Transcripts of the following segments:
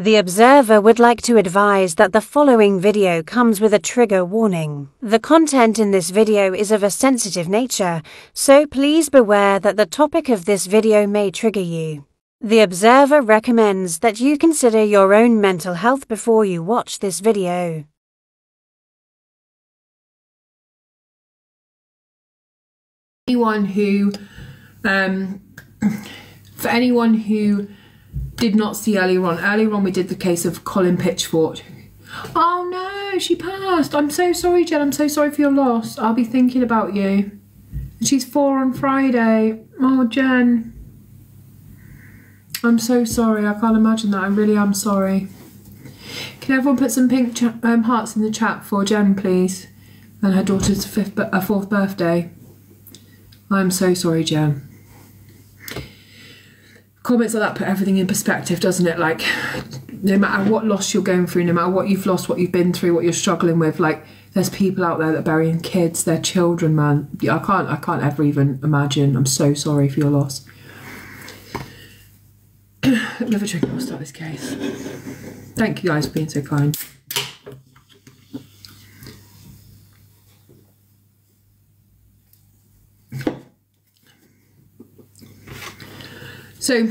The Observer would like to advise that the following video comes with a trigger warning. The content in this video is of a sensitive nature, so please beware that the topic of this video may trigger you. The Observer recommends that you consider your own mental health before you watch this video. For anyone who did not see earlier on we did the case of Colin Pitchford. Oh no, she passed. I'm so sorry, Jen. I'm so sorry for your loss. I'll be thinking about you. She's 4 on Friday. Oh, Jen. I'm so sorry. I can't imagine that. I really am sorry. Can everyone put some pink hearts in the chat for Jen, please? And her daughter's 4th birthday. I'm so sorry, Jen. Comments like that put everything in perspective, doesn't it? Like, no matter what loss you're going through, no matter what you've lost, what you've been through, what you're struggling with, like, there's people out there that are burying kids, their children, man. Yeah, I can't ever even imagine. I'm so sorry for your loss. Another drink, I'll start this case. Thank you guys for being so kind. So,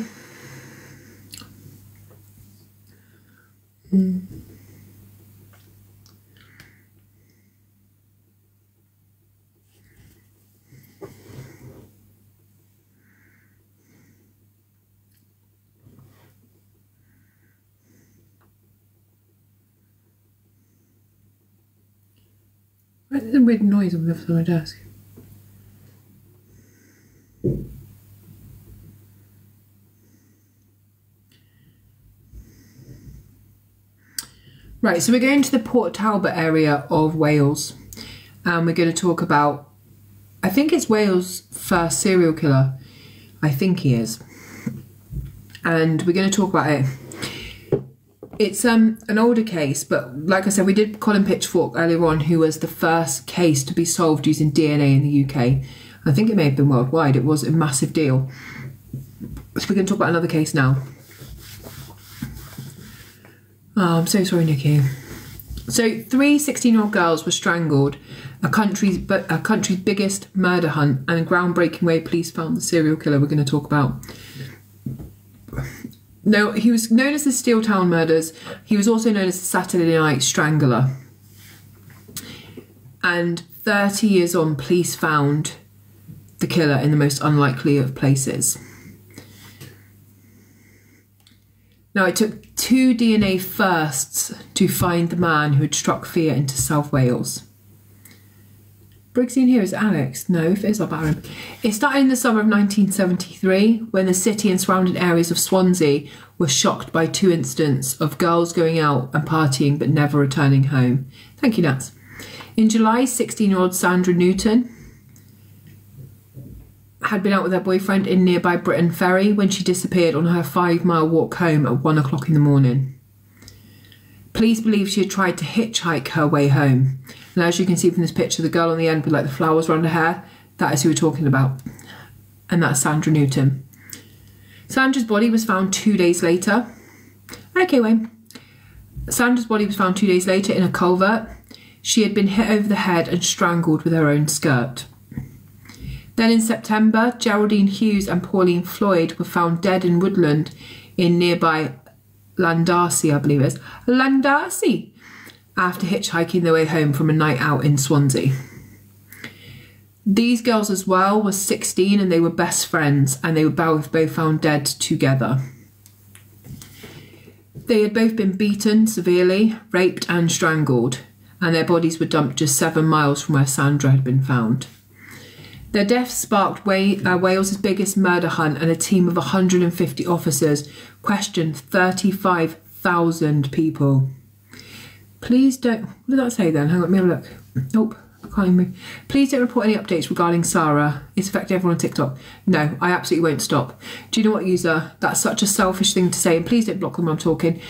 there's a weird noise on the other side of my desk. Right, so we're going to the Port Talbot area of Wales, and we're going to talk about, I think it's Wales' first serial killer. I think he is. And we're going to talk about it. It's an older case, but like I said, we did Colin Pitchford earlier on, who was the first case to be solved using DNA in the UK. I think it may have been worldwide. It was a massive deal. So we're going to talk about another case now. Oh, I'm so sorry, Nikki. So 3 16-year-old girls were strangled, a country's biggest murder hunt, and a groundbreaking way police found the serial killer we're going to talk about. No, he was known as the Steel Town Murders. He was also known as the Saturday Night Strangler. And 30 years on, police found the killer in the most unlikely of places. Now, it took 2 DNA firsts to find the man who had struck fear into South Wales. Briggsy in here is Alex. No, if it is, I'll batter him. It started in the summer of 1973 when the city and surrounding areas of Swansea were shocked by 2 incidents of girls going out and partying but never returning home. Thank you, Nats. In July, 16-year-old Sandra Newton had been out with her boyfriend in nearby Britain Ferry when she disappeared on her 5-mile walk home at 1 o'clock in the morning. Police believe she had tried to hitchhike her way home. And as you can see from this picture, the girl on the end with like the flowers around her hair, that is who we're talking about. And that's Sandra Newton. Sandra's body was found 2 days later. Okay, Wayne. Sandra's body was found 2 days later in a culvert. She had been hit over the head and strangled with her own skirt. Then in September, Geraldine Hughes and Pauline Floyd were found dead in woodland in nearby Llandarcy, I believe it is. Llandarcy! After hitchhiking their way home from a night out in Swansea. These girls as well were 16 and they were best friends, and they were both found dead together. They had both been beaten severely, raped and strangled, and their bodies were dumped just 7 miles from where Sandra had been found. Their deaths sparked Wales' biggest murder hunt, and a team of 150 officers questioned 35,000 people. Please don't... What did that say then? Hang on, let me have a look. Nope, I can't even move. Please don't report any updates regarding Sarah. It's affecting everyone on TikTok. No, I absolutely won't stop. Do you know what, user? That's such a selfish thing to say, and please don't block them when I'm talking.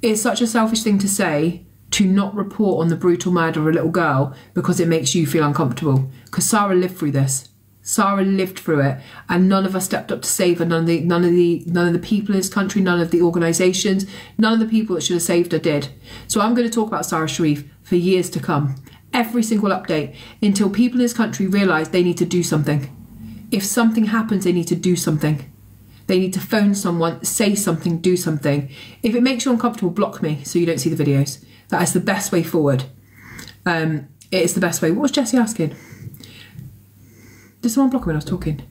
It's such a selfish thing to say to not report on the brutal murder of a little girl because it makes you feel uncomfortable. Because Sarah lived through this. Sarah lived through it, and none of us stepped up to save her. None of the people in this country, none of the organisations, none of the people that should have saved her did. So I'm going to talk about Sarah Sharif for years to come. Every single update, until people in this country realise they need to do something. If something happens, they need to do something. They need to phone someone, say something, do something. If it makes you uncomfortable, block me so you don't see the videos. That is the best way forward. It is the best way. What was Jessie asking? Did someone block me when I was talking?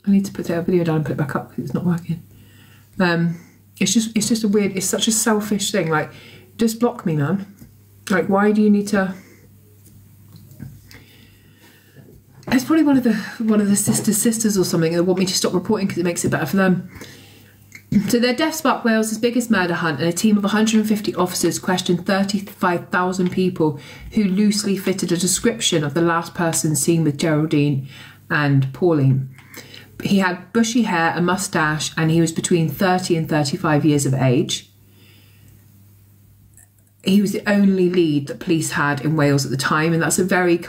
I need to put that video down and put it back up because it's not working. It's just a weird, it's such a selfish thing. Like, just block me, man. Like, why do you need to? It's probably one of the sisters or something that want me to stop reporting because it makes it better for them. So their death sparked Wales's biggest murder hunt, and a team of 150 officers questioned 35,000 people who loosely fitted a description of the last person seen with Geraldine and Pauline. He had bushy hair, a moustache, and he was between 30 and 35 years of age. He was the only lead that police had in Wales at the time, and that's a very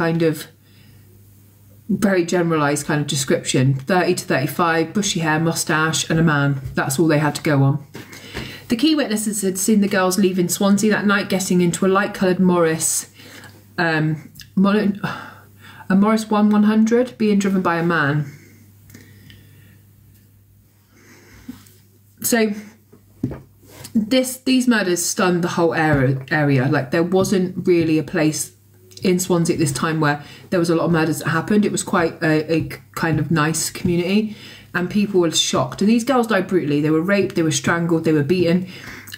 generalised kind of description. 30 to 35, bushy hair, moustache, and a man. That's all they had to go on. The key witnesses had seen the girls leaving Swansea that night, getting into a light-coloured Morris, a Morris 100, being driven by a man. So these murders stunned the whole area. Like, there wasn't really a place in Swansea at this time where there was a lot of murders that happened. It was quite a kind of nice community, and people were shocked. And these girls died brutally. They were raped, they were strangled, they were beaten.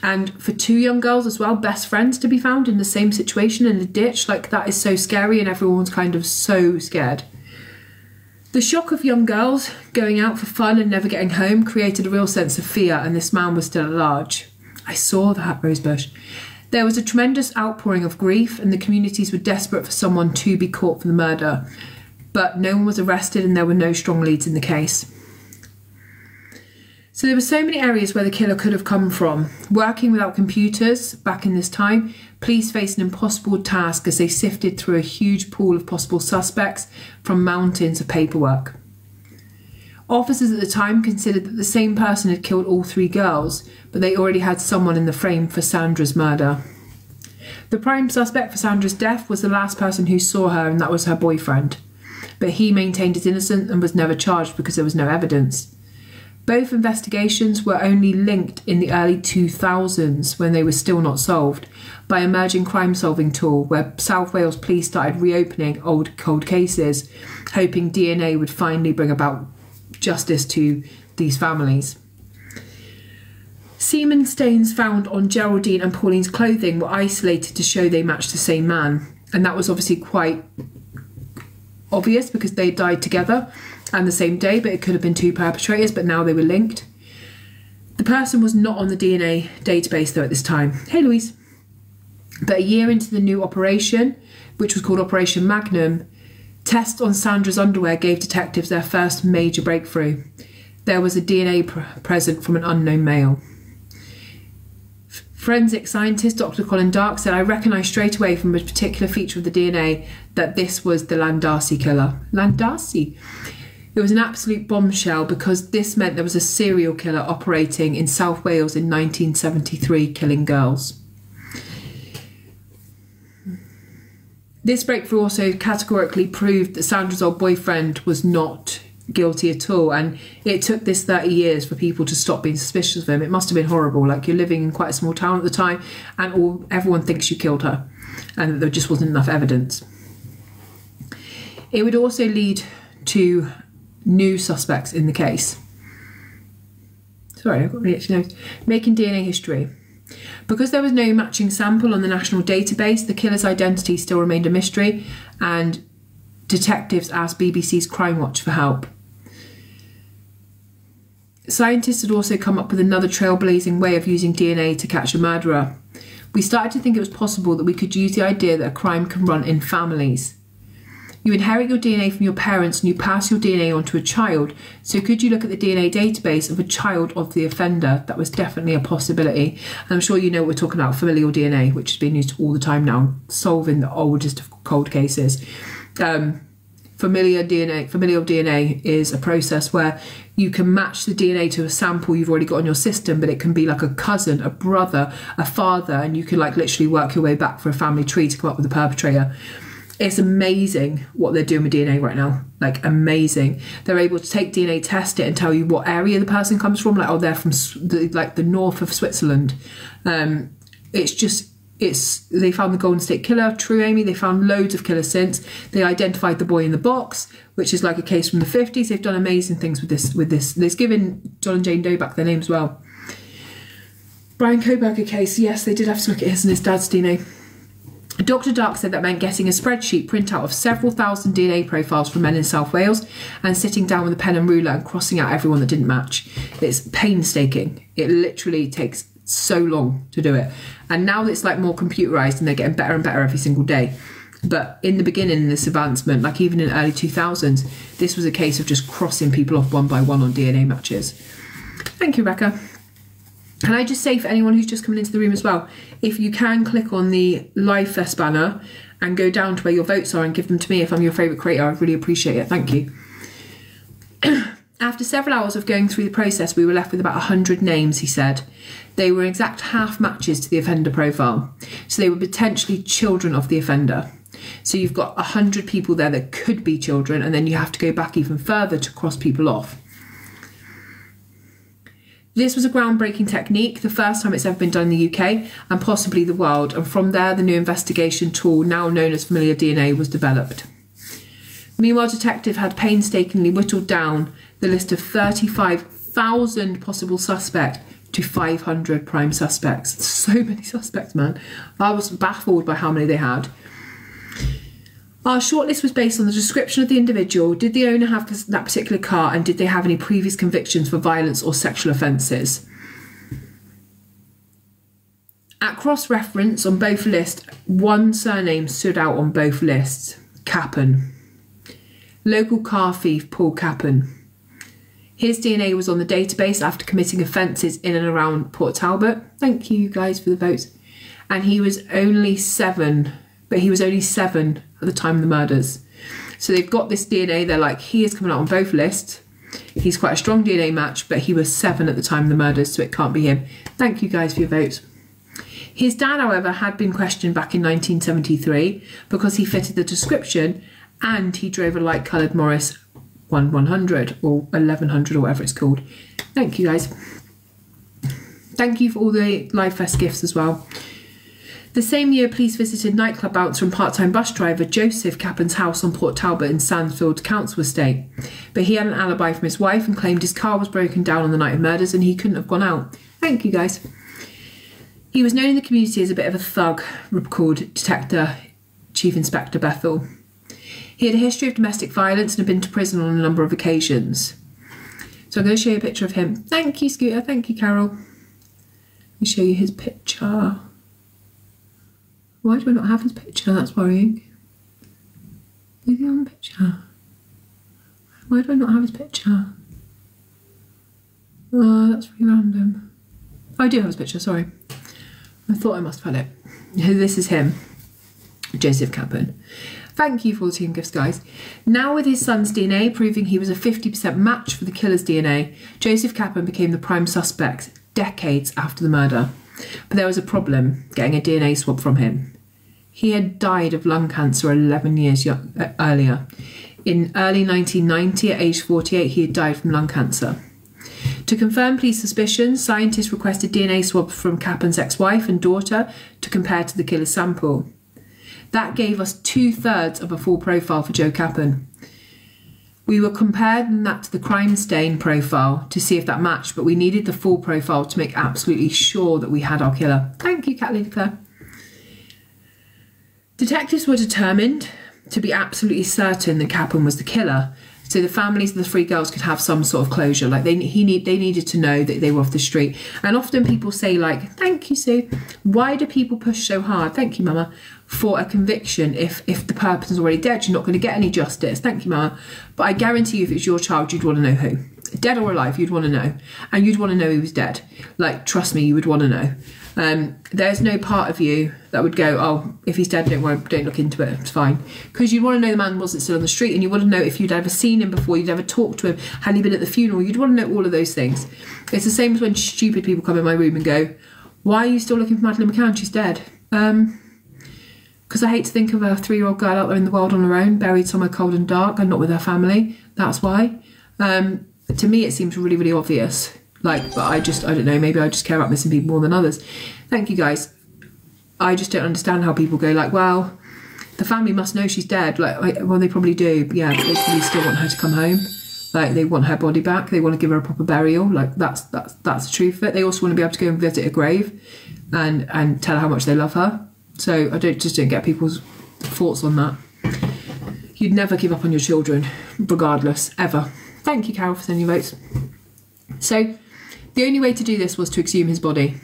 And for two young girls as well, best friends, to be found in the same situation in a ditch, like, that is so scary, and everyone's kind of so scared. The shock of young girls going out for fun and never getting home created a real sense of fear, and this man was still at large. I saw that, Rosebush. There was a tremendous outpouring of grief, and the communities were desperate for someone to be caught for the murder. But no one was arrested, and there were no strong leads in the case. So there were so many areas where the killer could have come from. Working without computers back in this time, police faced an impossible task as they sifted through a huge pool of possible suspects from mountains of paperwork. Officers at the time considered that the same person had killed all three girls, but they already had someone in the frame for Sandra's murder. The prime suspect for Sandra's death was the last person who saw her, and that was her boyfriend. But he maintained his innocence and was never charged because there was no evidence. Both investigations were only linked in the early 2000s, when they were still not solved, by a emerging crime-solving tool where South Wales police started reopening old cold cases, hoping DNA would finally bring about justice to these families. Semen stains found on Geraldine and Pauline's clothing were isolated to show they matched the same man, and that was obviously quite obvious because they died together and the same day, but it could have been two perpetrators, but now they were linked. The person was not on the DNA database though at this time. Hey Louise. But a year into the new operation, which was called Operation Magnum, tests on Sandra's underwear gave detectives their first major breakthrough. There was a DNA present from an unknown male. Forensic scientist Dr. Colin Dark said, "I recognised straight away from a particular feature of the DNA that this was the Landasi killer." Landasi? It was an absolute bombshell because this meant there was a serial killer operating in South Wales in 1973, killing girls. This breakthrough also categorically proved that Sandra's old boyfriend was not guilty at all, and it took this 30 years for people to stop being suspicious of him. It must have been horrible. Like, you're living in quite a small town at the time, and everyone thinks you killed her, and there just wasn't enough evidence. It would also lead to new suspects in the case. Sorry, I've got the itchy nose. Making DNA history. Because there was no matching sample on the national database, the killer's identity still remained a mystery, and detectives asked BBC's Crime Watch for help. Scientists had also come up with another trailblazing way of using DNA to catch a murderer. We started to think it was possible that we could use the idea that a crime can run in families. You inherit your DNA from your parents and you pass your DNA on to a child. So could you look at the DNA database of a child of the offender? That was definitely a possibility. And I'm sure you know what we're talking about, familial DNA, which is being used all the time now, solving the oldest of cold cases. Familial DNA is a process where you can match the DNA to a sample you've already got in your system, but it can be like a cousin, a brother, a father, and you can like literally work your way back for a family tree to come up with the perpetrator. It's amazing what they're doing with DNA right now, like amazing. They're able to take DNA, test it, and tell you what area the person comes from. Like, oh, they're from the north of Switzerland. They found the Golden State Killer, true Amy. They found loads of killers since. They identified the boy in the box, which is like a case from the 50s. They've done amazing things with this. They've given John and Jane Doe back their names as well. Brian Koberger case, yes, they did have to look at his and his dad's DNA. Dr. Dark said that meant getting a spreadsheet printout of several thousand DNA profiles from men in South Wales and sitting down with a pen and ruler and crossing out everyone that didn't match. It's painstaking. It literally takes so long to do it. And now it's like more computerized and they're getting better and better every single day. But in the beginning, in this advancement, like even in the early 2000s, this was a case of just crossing people off one by one on DNA matches. Thank you, Rebecca. Can I just say for anyone who's just coming into the room as well, if you can click on the Live Fest banner and go down to where your votes are and give them to me if I'm your favourite creator, I'd really appreciate it. Thank you. After several hours of going through the process, we were left with about 100 names, he said. They were exact half matches to the offender profile. So they were potentially children of the offender. So you've got 100 people there that could be children, and then you have to go back even further to cross people off. This was a groundbreaking technique, the first time it's ever been done in the UK and possibly the world. And from there, the new investigation tool, now known as familial DNA, was developed. Meanwhile, detective had painstakingly whittled down the list of 35,000 possible suspects to 500 prime suspects. So many suspects, man. I was baffled by how many they had. Our shortlist was based on the description of the individual. Did the owner have that particular car, and did they have any previous convictions for violence or sexual offences? At cross-reference on both lists, one surname stood out on both lists: Capon. Local car thief Paul Capon. His DNA was on the database after committing offences in and around Port Talbot. Thank you guys for the votes. And he was only 7, but he was only 7 at the time of the murders. So they've got this DNA, they're like, he is coming out on both lists. He's quite a strong DNA match, but he was 7 at the time of the murders, so it can't be him. Thank you guys for your votes. His dad, however, had been questioned back in 1973 because he fitted the description and he drove a light-coloured Morris 1100 or 1100 or whatever it's called. Thank you guys. Thank you for all the Live Fest gifts as well. The same year, police visited nightclub bouncer and part-time bus driver Joseph Capon's house on Port Talbot in Sandfield Council Estate. But he had an alibi from his wife and claimed his car was broken down on the night of murders and he couldn't have gone out. Thank you guys. He was known in the community as a bit of a thug, recalled Detective Chief Inspector Bethel. He had a history of domestic violence and had been to prison on a number of occasions. So I'm going to show you a picture of him. Thank you, Scooter. Thank you, Carol. Let me show you his picture. Why do I not have his picture? That's worrying. Is he on the picture? Why do I not have his picture? That's really random. Oh, I do have his picture, sorry. I thought I must have had it. This is him, Joseph Capon. Thank you for all the team gifts, guys. Now with his son's DNA proving he was a 50% match for the killer's DNA, Joseph Capon became the prime suspect decades after the murder. But there was a problem getting a DNA swab from him. He had died of lung cancer 11 years earlier. In early 1990, at age 48, he had died from lung cancer. To confirm police suspicions, scientists requested DNA swabs from Capon's ex-wife and daughter to compare to the killer's sample. That gave us 2/3 of a full profile for Joe Capon. We were comparing that to the crime stain profile to see if that matched, but we needed the full profile to make absolutely sure that we had our killer. Thank you, Kathleen Clare. Detectives were determined to be absolutely certain that Capon was the killer, so the families of the 3 girls could have some sort of closure. Like they needed to know that they were off the street. And often people say, like, thank you, Sue. Why do people push so hard? Thank you, Mama. For a conviction, if the person's already dead, you're not going to get any justice. Thank you, Mama. But I guarantee you, if it's your child, you'd want to know who. Dead or alive, you'd want to know. And you'd want to know he was dead. Like, trust me, you would want to know. There's no part of you that would go, oh, if he's dead, don't worry, don't look into it, it's fine. Because you'd want to know the man wasn't still on the street, and you want to know if you'd ever seen him before, you'd ever talked to him, had he been at the funeral, you'd want to know all of those things. It's the same as when stupid people come in my room and go, why are you still looking for Madeleine McCann? She's dead. Because I hate to think of a 3-year-old girl out there in the world on her own, buried somewhere cold and dark and not with her family. That's why. To me, it seems really, really obvious. Like, but I don't know, maybe I just care about missing people more than others. Thank you, guys. I just don't understand how people go like, well, the family must know she's dead. Like, well, they probably do. But yeah, they probably still want her to come home. Like, they want her body back. They want to give her a proper burial. Like, that's the truth of it. They also want to be able to go and visit her grave and tell her how much they love her. So I just don't get people's thoughts on that. You'd never give up on your children, regardless, ever. Thank you, Carol, for sending your votes. So the only way to do this was to exhume his body.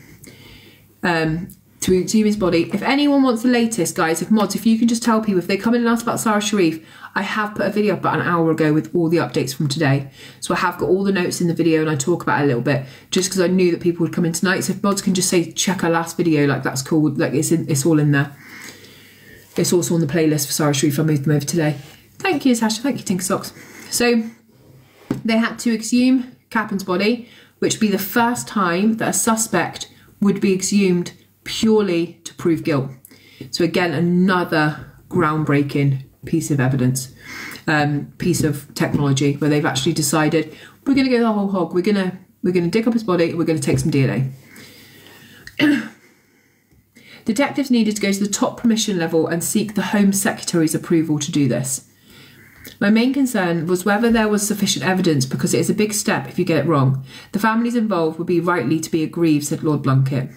If anyone wants the latest, guys, if you can just tell people, if they come in and ask about Sarah Sharif, I have put a video up about an hour ago with all the updates from today. So I have got all the notes in the video and I talk about it a little bit, just because I knew that people would come in tonight. So if mods can just say, check our last video, like, that's cool. Like, it's all in there. It's also on the playlist for Sarah Sharif. I moved them over today. Thank you, Sasha. Thank you, Tinker Socks. So they had to exhume Cappen's body, which would be the first time that a suspect would be exhumed purely to prove guilt. So again, another groundbreaking piece of evidence, piece of technology, where they've actually decided, we're going to go the whole hog. We're going to dig up his body. We're going to take some DNA. Detectives needed to go to the top permission level and seek the Home Secretary's approval to do this. My main concern was whether there was sufficient evidence, because it is a big step if you get it wrong. The families involved would be rightly to be aggrieved, said Lord Blunkett.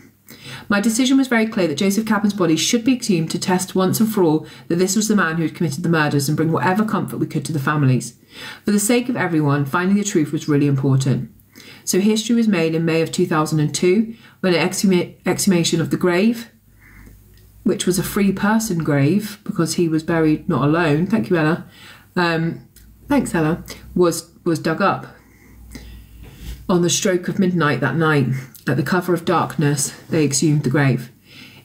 My decision was very clear that Joseph Cappen's body should be exhumed to test once and for all that this was the man who had committed the murders and bring whatever comfort we could to the families. For the sake of everyone, finding the truth was really important. So history was made in May of 2002 when an exhumation of the grave, which was a free person grave because he was buried not alone, thank you, Ella, thanks, Ella, was dug up. On the stroke of midnight that night, at the cover of darkness, they exhumed the grave.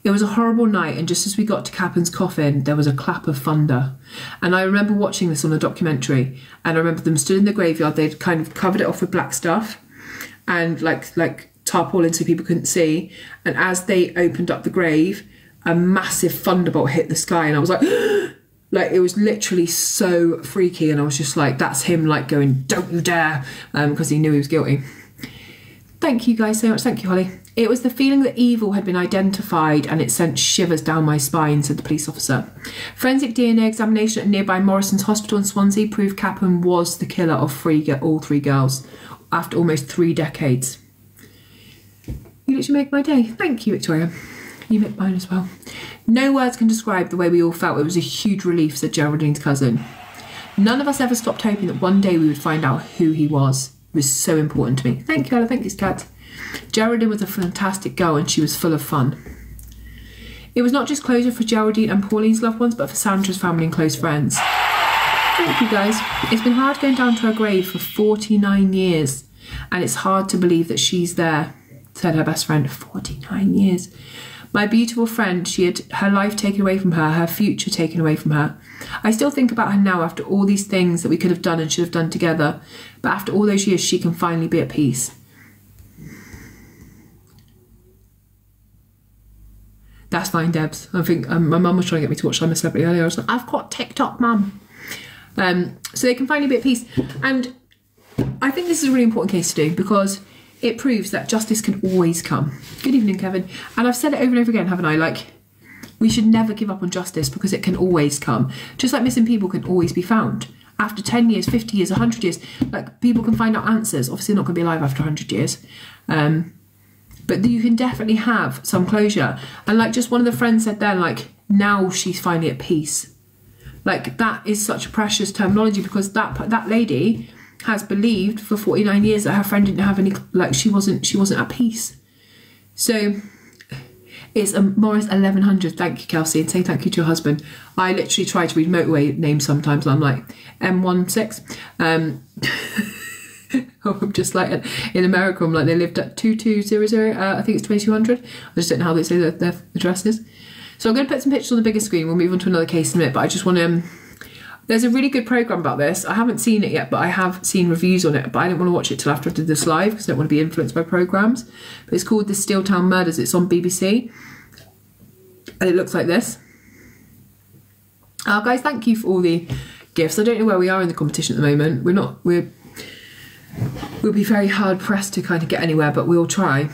It was a horrible night, and just as we got to Cappen's coffin, there was a clap of thunder. And I remember watching this on a documentary, and I remember them stood in the graveyard. They'd kind of covered it off with black stuff and like tarpaulin so people couldn't see. And as they opened up the grave, a massive thunderbolt hit the sky, and I was like, like, it was literally so freaky. And I was just like, that's him, like, going, don't you dare, because he knew he was guilty. Thank you guys so much. Thank you, Holly. It was the feeling that evil had been identified, and it sent shivers down my spine, said the police officer. Forensic DNA examination at nearby Morrison's Hospital in Swansea proved Cappen was the killer of all three girls after almost 3 decades. You literally make my day. Thank you, Victoria. You make mine as well. No words can describe the way we all felt. It was a huge relief, said Geraldine's cousin. None of us ever stopped hoping that one day we would find out who he was. It was so important to me. Thank you, Ella. Thank you, Kat. Geraldine was a fantastic girl, and she was full of fun. It was not just closure for Geraldine and Pauline's loved ones, but for Sandra's family and close friends. Thank you, guys. It's been hard going down to her grave for 49 years, and it's hard to believe that she's there, said her best friend. 49 years. My beautiful friend, she had her life taken away from her, her future taken away from her. I still think about her now after all these things that we could have done and should have done together, but after all those years, she can finally be at peace. That's fine, Debs. I think my mum was trying to get me to watch I'm a Celebrity earlier. I was like, I've got TikTok, mum. So they can finally be at peace. And I think this is a really important case to do, because it proves that justice can always come. Good evening, Kevin. And I've said it over and over again, haven't I? Like, we should never give up on justice, because it can always come. Just like missing people can always be found. After 10 years, 50 years, 100 years, like, people can find out answers. Obviously, they're not going to be alive after 100 years. But you can definitely have some closure. And like just one of the friends said there, like, now she's finally at peace. Like, that is such a precious terminology, because that lady has believed for 49 years that her friend didn't have any, like, she wasn't at peace. So it's a Morris 1100. Thank you, Kelsey, and say thank you to your husband. I literally try to read motorway names sometimes, and I'm like, M16. I'm just like, in America, I'm like, they lived at 2200, I think it's 2200. I just don't know how they say their addresses. So I'm going to put some pictures on the bigger screen. We'll move on to another case in a minute, but I just want to... there's a really good programme about this. I haven't seen it yet, but I have seen reviews on it, but I didn't want to watch it till after I did this live because I don't want to be influenced by programmes. But it's called The Steeltown Murders. It's on BBC. And it looks like this. Guys, thank you for all the gifts. I don't know where we are in the competition at the moment. We'll be very hard pressed to kind of get anywhere, but we'll try.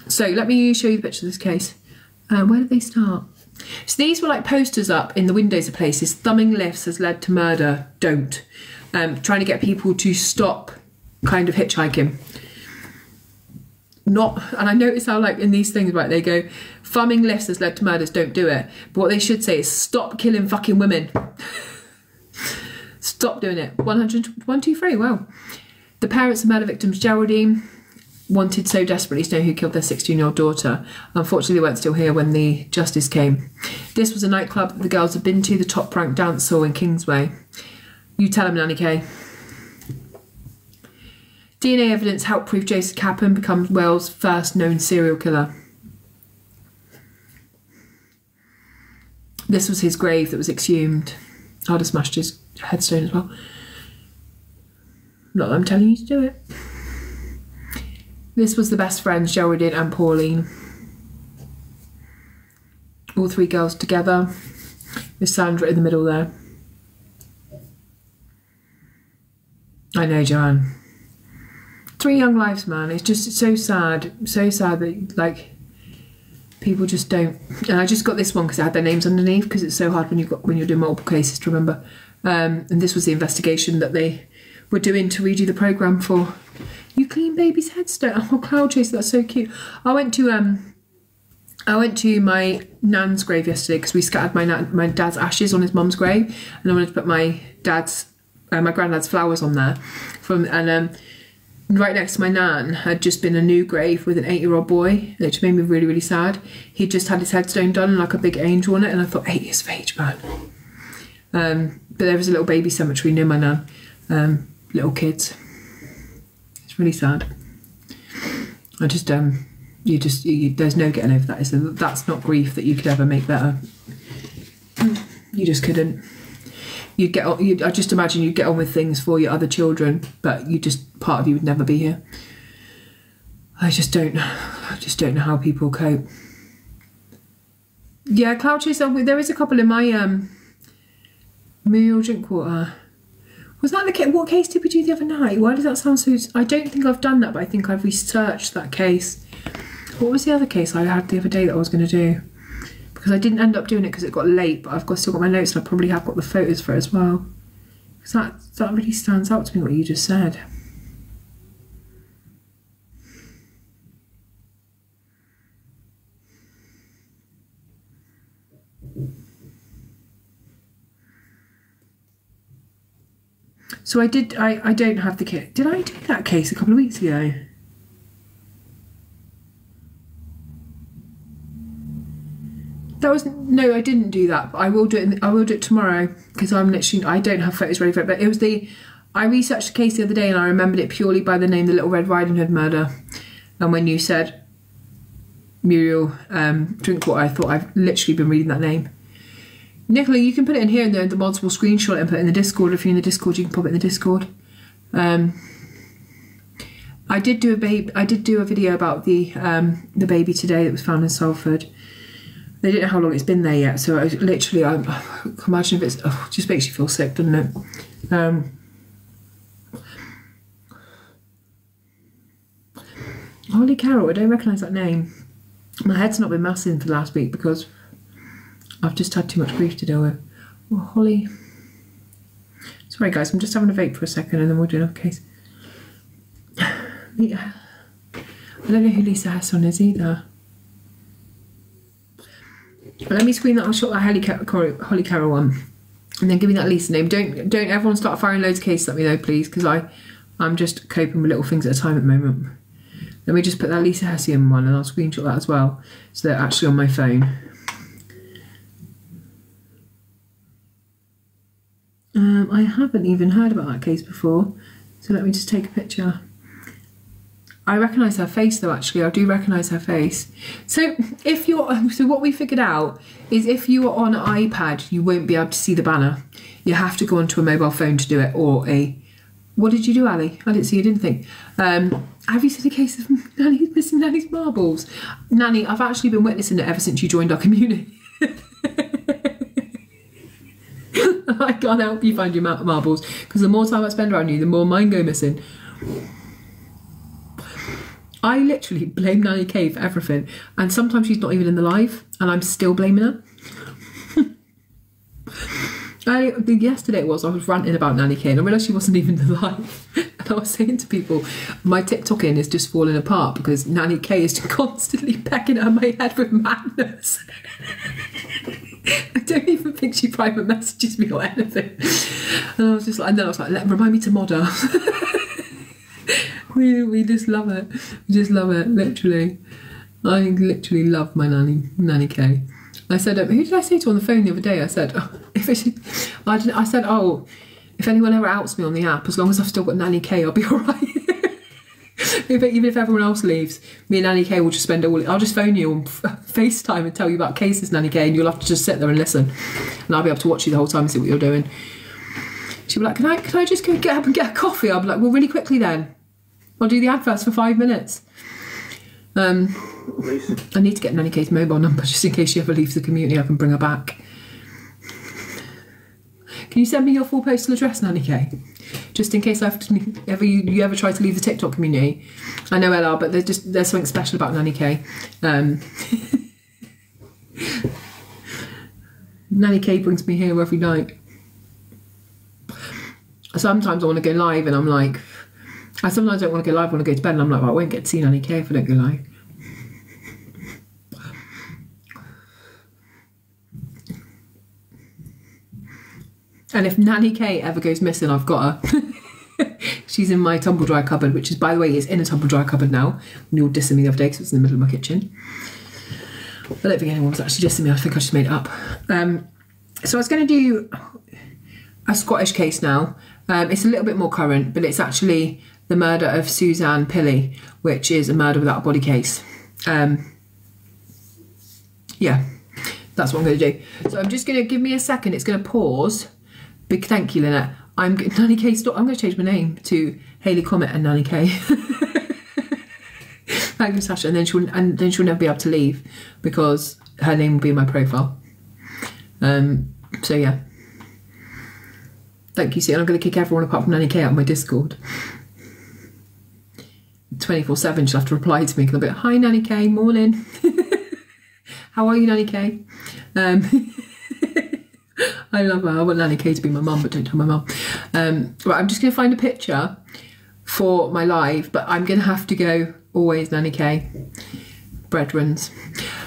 So let me show you the picture of this case. Where did they start? So these were like posters up in the windows of places. Thumbing lifts has led to murder. Don't. Trying to get people to stop kind of hitchhiking. And I notice how like in these things, right, they go, thumbing lifts has led to murders, don't do it. But what they should say is stop killing fucking women. Stop doing it. 123, wow. The parents of murder victims Geraldine wanted so desperately to know who killed their 16-year-old daughter. Unfortunately, they weren't still here when the justice came. This was a nightclub that the girls had been to, the top ranked dance hall in Kingsway. You tell them, Nanny Kay. DNA evidence helped prove Joseph Cappan becomes Wales' first known serial killer. This was his grave that was exhumed. I'd have smashed his headstone as well. Not that I'm telling you to do it. This was the best friends, Geraldine and Pauline. All three girls together, with Sandra in the middle there. I know, Joanne. 3 young lives, man. It's just so sad that like people just don't. And I just got this one because it had their names underneath, because it's so hard when you're doing multiple cases to remember. And this was the investigation that they were doing to redo the programme for. You clean baby's headstone. Oh, Cloud Chaser, that's so cute. I went to my nan's grave yesterday because we scattered my dad's ashes on his mum's grave, and I wanted to put my granddad's flowers on there. Right next to my nan had just been a new grave with an 8-year-old boy, which made me really, really sad. He'd just had his headstone done and like a big angel on it, and I thought, 8 years of age, man. But there was a little baby cemetery near my nan. Little kids. It's really sad. I just there's no getting over that. That's not grief that you could ever make better. You just couldn't. I just imagine you'd get on with things for your other children, but part of you would never be here. I just don't know how people cope. Yeah, Cloud Chaser, there is a couple in my Muriel Drinkwater. Was that the case? What case did we do the other night? Why does that sound so... I don't think I've done that, but I think I've researched that case. What was the other case I had the other day that I was going to do? Because I didn't end up doing it because it got late, but I've still got my notes, and I probably have got the photos for it as well. Because that really stands out to me, what you just said. So I don't have the kit. Did I do that case a couple of weeks ago? No, I didn't do that, but I will do it. I will do it tomorrow because I don't have photos ready for it. But it was I researched the case the other day and I remembered it purely by the name, the Little Red Riding Hood murder. And when you said Muriel Drinkwater, I thought I've literally been reading that name. Nicola, you can put it in here and the mods will screenshot it and put it in the Discord. If you're in the Discord, you can pop it in the Discord. I did do a video about the baby today that was found in Salford. They didn't know how long it's been there yet, so I can imagine if it just makes you feel sick, doesn't it? Holly Carroll, I don't recognise that name. My head's not been massive for the last week because I've just had too much grief to deal with. Oh, Holly. Sorry guys, I'm just having a vape for a second and then we'll do another case. I don't know who Lisa Hesson is either. Let me screen that. I'll shot that Holly Carroll one, and then give me that Lisa name. Don't everyone start firing loads of cases at me though, please, because I'm just coping with little things at a time at the moment. Let me just put that Lisa Hessian one, and I'll screenshot that as well, so they're actually on my phone. I haven't even heard about that case before. So let me just take a picture. I recognise her face though, actually. I do recognise her face. So if you're, so what we figured out is if you are on an iPad, you won't be able to see the banner. You have to go onto a mobile phone to do it, or a, what did you do, Ali? I didn't see you, didn't think. Have you seen a case of Nanny missing Nanny's marbles? Nanny, I've actually been witnessing it ever since you joined our community. I can't help you find your marbles, because the more time I spend around you, the more mine go missing. I literally blame Nanny K for everything, and sometimes she's not even in the live, and I'm still blaming her. Yesterday I was ranting about Nanny K, and I realised she wasn't even in the live. And I was saying to people, my TikToking is just falling apart because Nanny K is just constantly pecking at my head with madness. I don't even think she private messages me or anything. And I was just like, and then I was like, remind me to mod her. We just love it. We just love it, literally. I literally love my Nanny K. I said, who did I say to on the phone the other day? I said, oh, if anyone ever outs me on the app, as long as I've still got Nanny K, I'll be all right. Even if everyone else leaves, me and Nanny K will just spend all. I'll just phone you on FaceTime and tell you about cases, Nanny K, and you'll have to just sit there and listen, and I'll be able to watch you the whole time and see what you're doing. She'll be like, can I just go get up and get a coffee? I'll be like, well, really quickly then. I'll do the adverts for 5 minutes. I need to get Nanny K's mobile number just in case she ever leaves the community. I can bring her back. Can you send me your full postal address, Nanny K? Just in case I have to, you ever try to leave the TikTok community. I know LR, but there's something special about Nanny K. Nanny K brings me here every night. Sometimes I want to go live and I'm like, I sometimes don't want to go live, I want to go to bed, and I'm like, well, I won't get to see Nanny K if I don't go live. And if Nanny K ever goes missing, I've got her. She's in my tumble dryer cupboard, which is, by the way, is in a tumble dryer cupboard now. And you were dissing me the other day because it was in the middle of my kitchen. I don't think anyone was actually dissing me. I think I just made it up. So I was going to do a Scottish case now. It's a little bit more current, but it's actually the murder of Suzanne Pilley, which is a murder without a body case. Yeah, that's what I'm going to do. So I'm just going to give me a second. It's going to pause. Big thank you, Lynette. Nanny K. Stop. I'm going to change my name to Hayley Comet and Nanny K. Thank you, Sasha. And then she'll never be able to leave because her name will be in my profile. So yeah. Thank you, see. And I'm going to kick everyone apart from Nanny K out of my Discord. 24/7, she'll have to reply to me because I'll be like, hi, Nanny K, morning. How are you, Nanny K? I love her. I want Nanny K to be my mum, but don't tell my mum. Right, I'm just going to find a picture for my live, but I'm going to have to go always Nanny K. Brethrens.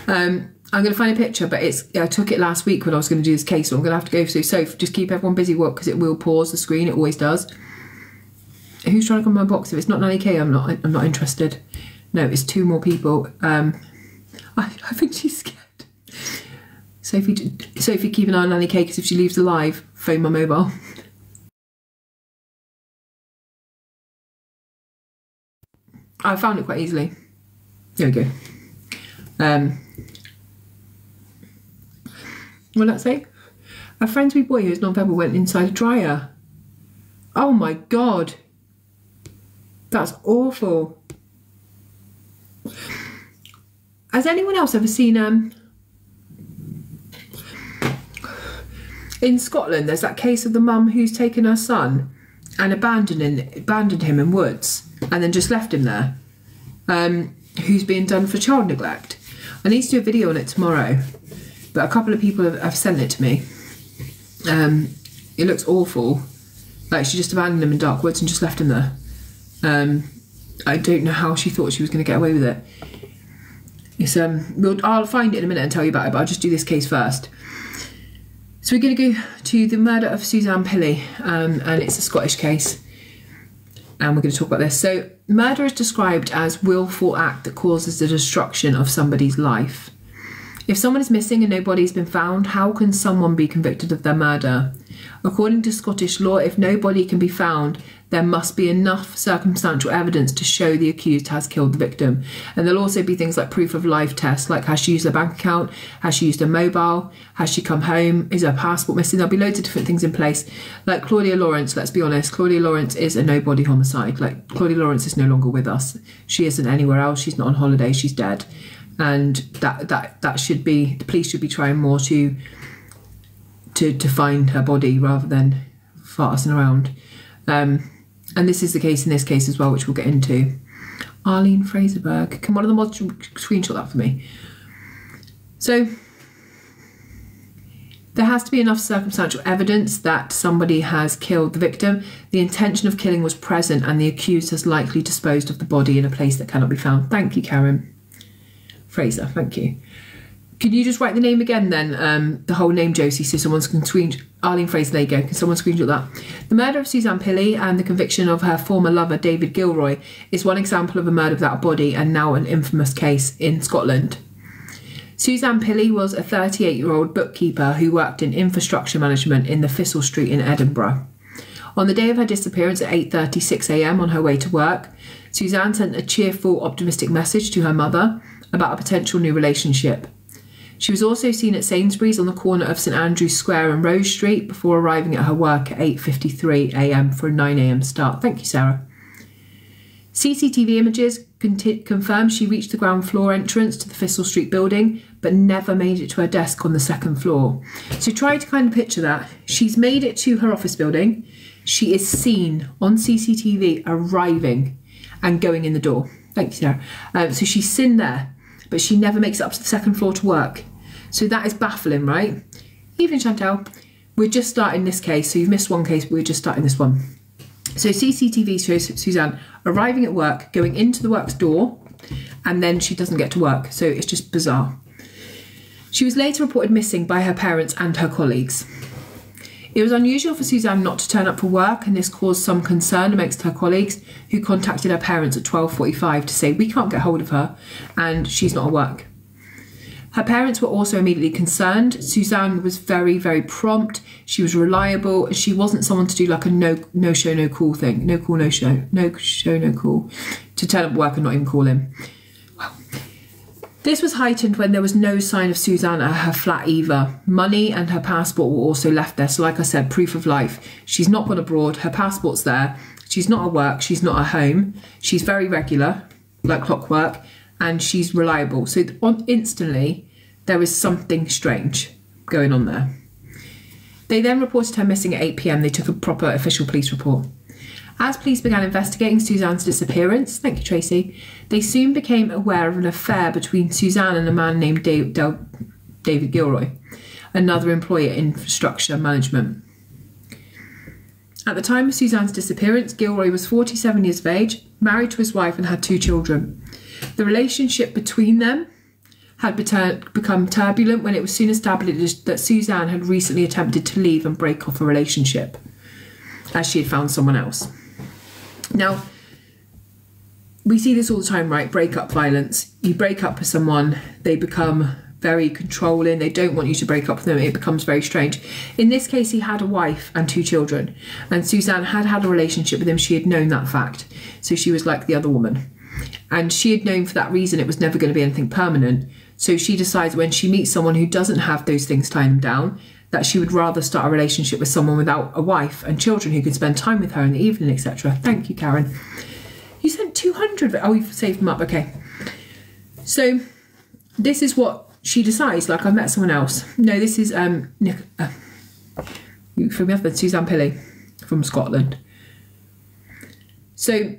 I'm going to find a picture, but I took it last week when I was going to do this case, so I'm going to have to go through. So just keep everyone busy work because it will pause the screen. It always does. Who's trying to come in my box? If it's not Nanny K, I'm not interested. No, it's 2 more people. I think she's scared. Sophie, keep an eye on Nanny K because if she leaves alive, phone my mobile. I found it quite easily. There we go. What did that say? A friendly boy who is non-verbal went inside a dryer. Oh my God. That's awful. Has anyone else ever seen in Scotland there's that case of the mum who's taken her son and abandoned him in woods and then just left him there, who's being done for child neglect. I need to do a video on it tomorrow, but a couple of people have sent it to me. It looks awful. Like she just abandoned him in dark woods and just left him there. I don't know how she thought she was going to get away with it. It's I'll find it in a minute and tell you about it, but I'll just do this case first. So we're going to go to the murder of Suzanne Pilley, and it's a Scottish case, and we're going to talk about this. So murder is described as willful act that causes the destruction of somebody's life. If someone is missing and nobody's been found, how can someone be convicted of their murder? According to Scottish law, if no body can be found, there must be enough circumstantial evidence to show the accused has killed the victim. And there'll also be things like proof of life tests, like has she used her bank account, has she used her mobile, has she come home, is her passport missing? There'll be loads of different things in place. Like Claudia Lawrence, let's be honest, Claudia Lawrence is a no-body homicide. Like Claudia Lawrence is no longer with us. She isn't anywhere else. She's not on holiday. She's dead. And that should be, the police should be trying more to find her body rather than farting around. And this is the case in this case as well, which we'll get into. Arlene Fraserberg. Can one of the mods screenshot that for me? So there has to be enough circumstantial evidence that somebody has killed the victim. The intention of killing was present and the accused has likely disposed of the body in a place that cannot be found. Thank you, Karen Fraser. Thank you. Can you just write the name again then? The whole name, Josie, so someone can screenshot. Arlene Fraser, there you go. Can someone screenshot that? The murder of Suzanne Pilley and the conviction of her former lover, David Gilroy, is one example of a murder without a body and now an infamous case in Scotland. Suzanne Pilley was a 38-year-old bookkeeper who worked in infrastructure management in the Thistle Street in Edinburgh. On the day of her disappearance at 8:36 a.m. on her way to work, Suzanne sent a cheerful, optimistic message to her mother about a potential new relationship. She was also seen at Sainsbury's on the corner of St Andrew's Square and Rose Street before arriving at her work at 8:53 a.m. for a 9 a.m. start. Thank you, Sarah. CCTV images confirm she reached the ground floor entrance to the Thistle Street building, but never made it to her desk on the second floor. So try to kind of picture that. She's made it to her office building. She is seen on CCTV arriving and going in the door. Thank you, Sarah. So she's seen there, but she never makes it up to the second floor to work. So that is baffling, right? Evening, Chantel. We're just starting this case, so you've missed one case, but we're just starting this one. So CCTV shows Suzanne arriving at work, going into the works door, and then she doesn't get to work. So it's just bizarre. She was later reported missing by her parents and her colleagues. It was unusual for Suzanne not to turn up for work, and this caused some concern amongst her colleagues, who contacted her parents at 12:45 to say, we can't get hold of her and she's not at work. Her parents were also immediately concerned. Suzanne was very, very prompt. She was reliable. She wasn't someone to do like a no show, no call thing. No call, no show. No show, no call. To turn up at work and not even call him. Well, this was heightened when there was no sign of Suzanne at her flat either. Money and her passport were also left there. So like I said, proof of life. She's not gone abroad. Her passport's there. She's not at work. She's not at home. She's very regular, like clockwork, and she's reliable. So instantly, there is something strange going on there. They then reported her missing at 8 p.m. They took a proper official police report. As police began investigating Suzanne's disappearance, thank you, Tracy, they soon became aware of an affair between Suzanne and a man named David Gilroy, another employee at infrastructure management. At the time of Suzanne's disappearance, Gilroy was 47 years of age, married to his wife and had 2 children. The relationship between them had become turbulent when it was soon established that Suzanne had recently attempted to leave and break off a relationship, as she had found someone else. Now, we see this all the time, right? Breakup violence. You break up with someone, they become very controlling, they don't want you to break up with them, it becomes very strange. In this case, he had a wife and 2 children, and Suzanne had had a relationship with him. She had known that fact, so she was like the other woman. And she had known for that reason it was never going to be anything permanent. So she decides when she meets someone who doesn't have those things tying them down, that she would rather start a relationship with someone without a wife and children who could spend time with her in the evening, etc. Thank you, Karen. You sent 200. Oh, you've saved them up. Okay. So this is what she decides. Like, I've met someone else. No, this is from the other Suzanne Pilley from Scotland. So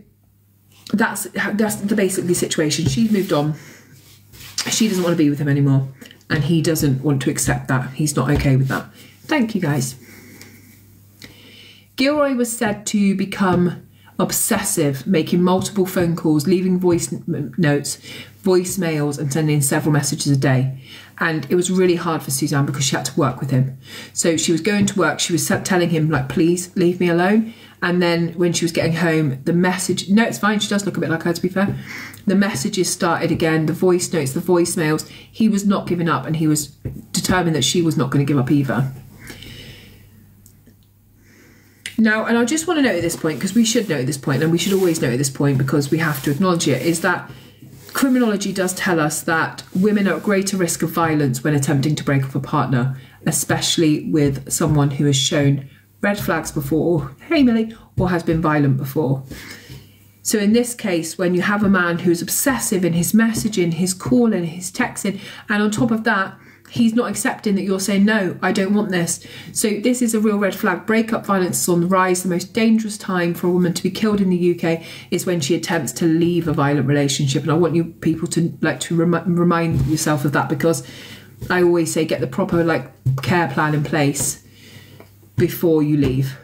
that's the basically situation. She's moved on. She doesn't want to be with him anymore, and he doesn't want to accept that. He's not okay with that. Thank you, guys. Gilroy was said to become obsessive, making multiple phone calls, leaving voice notes, voicemails, and sending several messages a day. And it was really hard for Suzanne because she had to work with him. So she was going to work, she was telling him, like, please leave me alone. And then when she was getting home, the message, no, it's fine, she does look a bit like her, to be fair. The messages started again, the voice notes, the voicemails. He was not giving up, and he was determined that she was not going to give up either. Now, and I just want to note at this point, because we should note at this point, and we should always note at this point because we have to acknowledge it, is that criminology does tell us that women are at greater risk of violence when attempting to break up a partner, especially with someone who has shown red flags before, or, hey Millie, or has been violent before. So in this case, when you have a man who's obsessive in his messaging, his calling, his texting, and on top of that, he's not accepting that you're saying, no, I don't want this. So this is a real red flag. Breakup violence is on the rise. The most dangerous time for a woman to be killed in the UK is when she attempts to leave a violent relationship. And I want you people to remind yourself of that, because I always say get the proper care plan in place before you leave.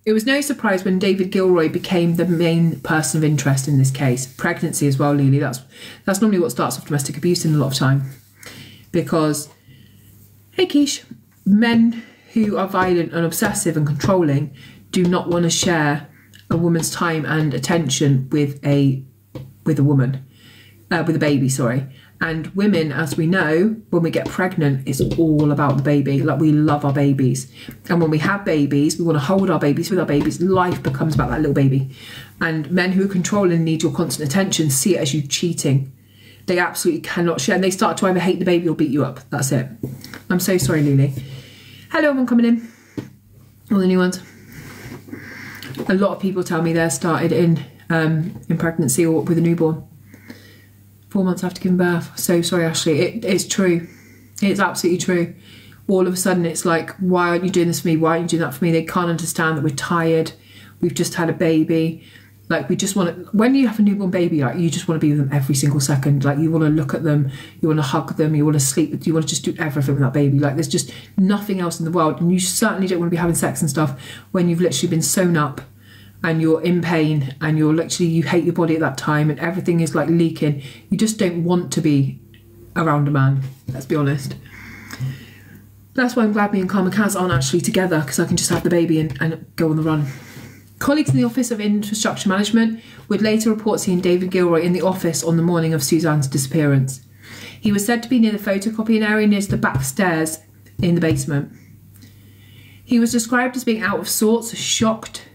It was no surprise when David Gilroy became the main person of interest in this case. Pregnancy as well, Lily. That's normally what starts off domestic abuse in a lot of time. Because, hey Keish, men who are violent and obsessive and controlling do not want to share a woman's time and attention with a woman, with a baby, sorry. And women, as we know, when we get pregnant, it's all about the baby. Like, we love our babies. And when we have babies, we want to hold our babies with our babies. Life becomes about that little baby. And men who are controlling, need your constant attention, see it as you cheating. They absolutely cannot share. And they start to either hate the baby or beat you up. That's it. I'm so sorry, Lily. Hello, everyone coming in. All the new ones. A lot of people tell me they're started in pregnancy or with a newborn. 4 months after giving birth. So sorry, Ashley. It's true. It's absolutely true. All of a sudden, it's like, why aren't you doing this for me? Why aren't you doing that for me? They can't understand that we're tired. We've just had a baby. Like, we just want to, when you have a newborn baby, like, you just want to be with them every single second. Like, you want to look at them, you want to hug them, you want to sleep with, you want to just do everything with that baby. Like, there's just nothing else in the world. And you certainly don't want to be having sex and stuff when you've literally been sewn up and you're in pain and you're literally, you hate your body at that time and everything is like leaking. You just don't want to be around a man, let's be honest. That's why I'm glad me and Karma Kaz aren't actually together, because I can just have the baby and go on the run. Colleagues in the Office of Infrastructure Management would later report seeing David Gilroy in the office on the morning of Suzanne's disappearance. He was said to be near the photocopying area near the back stairs in the basement. He was described as being out of sorts, shocked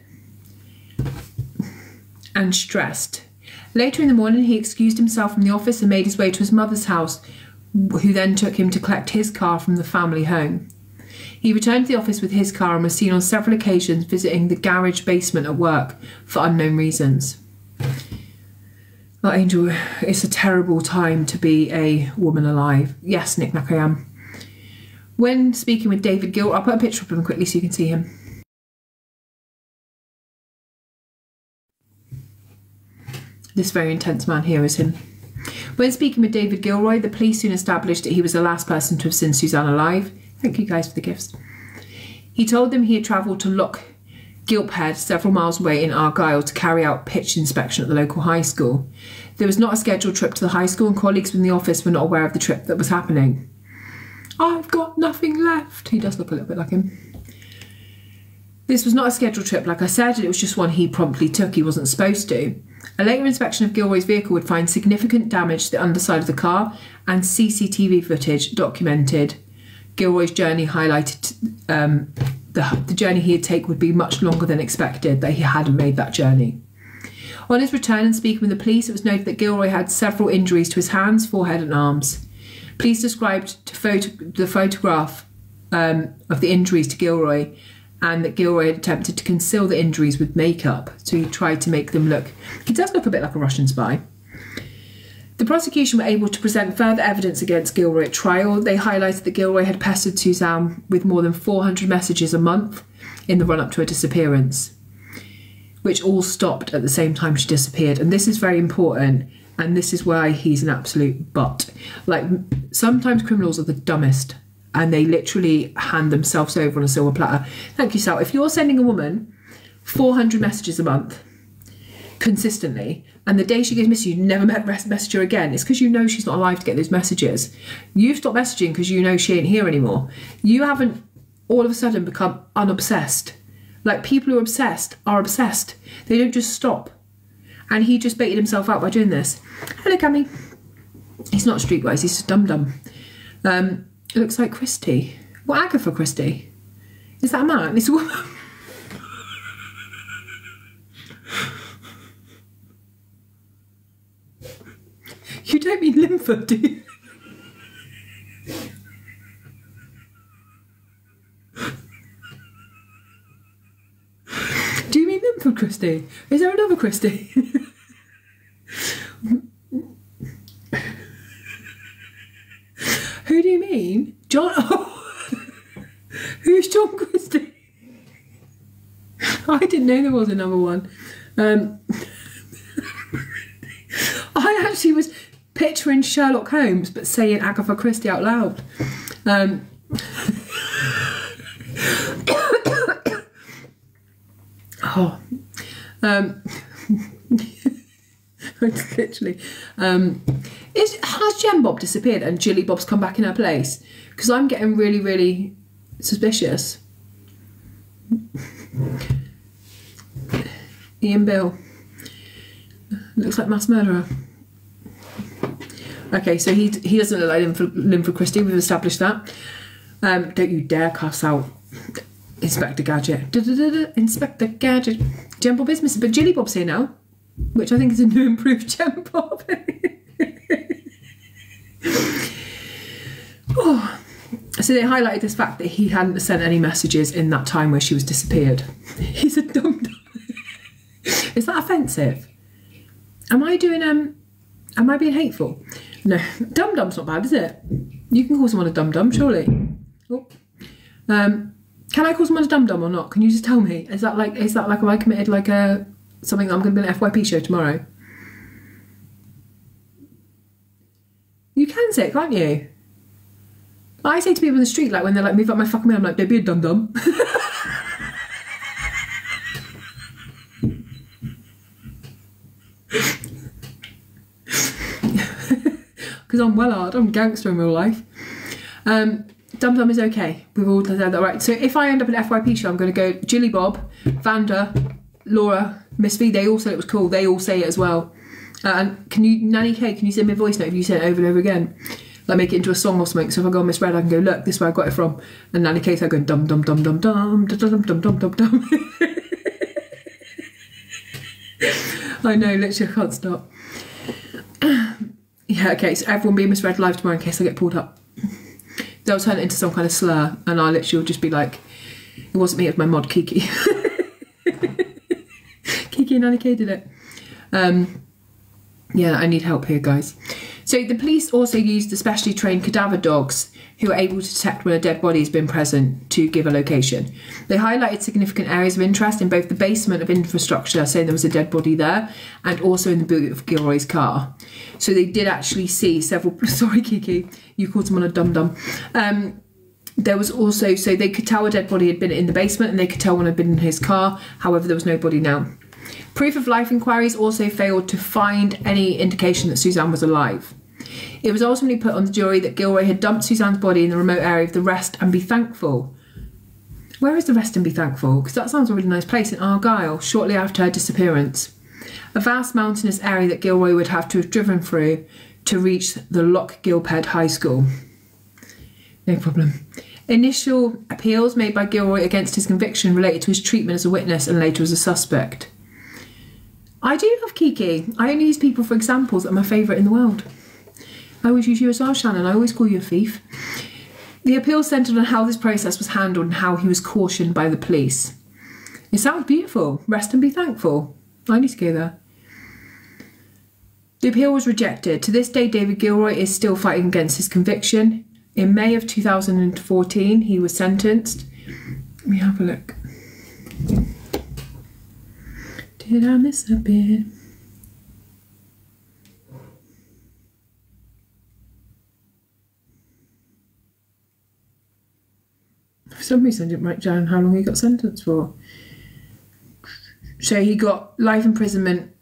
and stressed. Later in the morning, he excused himself from the office and made his way to his mother's house, who then took him to collect his car from the family home. He returned to the office with his car and was seen on several occasions visiting the garage basement at work for unknown reasons. Oh, Angel, it's a terrible time to be a woman alive. Yes, Nick Nack, I am. When speaking with David Gilroy, I'll put a picture of him quickly so you can see him. This very intense man here is him. When speaking with David Gilroy, the police soon established that he was the last person to have seen Suzanne alive. Thank you guys for the gifts. He told them he had travelled to Loch Gilphead, several miles away in Argyll, to carry out pitch inspection at the local high school. There was not a scheduled trip to the high school and colleagues within the office were not aware of the trip that was happening. I've got nothing left. He does look a little bit like him. This was not a scheduled trip, like I said, it was just one he promptly took. He wasn't supposed to. A later inspection of Gilroy's vehicle would find significant damage to the underside of the car, and CCTV footage documented Gilroy's journey, highlighted the journey he had taken would be much longer than expected, that he hadn't made that journey. On his return and speaking with the police, it was noted that Gilroy had several injuries to his hands, forehead and arms. Police described the photograph of the injuries to Gilroy, and that Gilroy had attempted to conceal the injuries with makeup, so he tried to make them look... He does look a bit like a Russian spy. The prosecution were able to present further evidence against Gilroy at trial. They highlighted that Gilroy had pestered Suzanne with more than 400 messages a month in the run-up to her disappearance, which all stopped at the same time she disappeared. And this is very important, and this is why he's an absolute butt. Like, sometimes criminals are the dumbest, and they literally hand themselves over on a silver platter. Thank you, Sal. If you're sending a woman 400 messages a month consistently, and the day she goes missing, you never message her again, it's because you know she's not alive to get those messages. You've stopped messaging because you know she ain't here anymore. You haven't all of a sudden become unobsessed. Like, people who are obsessed. They don't just stop. And he just baited himself out by doing this. Hello, Cammy. He's not streetwise, he's just dum-dum. It looks like Christie. Well, Agatha Christie. Is that a man? It's a woman. You don't mean Linford, do you? Do you mean Linford, Christy? Is there another Christy? Who do you mean? John? Oh. Who's John Christie? I didn't know there was another one. I actually was picturing Sherlock Holmes but saying Agatha Christie out loud. Literally. Has Jem Bob disappeared and Jilly Bob's come back in her place? Because I'm getting really, really suspicious. Ian Bill. Looks like mass murderer. Okay, so he doesn't look like Linford Christie. We've established that. Don't you dare cuss out Inspector Gadget. Inspector Gadget. Jem Bob is missing, but Jilly Bob's here now, which I think is a new improved Jem Bob. Oh. So they highlighted this fact that he hadn't sent any messages in that time where she was disappeared. He's a dum-dum. Is that offensive? Am I being hateful? No, dum-dum's not bad, is it? You can call someone a dum-dum, surely. Oh. Can I call someone a dum-dum or not? Can you just tell me? Is that like have I committed like something that I'm going to be an FYP show tomorrow? You can say it, can't you? I say to people in the street, like when they're like, move up my fucking man, I'm like, don't be a dum-dum. Because I'm well hard, I'm a gangster in real life. Dum-dum is okay. We've all said that, right? So if I end up at an FYP show, I'm going to go Jilly Bob, Vanda, Laura, Miss V. They all said it was cool. They all say it as well. And can you, Nanny K, can you send me a voice note if you say it over and over again? Like make it into a song or something. So if I go on Miss Red, I can go, look, this is where I got it from. And Nanny K's I go dum dum dum dum dum dum dum dum dum dum dum. I know, literally I can't stop. Yeah, okay, so everyone be Miss Red live tomorrow in case I get pulled up. They'll turn it into some kind of slur and I literally will just be like, it wasn't me, it was my mod Kiki. Kiki and Nanny K did it. Yeah, I need help here, guys. So the police also used the specially trained cadaver dogs who are able to detect when a dead body has been present to give a location. They highlighted significant areas of interest in both the basement of infrastructure, saying there was a dead body there, and also in the boot of Gilroy's car. So they did actually see several... Sorry, Kiki, you called someone a dum-dum. There was also... So they could tell a dead body had been in the basement and they could tell one had been in his car. However, there was no body now. Proof of life inquiries also failed to find any indication that Suzanne was alive. It was ultimately put on the jury that Gilroy had dumped Suzanne's body in the remote area of the Rest and Be Thankful. Where is the Rest and Be Thankful? Because that sounds a really nice place in Argyll, shortly after her disappearance. A vast mountainous area that Gilroy would have to have driven through to reach the Loch Gilphead High School. No problem. Initial appeals made by Gilroy against his conviction related to his treatment as a witness and later as a suspect. I do love Kiki. I only use people for examples that are my favourite in the world. I always use you as well, Shannon. I always call you a thief. The appeal centred on how this process was handled and how he was cautioned by the police. It sounds beautiful. Rest and be thankful. I need to go there. The appeal was rejected. To this day, David Gilroy is still fighting against his conviction. In May of 2014, he was sentenced. Let me have a look. Did I miss a bit? For some reason I didn't write down how long he got sentenced for. So he got life imprisonment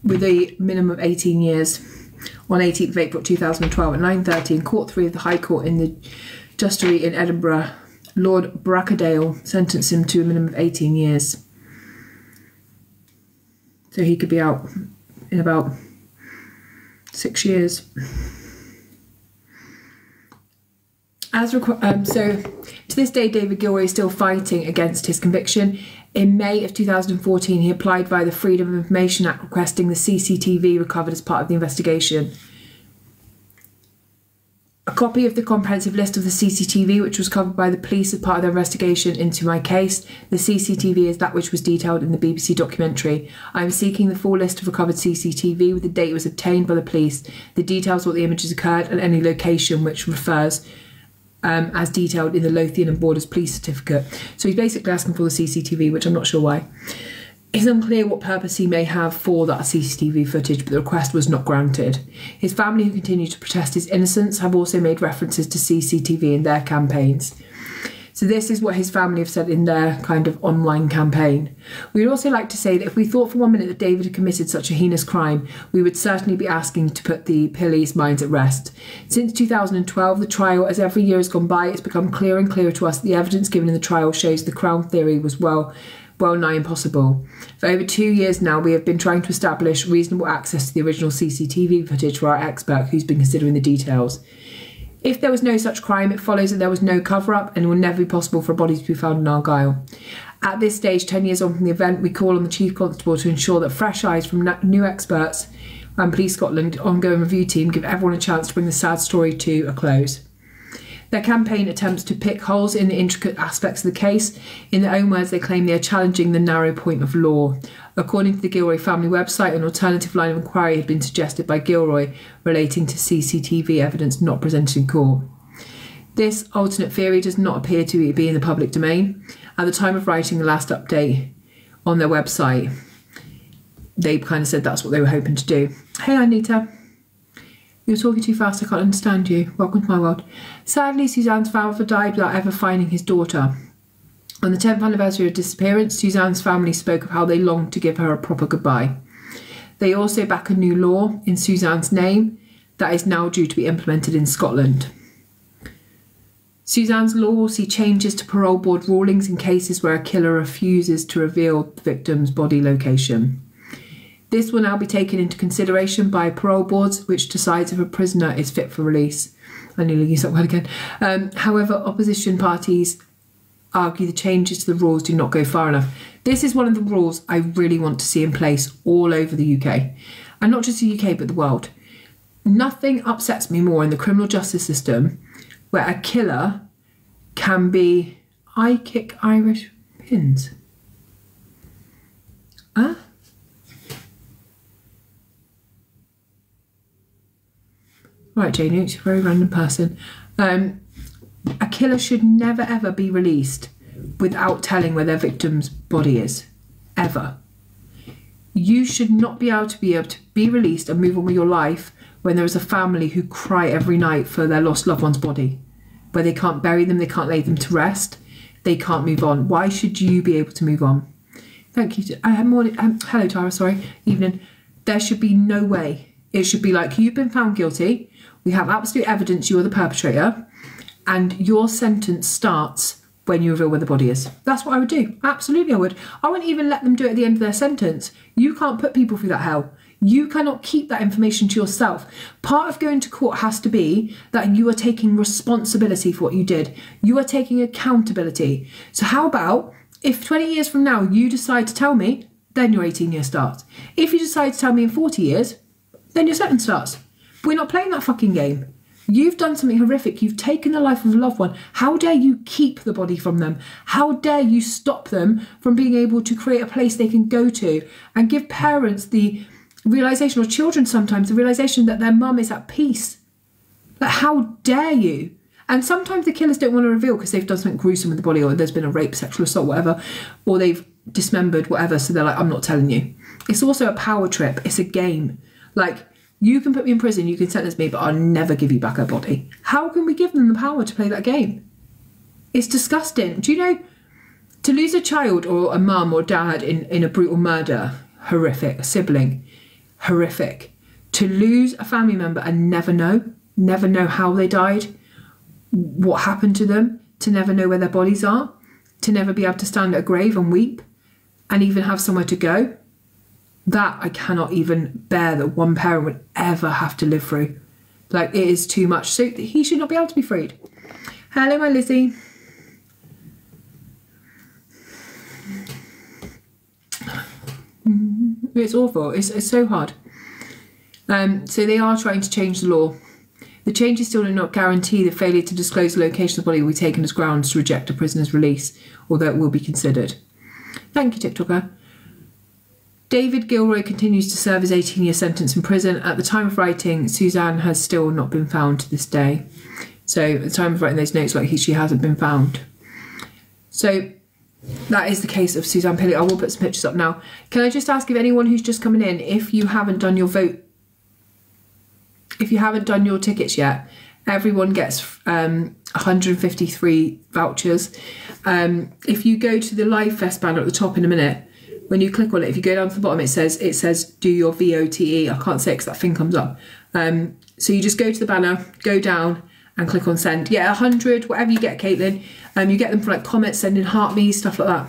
with a minimum of 18 years on 18th of April 2012 at 9:30 in Court 3 of the High Court in the Justery in Edinburgh. Lord Brackadale sentenced him to a minimum of 18 years. So he could be out in about 6 years. So to this day, David Gilroy is still fighting against his conviction. In May of 2014, he applied via the Freedom of Information Act requesting the CCTV recovered as part of the investigation. A copy of the comprehensive list of the CCTV, which was covered by the police as part of their investigation into my case. The CCTV is that which was detailed in the BBC documentary. I am seeking the full list of recovered CCTV with the date it was obtained by the police, the details of what the images occurred, and any location which refers as detailed in the Lothian and Borders police certificate. So he's basically asking for the CCTV, which I'm not sure why. It's unclear what purpose he may have for that CCTV footage, but the request was not granted. His family, who continue to protest his innocence, have also made references to CCTV in their campaigns. So this is what his family have said in their kind of online campaign. We would also like to say that if we thought for 1 minute that David had committed such a heinous crime, we would certainly be asking to put the police minds at rest. Since 2012, the trial, as every year has gone by, it's become clearer and clearer to us that the evidence given in the trial shows the Crown theory was well nigh impossible. For over 2 years now, we have been trying to establish reasonable access to the original CCTV footage for our expert, who's been considering the details. If there was no such crime, it follows that there was no cover-up and it will never be possible for a body to be found in Argyll. At this stage, 10 years on from the event, we call on the Chief Constable to ensure that fresh eyes from new experts and Police Scotland ongoing review team give everyone a chance to bring the sad story to a close. Their campaign attempts to pick holes in the intricate aspects of the case. In their own words, they claim they are challenging the narrow point of law. According to the Gilroy family website, an alternative line of inquiry had been suggested by Gilroy relating to CCTV evidence not presented in court. This alternate theory does not appear to be in the public domain. At the time of writing the last update on their website, they kind of said that's what they were hoping to do. Hey, Anita. You're talking too fast, I can't understand you. Welcome to my world. Sadly, Suzanne's father died without ever finding his daughter. On the 10th anniversary of disappearance, Suzanne's family spoke of how they longed to give her a proper goodbye. They also back a new law in Suzanne's name that is now due to be implemented in Scotland. Suzanne's law will see changes to parole board rulings in cases where a killer refuses to reveal the victim's body location. This will now be taken into consideration by parole boards, which decides if a prisoner is fit for release. I nearly used that word again. However, opposition parties argue the changes to the rules do not go far enough. This is one of the rules I really want to see in place all over the UK. And not just the UK, but the world. Nothing upsets me more in the criminal justice system where a killer can be... I kick Irish pins. Huh? Right, Jane, it's a very random person. A killer should never ever be released without telling where their victim's body is. Ever. You should not be able to be released and move on with your life when there is a family who cry every night for their lost loved one's body. Where they can't bury them, they can't lay them to rest, they can't move on. Why should you be able to move on? Thank you. Hello, Tara, sorry. Evening. There should be no way. It should be like, you've been found guilty, we have absolute evidence you are the perpetrator, and your sentence starts when you reveal where the body is. That's what I would do. Absolutely I would. I wouldn't even let them do it at the end of their sentence. You can't put people through that hell. You cannot keep that information to yourself. Part of going to court has to be that you are taking responsibility for what you did. You are taking accountability. So how about if 20 years from now you decide to tell me, then your 18 years starts. If you decide to tell me in 40 years, then your sentence starts. But we're not playing that fucking game. You've done something horrific. You've taken the life of a loved one. How dare you keep the body from them? How dare you stop them from being able to create a place they can go to and give parents the realisation, or children sometimes, the realisation that their mum is at peace? Like, how dare you? And sometimes the killers don't want to reveal because they've done something gruesome with the body, or there's been a rape, sexual assault, whatever, or they've dismembered, whatever, so they're like, I'm not telling you. It's also a power trip. It's a game. Like, you can put me in prison, you can sentence me, but I'll never give you back her body. How can we give them the power to play that game? It's disgusting. Do you know, to lose a child or a mum or dad in a brutal murder, horrific. A sibling, horrific. To lose a family member and never know how they died, what happened to them, to never know where their bodies are, to never be able to stand at a grave and weep, and even have somewhere to go. That I cannot even bear that one parent would ever have to live through. Like, it is too much. So he should not be able to be freed. Hello, my Lizzie. It's awful. It's so hard. So they are trying to change the law. The changes still do not guarantee the failure to disclose the location of the body will be taken as grounds to reject a prisoner's release, although it will be considered. Thank you, TikToker. David Gilroy continues to serve his 18-year sentence in prison. At the time of writing, Suzanne has still not been found to this day. So at the time of writing those notes, like she hasn't been found. So that is the case of Suzanne Hayley. I will put some pictures up now. Can I just ask if anyone who's just coming in, if you haven't done your vote, if you haven't done your tickets yet, everyone gets 153 vouchers. If you go to the Live Fest banner at the top in a minute, when you click on it, if you go down to the bottom, it says do your VOTE. I can't say it because that thing comes up. So you just go to the banner, go down and click on send. Yeah, 100, whatever you get, Caitlin. You get them for like comments, sending heart me, stuff like that.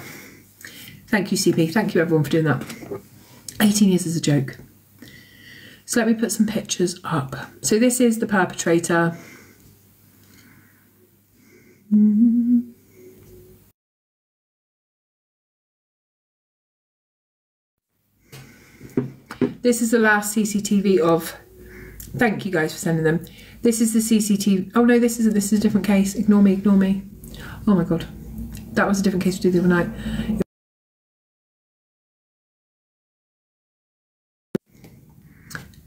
Thank you, CP. Thank you, everyone, for doing that. 18 years is a joke. So let me put some pictures up. So this is the perpetrator. This is the last CCTV of... Thank you guys for sending them. This is the CCTV... Oh no, this isn't. This is a different case. Ignore me, ignore me. Oh my God. That was a different case we did the other night.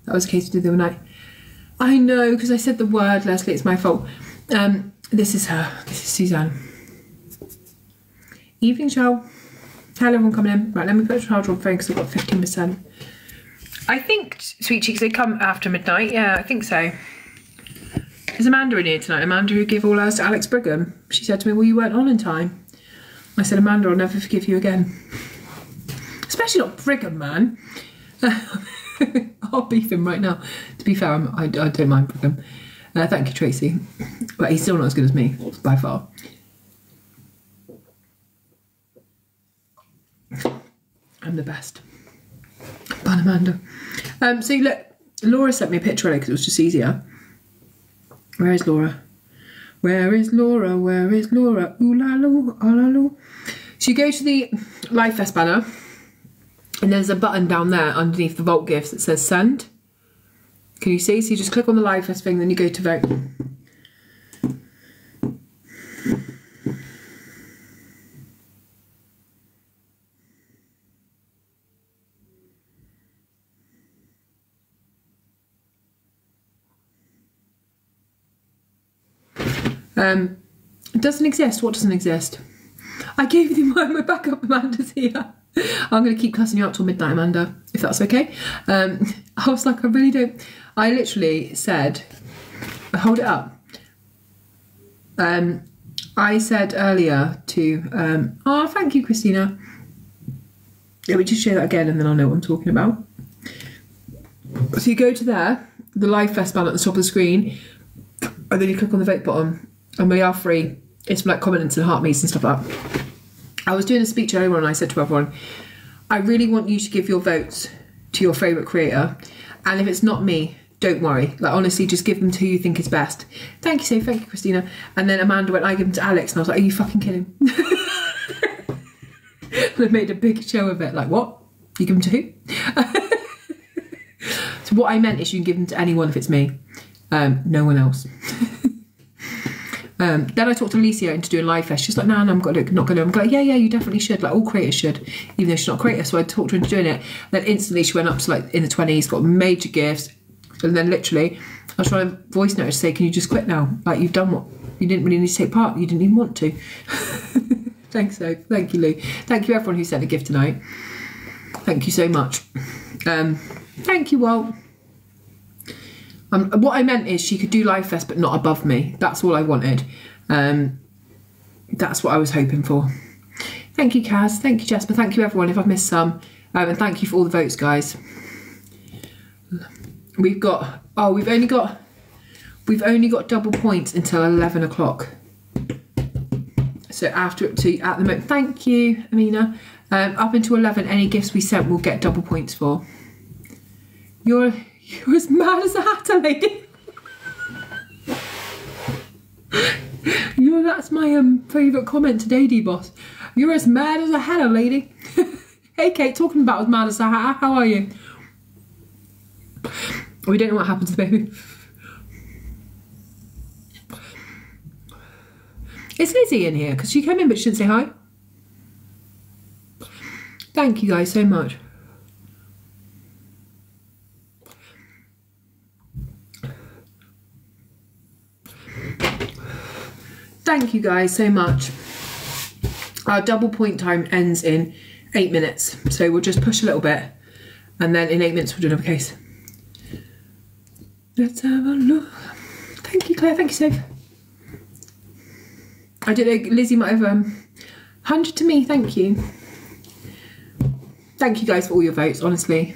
That was a case we did the other night. I know, because I said the word, Leslie. It's my fault. This is her. This is Suzanne. Evening, Shell. Hello, everyone coming in. Right, let me put a charger on phone because I've got 15%. I think, Sweet Cheeks, they come after midnight. Yeah, I think so. Is Amanda in here tonight? Amanda, who gave all ours to Alex Brigham. She said to me, well, you weren't on in time. I said, Amanda, I'll never forgive you again. Especially not Brigham, man. I'll beef him right now. To be fair, I don't mind Brigham. Thank you, Tracy. But he's still not as good as me, by far. I'm the best. Bye, Amanda. So look, Laura sent me a picture earlier because it was just easier. Where is Laura? Where is Laura? Where is Laura? Ooh la loo, ah la loo. So you go to the Live Fest banner, and there's a button down there underneath the Vault Gifts that says send. Can you see? So you just click on the Live Fest thing, then you go to vote. It doesn't exist. What doesn't exist? I gave you my backup. Amanda's here. I'm going to keep cussing you out till midnight, Amanda, if that's okay. I was like, I really don't. I literally said, hold it up. I said earlier to, oh, thank you, Christina. Let me just show that again and then I'll know what I'm talking about. So you go to there, the Live Fest banner at the top of the screen, and then you click on the vote button, and we are free. It's like comments and heart me's and stuff like that. I was doing a speech earlier and I said to everyone, I really want you to give your votes to your favourite creator, and if it's not me, don't worry. Like, honestly, just give them to who you think is best. Thank you, Save. Thank you, Christina. And then Amanda went, I give them to Alex, and I was like, are you fucking kidding? And I made a big show of it. Like, what? You give them to who? So what I meant is you can give them to anyone if it's me. No one else. Then I talked Alicia into doing Live Fest. She's like, no, I'm not going to. I'm like, yeah, you definitely should. Like, all creators should, even though she's not a creator. So I talked her into doing it. Then instantly she went up to like in the 20s, got major gifts. And then literally, I was trying to voice note to say, can you just quit now? Like, you've done what? You didn't really need to take part. You didn't even want to. Thanks, though. Thank you, Lou. Thank you, everyone who sent a gift tonight. Thank you so much. Thank you, Walt. What I meant is she could do Live Fest, but not above me. That's all I wanted. That's what I was hoping for. Thank you, Kaz. Thank you, Jasper. Thank you, everyone, if I've missed some. And thank you for all the votes, guys. We've got, oh, we've only got double points until 11 o'clock. So after, at the moment, thank you, Amina. Up until 11, any gifts we sent we'll get double points for. You're as mad as a hatter, lady. That's my favourite comment today, D-Boss. You're as mad as a hatter, lady. Hey, Kate, talking about as mad as a hatter. How are you? We don't know what happened to the baby. Is Lizzie in here? Because she came in but she didn't say hi. Thank you guys so much. Thank you guys so much. Our double point time ends in 8 minutes. So we'll just push a little bit and then in 8 minutes we'll do another case. Let's have a look. Thank you, Claire. Thank you, Soph. I don't know, Lizzie might have 100 to me. Thank you. Thank you guys for all your votes, honestly.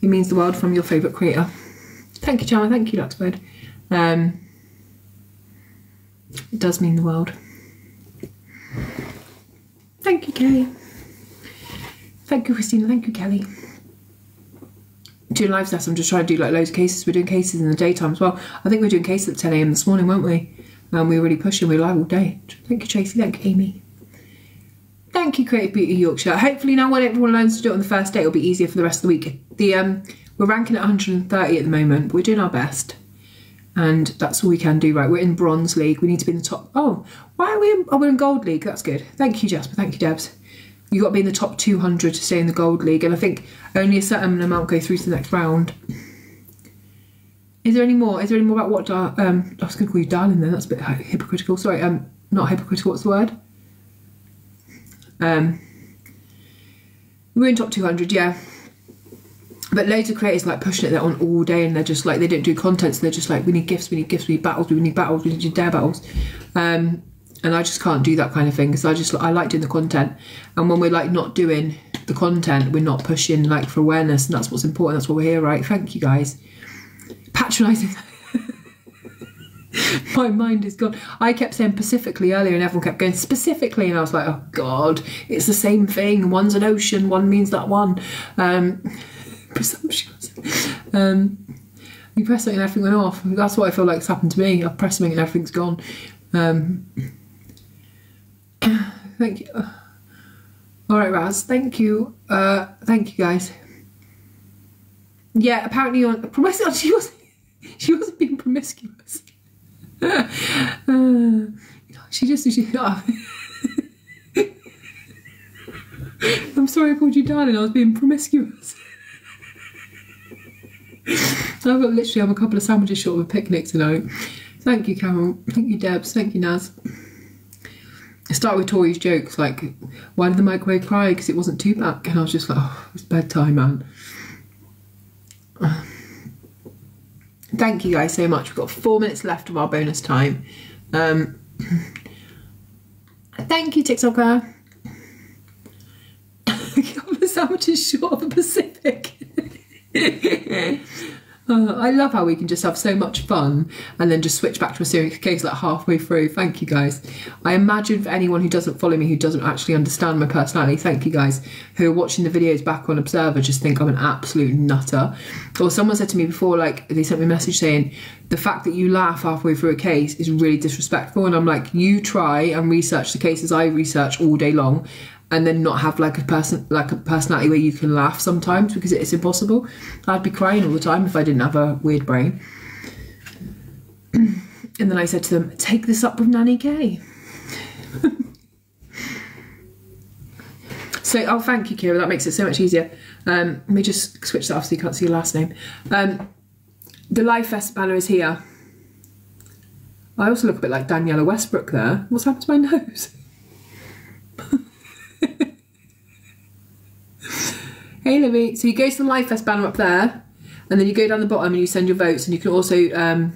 It means the world from your favourite creator. Thank you, Charmer. Thank you, Luxford. It does mean the world. Thank you, Kelly. Thank you, Christina. Thank you, Kelly. Doing live stats, I'm just trying to do like loads of cases. We're doing cases in the daytime as well. I think we were doing cases at 10 AM this morning, weren't we? And we were really pushing. We were live all day. Thank you, Tracy. Thank you, Amy. Thank you, Creative Beauty Yorkshire. Hopefully now when everyone learns to do it on the first day, it'll be easier for the rest of the week. We're ranking at 130 at the moment. We're doing our best. And that's all we can do, right? We're in Bronze League. We need to be in the top. Oh, why are we in? Oh, we're in Gold League. That's good. Thank you, Jasper. Thank you, Debs. You've got to be in the top 200 to stay in the Gold League. And I think only a certain amount go through to the next round. Is there any more? Is there any more about what... I was going to call you darling then. That's a bit hypocritical. Sorry, not hypocritical. What's the word? We're in top 200, yeah. But loads of creators like pushing it, they're on all day and they're just like, they don't do content, so they're just like, we need gifts, we need gifts, we need battles, we need battles, we need to do dare battles. And I just can't do that kind of thing because I like doing the content. And when we're like not doing the content, we're not pushing like for awareness, and that's what's important, that's what we're here, right? Thank you guys. Patronising. My mind is gone. I kept saying Pacifically earlier and everyone kept going specifically and I was like, oh God, it's the same thing. One's an ocean, one means that one. Presumptuous. You press something and everything went off. That's what I feel like has happened to me. I've pressed something and everything's gone. Thank you. All right, Raz. Thank you. Thank you, guys. Yeah, apparently on promiscuous. She wasn't being promiscuous. I'm sorry I called you darling. I was being promiscuous. I'm a couple of sandwiches short of a picnic tonight. Thank you, Carol. Thank you, Debs. Thank you, Naz. I started with Tori's jokes like, why did the microwave cry? Because it wasn't Tupac. And I was just like, oh, it's bedtime, man. Thank you guys so much. We've got 4 minutes left of our bonus time. Thank you, TikToker. A couple of sandwiches short of a Pacific. I love how we can just have so much fun and then just switch back to a serious case like halfway through. Thank you guys. I imagine for anyone who doesn't follow me, who doesn't actually understand my personality, thank you guys, who are watching the videos back on Observer, just think I'm an absolute nutter. Or someone said to me before, like, they sent me a message saying the fact that you laugh halfway through a case is really disrespectful. And I'm like, you try and research the cases I research all day long and then not have like a personality where you can laugh sometimes, because it's impossible. I'd be crying all the time if I didn't have a weird brain. And then I said to them, take this up with Nanny K. So, oh, thank you, Kira. That makes it so much easier. Let me just switch that off so you can't see your last name. The Live Fest banner is here. I also look a bit like Daniela Westbrook there. What's happened to my nose? Hey, Livy. So you go to the Live Fest banner up there, and then you go down the bottom and you send your votes, and you can also do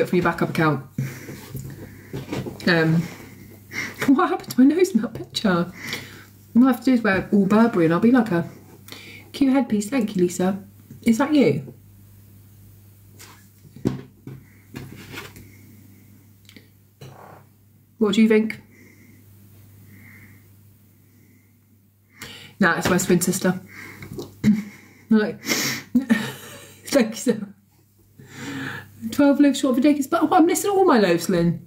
it from your backup account. What happened to my nose in that picture? All I have to do is wear all Burberry and I'll be like a cute headpiece. Thank you, Lisa. Is that you? What do you think? Nah, it's my twin sister. Like, thank you so much. 12 loaves short of a day. But I'm missing all my loaves, Lynn.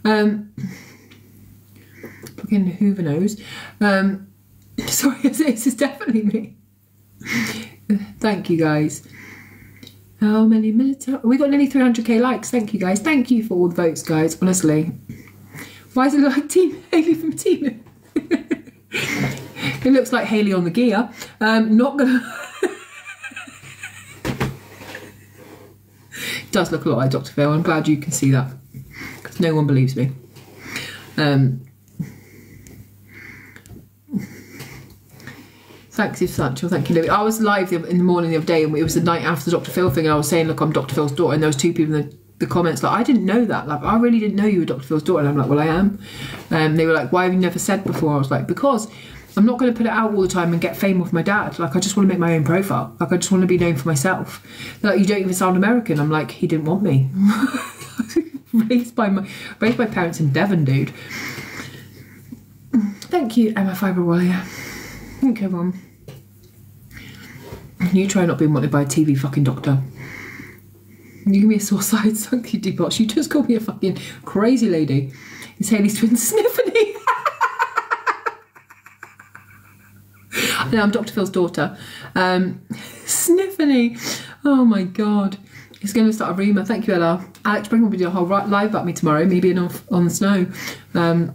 Fucking Hoover knows. Sorry, this is definitely me. Thank you, guys. How many minutes? We got nearly 300k likes. Thank you, guys. Thank you for all the votes, guys. Honestly. Why does it look like Team Hayley from Team? It looks like Hayley on the gear. Not gonna. It does look a lot like Dr. Phil. I'm glad you can see that, because no one believes me. Thanks, if such. Well, thank you, Louis. I was live in the morning the other day, and it was the night after the Dr. Phil thing, and I was saying, look, I'm Dr. Phil's daughter, and there was 2 people in the comments like, I didn't know that. Like, I really didn't know you were Dr. Phil's daughter. And I'm like, well, I am. They were like, why have you never said before? I was like, because I'm not going to put it out all the time and get fame off my dad. Like, I just want to make my own profile. Like, I just want to be known for myself. They're like, you don't even sound American. I'm like, he didn't want me. raised by my parents in Devon, dude. Thank you, Emma Fibre Warrior. Thank you, Mum. You try not being wanted by a TV fucking doctor. You give me a sore side, Sunky Depot. You just called me a fucking crazy lady. It's Hayley's twin, Sniffany. No, I'm Dr. Phil's daughter. Sniffany. Oh my God. It's going to start a rumour. Thank you, Ella. Alex Spring will be doing a whole live about me tomorrow, me being off on the snow. And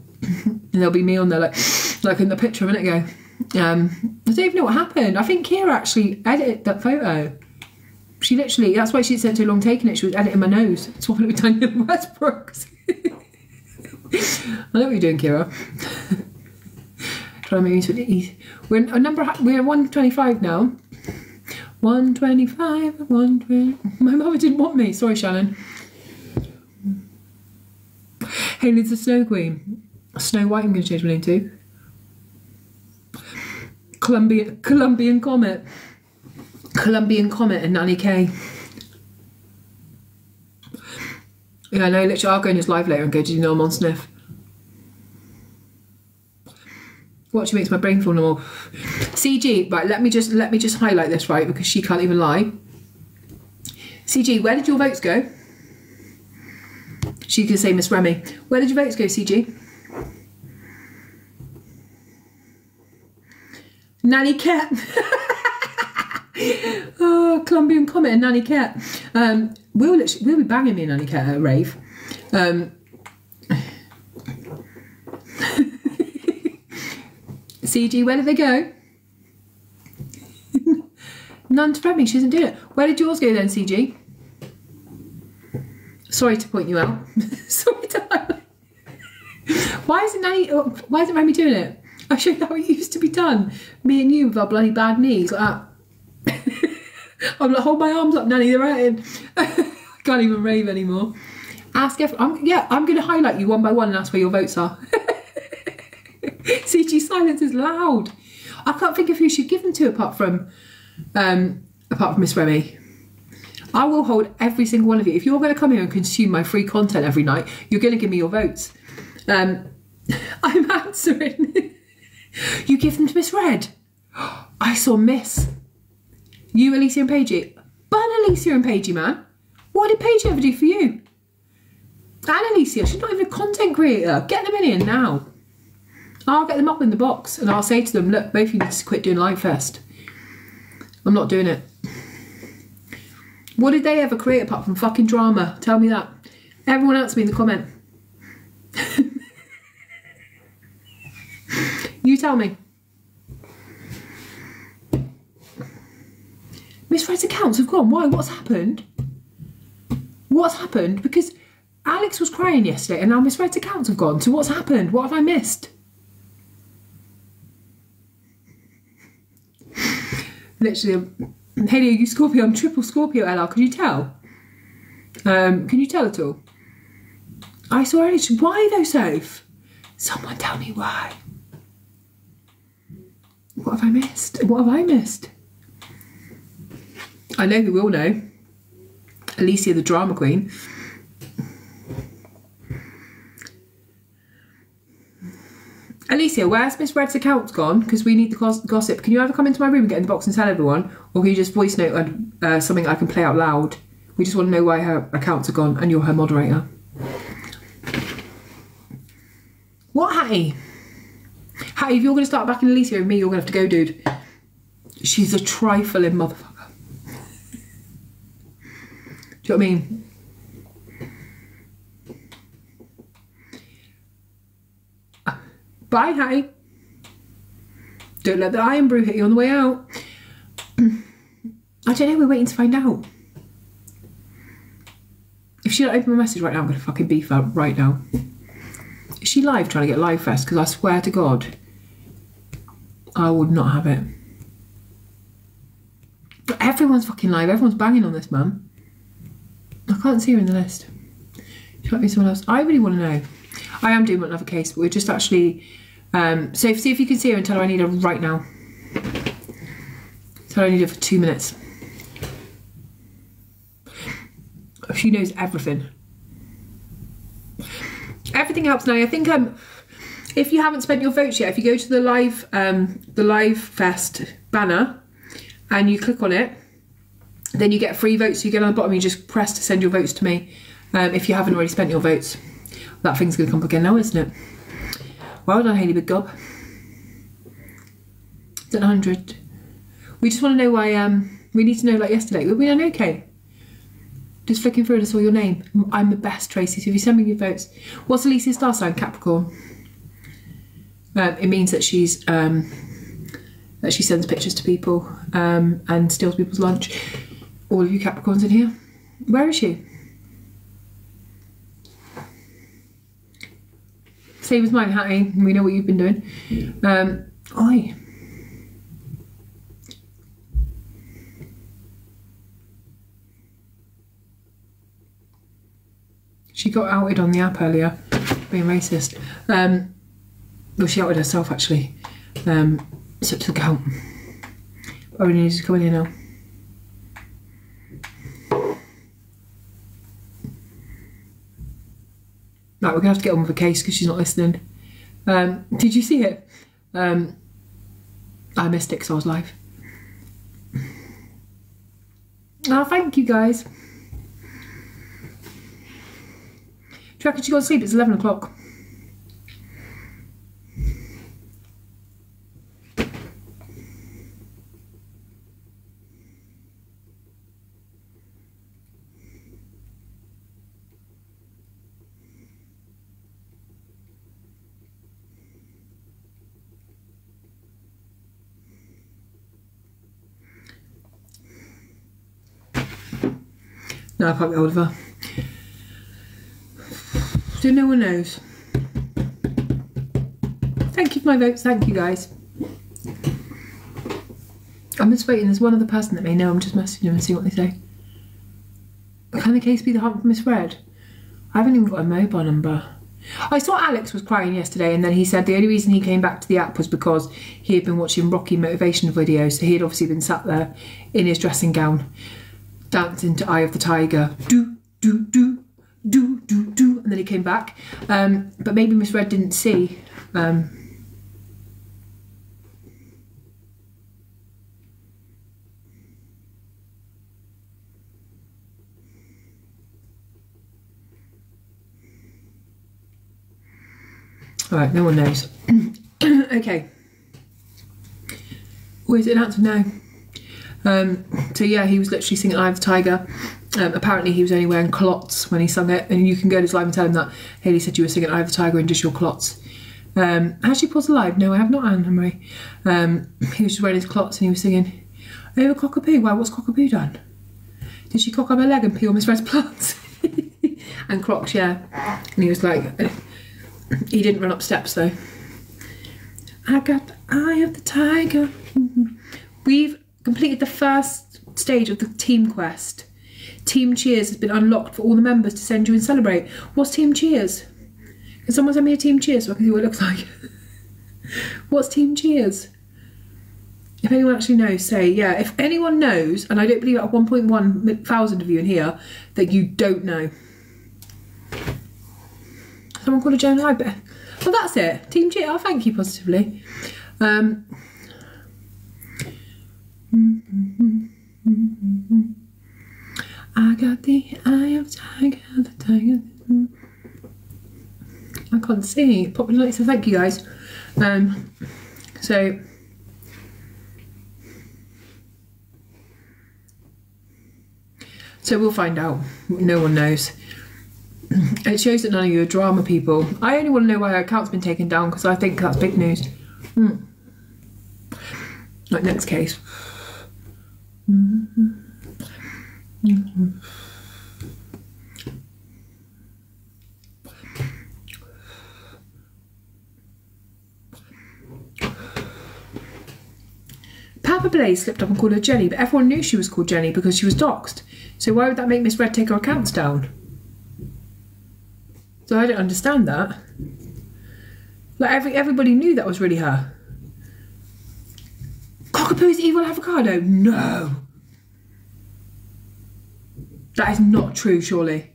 there'll be me on there like in the picture a minute ago. I don't even know what happened. I think Kira actually edited that photo. She literally, that's why she sent too long taking it. She was editing my nose, swapping it with Daniel Westbrooks. I know what you're doing, Kira. Trying to make me to easy. We're 125 now. 125, 120. My mother didn't want me. Sorry, Shannon. Hayley's the Snow Queen. Snow White, I'm going to change my name to. Colombian Comet. Colombian Comet and Nanny K. Yeah, no, literally, I'll go in his live later and go, did you know I'm on Sniff? Watching makes my brain feel normal. CG, right, let me just highlight this, right, because she can't even lie. CG, where did your votes go? She can say Miss Remy. Where did your votes go, CG? Nanny Cat. Oh, Colombian Comet and Nanny Cat. We'll be banging me and Nanny Cat at a rave. CG, where did they go? None to Remy, she doesn't do it. Where did yours go then, CG? Sorry to point you out. Sorry to highlight. Why isn't Remy doing it? I showed you how it used to be done. Me and you with our bloody bad knees like that. I'm like, hold my arms up, Nanny, they're hurting. I can't even rave anymore. Ask everyone. I'm going to highlight you one by one and ask where your votes are. CG silence is loud. I can't think of who she'd give them to apart from Miss Remy. I will hold every single one of you. If you're going to come here and consume my free content every night, you're going to give me your votes. I'm answering. You give them to Miss Red. I saw Miss. You, Alicia and Paigey. Bun Alicia and Paigey, man. What did Paigey ever do for you? And Alicia, she's not even a content creator. Get them in here now. I'll get them up in the box and I'll say to them, look, both of you need to quit doing Live Fest. I'm not doing it. What did they ever create apart from fucking drama? Tell me that. Everyone answer me in the comment. You tell me. Miss Red's accounts have gone. Why? What's happened? What's happened? Because Alex was crying yesterday and now Miss Red's accounts have gone. So what's happened? What have I missed? Literally, Hayley, are you Scorpio? I'm triple Scorpio, LR. Can you tell? Can you tell at all? I saw Alex. Why though, Soph? Someone tell me why. What have I missed? What have I missed? I know who will know. Alicia, the drama queen. Alicia, where's Miss Red's account gone? Because we need the gossip. Can you ever come into my room and get in the box and tell everyone? Or can you just voice note something I can play out loud? We just want to know why her accounts are gone and you're her moderator. What, Hattie? Hattie, if you're going to start backing Alicia and me, you're going to have to go, dude. She's a trifling motherfucker. Do you know what I mean? Bye, Hattie. Don't let the iron brew hit you on the way out. I don't know, we're waiting to find out. If she don't open my message right now, I'm going to fucking beef her right now. Is she live trying to get live fest? Because I swear to God, I would not have it. But everyone's fucking live. Everyone's banging on this, man. I can't see her in the list. She might be someone else. I really want to know. I am doing another case, but we're just actually... so see if you can see her and tell her I need her right now. Tell her I need her for 2 minutes. She knows everything. Everything helps now. I think if you haven't spent your votes yet, if you go to the live fest banner and you click on it, then you get free votes. So you get on the bottom, you just press to send your votes to me. If you haven't already spent your votes, that thing's going to come up again now, isn't it? Well done, Hayley, big gob. It's at 100. We just want to know why. We need to know, like yesterday. We done okay. Just flicking through and I saw your name. I'm the best, Tracy. So if you send me your votes, what's Alicia's star sign? Capricorn. It means that she's that she sends pictures to people and steals people's lunch. All of you Capricorns in here. Where is she? Same as mine, Hattie. We know what you've been doing. Oi. She got outed on the app earlier, being racist. Well, she outed herself, actually. So it took out. I really need to come in here now. Right, we're going to have to get on with the case because she's not listening. Did you see it? I missed it because I was live. Oh, thank you, guys. Do you reckon she got to sleep? It's 11 o'clock. No, I can't get hold of her. So no one knows. Thank you for my votes. Thank you, guys. I'm just waiting. There's one other person that may know. I'm just messaging them and see what they say. Can the case be the hunt for misread? I haven't even got a mobile number. I saw Alex was crying yesterday, and then he said the only reason he came back to the app was because he had been watching Rocky motivational videos. So he had obviously been sat there in his dressing gown, dancing to Eye of the Tiger. Do, do, do. Do, do, do, and then he came back. But maybe Miss Red didn't see. Right, no one knows. Okay. Where's it announced now? So yeah, he was literally singing Eye of the Tiger. Apparently he was only wearing culottes when he sung it, and you can go to his live and tell him that Hayley said you were singing Eye of the Tiger in just your culottes. Has she paused the live? No, I have not, Anne-Marie. He was just wearing his culottes and he was singing over cockapoo. Wow, what's cockapoo done? Did she cock up her leg and pee on Miss Red's plants? And Crocs, yeah. And he was like, he didn't run up steps though. I got the Eye of the Tiger. We've completed the first stage of the team quest. Team Cheers has been unlocked for all the members to send you and celebrate. What's Team Cheers? Can someone send me a Team Cheers so I can see what it looks like? What's Team Cheers? If anyone actually knows, say, yeah. If anyone knows, and I don't believe out of 1.1 thousand of you in here, that you don't know. Someone called a Joan Live. Well, that's it. Team Cheers. Oh, thank you positively. I got the eye of tiger, the tiger. I can't see. Popping lights, so thank you guys. So we'll find out. No one knows. It shows that none of you are drama people. I only want to know why her account's been taken down because I think that's big news. Right, next case. Papa Blaze slipped up and called her Jenny, but everyone knew she was called Jenny because she was doxxed. So why would that make Miss Red take her accounts down? So I don't understand that. Like everybody knew that was really her. Cockapoo's evil avocado? No. That is not true, surely.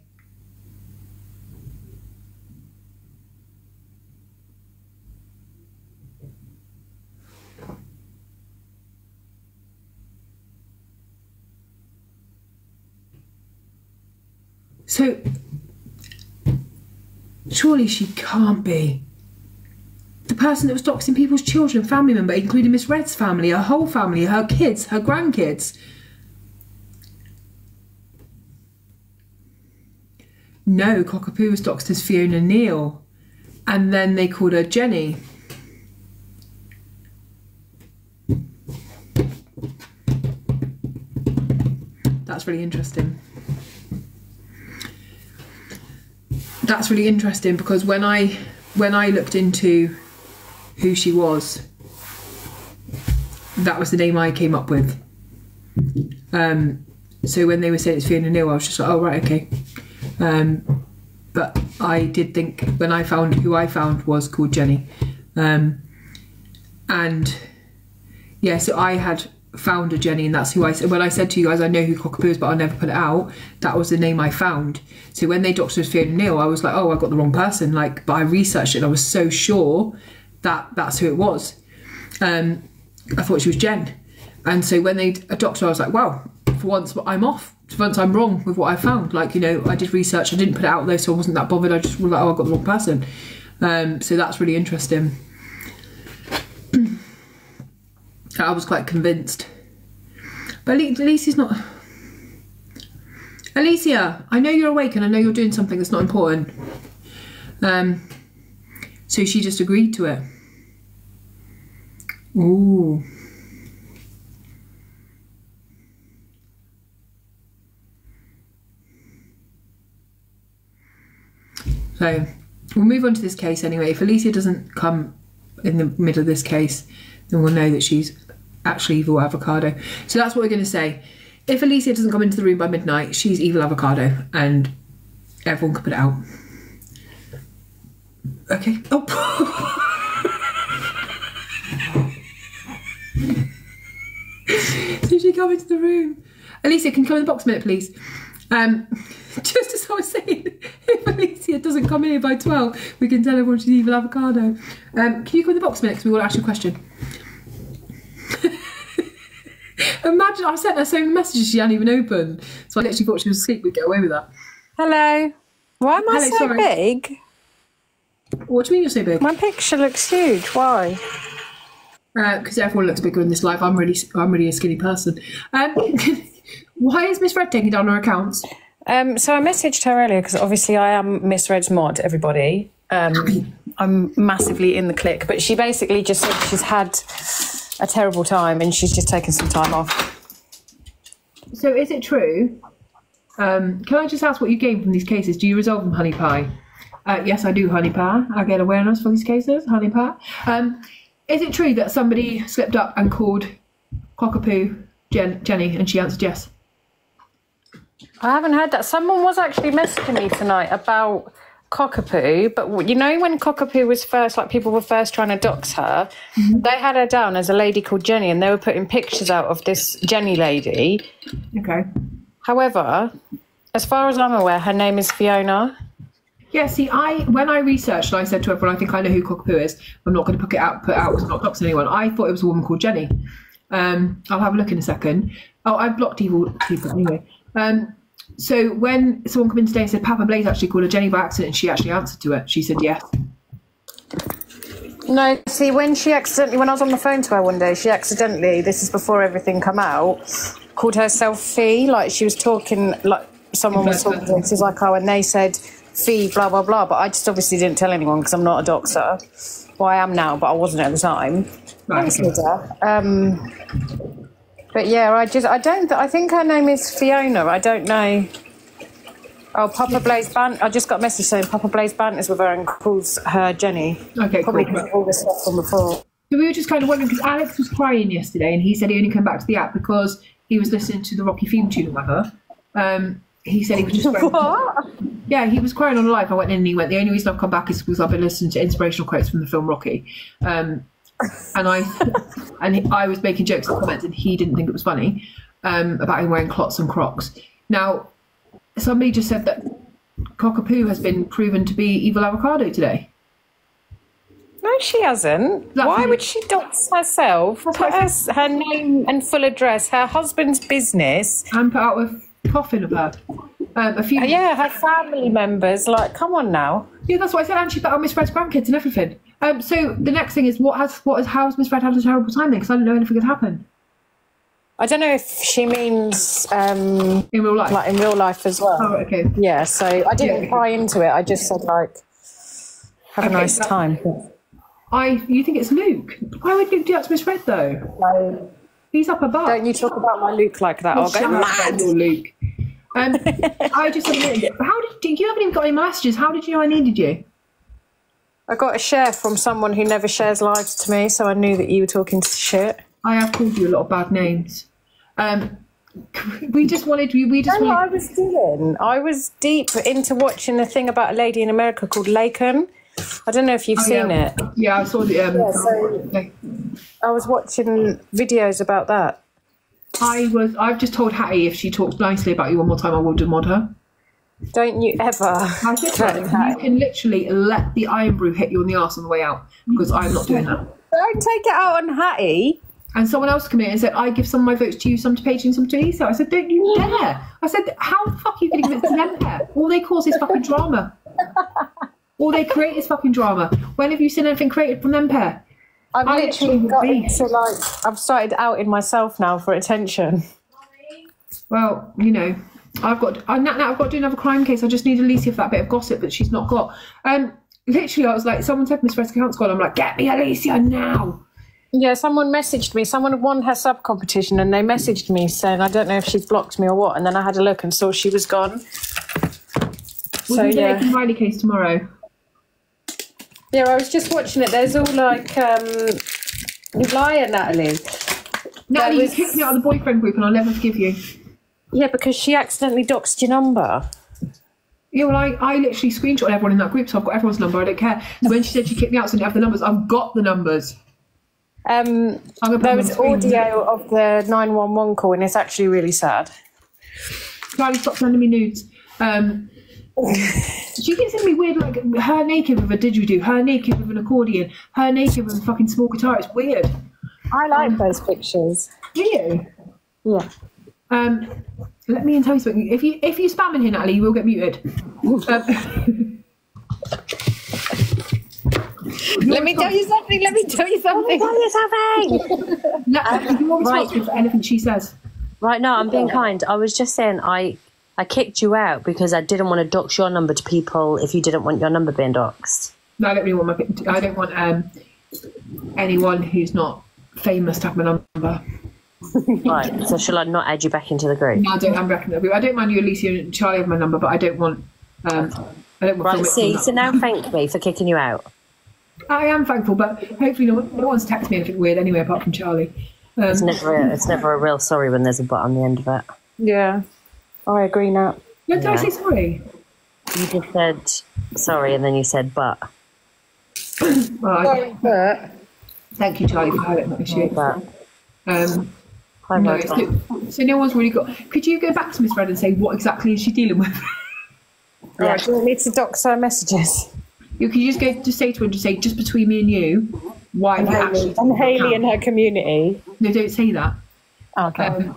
So, surely she can't be. The person that was doxing people's children, family member, including Miss Red's family, her whole family, her kids, her grandkids. No, Cockapoo was doxed as Fiona Neal. And then they called her Jenny. That's really interesting. That's really interesting because when I looked into who she was, that was the name I came up with. So when they were saying it's Fiona Neal, I was just like, oh right, okay. But I did think when I found who I found was called Jenny, and yeah, so I had found a Jenny, and that's who I said. When I said to you guys, I know who Cockapoo is, but I'll never put it out. That was the name I found. So when they doxed her as Fiona Neal, I was like, oh, I got the wrong person. Like, but I researched it, and I was so sure that that's who it was. I thought she was Jen, and so when they doxed her, I was like, wow, for once I'm off. For once I'm wrong with what I found. Like, you know, I did research. I didn't put it out there, so I wasn't that bothered. I just was like, oh, I got the wrong person. So that's really interesting. I was quite convinced. But Alicia's not... Alicia, I know you're awake and I know you're doing something that's not important. So she just agreed to it. Ooh. So we'll move on to this case anyway. If Alicia doesn't come in the middle of this case, then we'll know that she's actually evil avocado. So that's what we're going to say. If Alicia doesn't come into the room by midnight, she's evil avocado, and everyone can put it out. Okay. Oh. Did she come into the room? Alicia, can you come in the box a minute, please? Just as I was saying, if Alicia doesn't come in here by 12, we can tell everyone she's evil avocado. Can you come in the box a minute, because we want to ask you a question. Imagine, I sent her so many messages she hadn't even opened, so I literally thought she was asleep. We'd get away with that. Hello. Why am I so big? What do you mean you're so big? My picture looks huge. Why? Because everyone looks bigger in this life. I'm really a skinny person. Why is Miss Red taking down her accounts? So I messaged her earlier because obviously I am Miss Red's mod, everybody. I'm massively in the clique, but she basically just said she's had a terrible time and she's just taken some time off. So is it true? Can I just ask what you gain from these cases? Do you resolve them, honey pie? Yes, I do, honey pie. I get awareness for these cases, honey pie. Is it true that somebody slipped up and called Cockapoo Jenny and she answered yes? I haven't heard that. Someone was actually messaging me tonight about Cockapoo, but you know when Cockapoo was first, like people were first trying to dox her, they had her down as a lady called Jenny and they were putting pictures out of this Jenny lady. Okay. However, as far as I'm aware, her name is Fiona. Yeah, see, when I researched, I said to everyone, I think I know who Cockapoo is. I'm not going to put out because I'm not doxing anyone. I thought it was a woman called Jenny. I'll have a look in a second. Oh, I've blocked evil people anyway. So when someone came in today and said Papa Blaze actually called her Jenny by accident, and she actually answered to it. She said yes. No, see, when I was on the phone to her one day, she accidentally, this is before everything come out, called herself Fee. Like, she was talking, like, someone was talking to her. She was like, oh, and they said Fee, blah, blah, blah. But I just obviously didn't tell anyone because I'm not a doctor. Well, I am now, but I wasn't at the time. Right. But yeah, I think her name is Fiona. I don't know. Oh, Papa Blaze Bant. I just got a message saying Papa Blaze Bant is with her and calls her Jenny. Okay, probably cool. because of all the stuff from before. So we were just kind of wondering, because Alex was crying yesterday and he said he only came back to the app because he was listening to the Rocky theme tune with her. He said he was just crying. What? Yeah, he was crying on live. I went in and he went, the only reason I've come back is because I've been listening to inspirational quotes from the film Rocky. And I was making jokes and comments and he didn't think it was funny about him wearing clots and Crocs. Now, somebody just said that Cockapoo has been proven to be evil avocado today. No, she hasn't. Why would she dox herself? Put her name and full address, her husband's business, and put out a coffin of her. Her family members. Like, come on now. Yeah, that's what I said. And she put out Miss Fred's grandkids and everything. So the next thing is, how has Miss Fred had a terrible time then? Because I didn't know anything had happened. I don't know if she means in real life, like in real life as well. Oh, okay. Yeah, so I didn't pry into it. I just said like, have a nice time. You think it's Luke? Why would Luke do that to Miss Fred though? No. He's up above. Don't you talk about my Luke like that? I'll go mad. Luke. I just you haven't even got any messages? How did you know I needed you? I got a share from someone who never shares lives to me, so I knew that you were talking shit. I have called you a lot of bad names. We just wanted. What I was doing. I was deep into watching a thing about a lady in America called Laken. I don't know if you've seen it. Yeah, I saw the. I was watching videos about that. I've just told Hattie if she talks nicely about you one more time, I will demod her. Don't you ever? You can literally let the iron brew hit you on the arse on the way out because I'm not doing that. Don't take it out on Hattie. And someone else came in and said, I give some of my votes to you, some to Paige and some to Lisa. I said, don't you dare. I said, how the fuck are you going to give it to them there? All they cause is fucking drama. All they create is fucking drama. When have you seen anything created from them pair? I've literally got into I've started outing myself now for attention. Well, you know, I've got to do another crime case. I just need Alicia for that bit of gossip that she's not got. Literally, I was like, someone said Miss Fred's account's gone. I'm like, get me Alicia now. Yeah, someone messaged me. Someone had won her sub competition and they messaged me saying, I don't know if she's blocked me or what. And then I had a look and saw she was gone. We'll do the Nathan Riley case tomorrow. Yeah, I was just watching it. There's all like, you liar, Natalie. Natalie, you kicked me out of the boyfriend group and I'll never forgive you. Yeah, because she accidentally doxed your number. Yeah, well, I literally screenshot everyone in that group, so I've got everyone's number. I don't care. So when she said she kicked me out, so I didn't have the numbers, I've got the numbers. There was audio of the 911 call, and it's actually really sad. Riley, stop sending me nudes. She keeps sending me weird, like her naked with a didgeridoo, her naked with an accordion, her naked with a fucking small guitar. It's weird. I like those pictures. Do you? Yeah. Let me tell you something. If you spam in here, Natalie, you will get muted. Let me tell you something. Natalie, you're responsible for anything she says. Right, no, I'm being kind. I was just saying I kicked you out because I didn't want to dox your number to people if you didn't want your number being doxed. No, I don't really want I don't want anyone who's not famous to have my number. Right, so shall I not add you back into the group? No, I don't. I'm back in the group. I don't mind you, Alicia and Charlie have my number, but I don't want. Right, see, so now thank me for kicking you out. I am thankful, but hopefully no one's texted me anything weird anyway, apart from Charlie. It's never a real sorry when there's a but on the end of it. Yeah, I agree now. No, did I say sorry? You just said sorry and then you said but. Well, thank you, Charlie, for highlighting that issue. So no one's really got. Could you go back to Miss Red and say what exactly is she dealing with? Right, do you want me to dox her messages? You can just say to her, just between me and you, why and Hayley and her community. No, don't say that. Okay.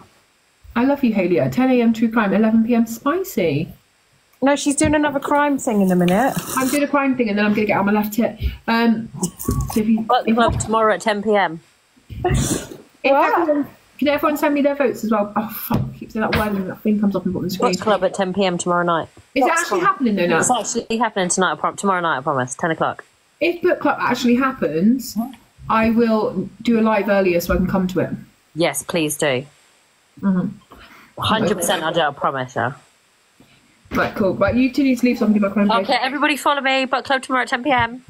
I love you, Hayley. At 10 a.m. true crime, 11 p.m. spicy. No, she's doing another crime thing in a minute. I'm doing a crime thing and then I'm going to get on my left tit. So if you, Book club tomorrow at 10 p.m. Can everyone send me their votes as well? Oh, fuck. I keep saying that word and that thing comes up in the bottom of the screen. Book club at 10 p.m. tomorrow night. Is it actually happening though now? It's actually happening tonight. Tomorrow night, I promise. 10 o'clock. If book club actually happens, I will do a live earlier so I can come to it. Yes, please do. 100% I'll do it, I promise you. Right, cool. Right, you two need to leave something about crime. Okay, everybody follow me. Book club tomorrow at 10 p.m.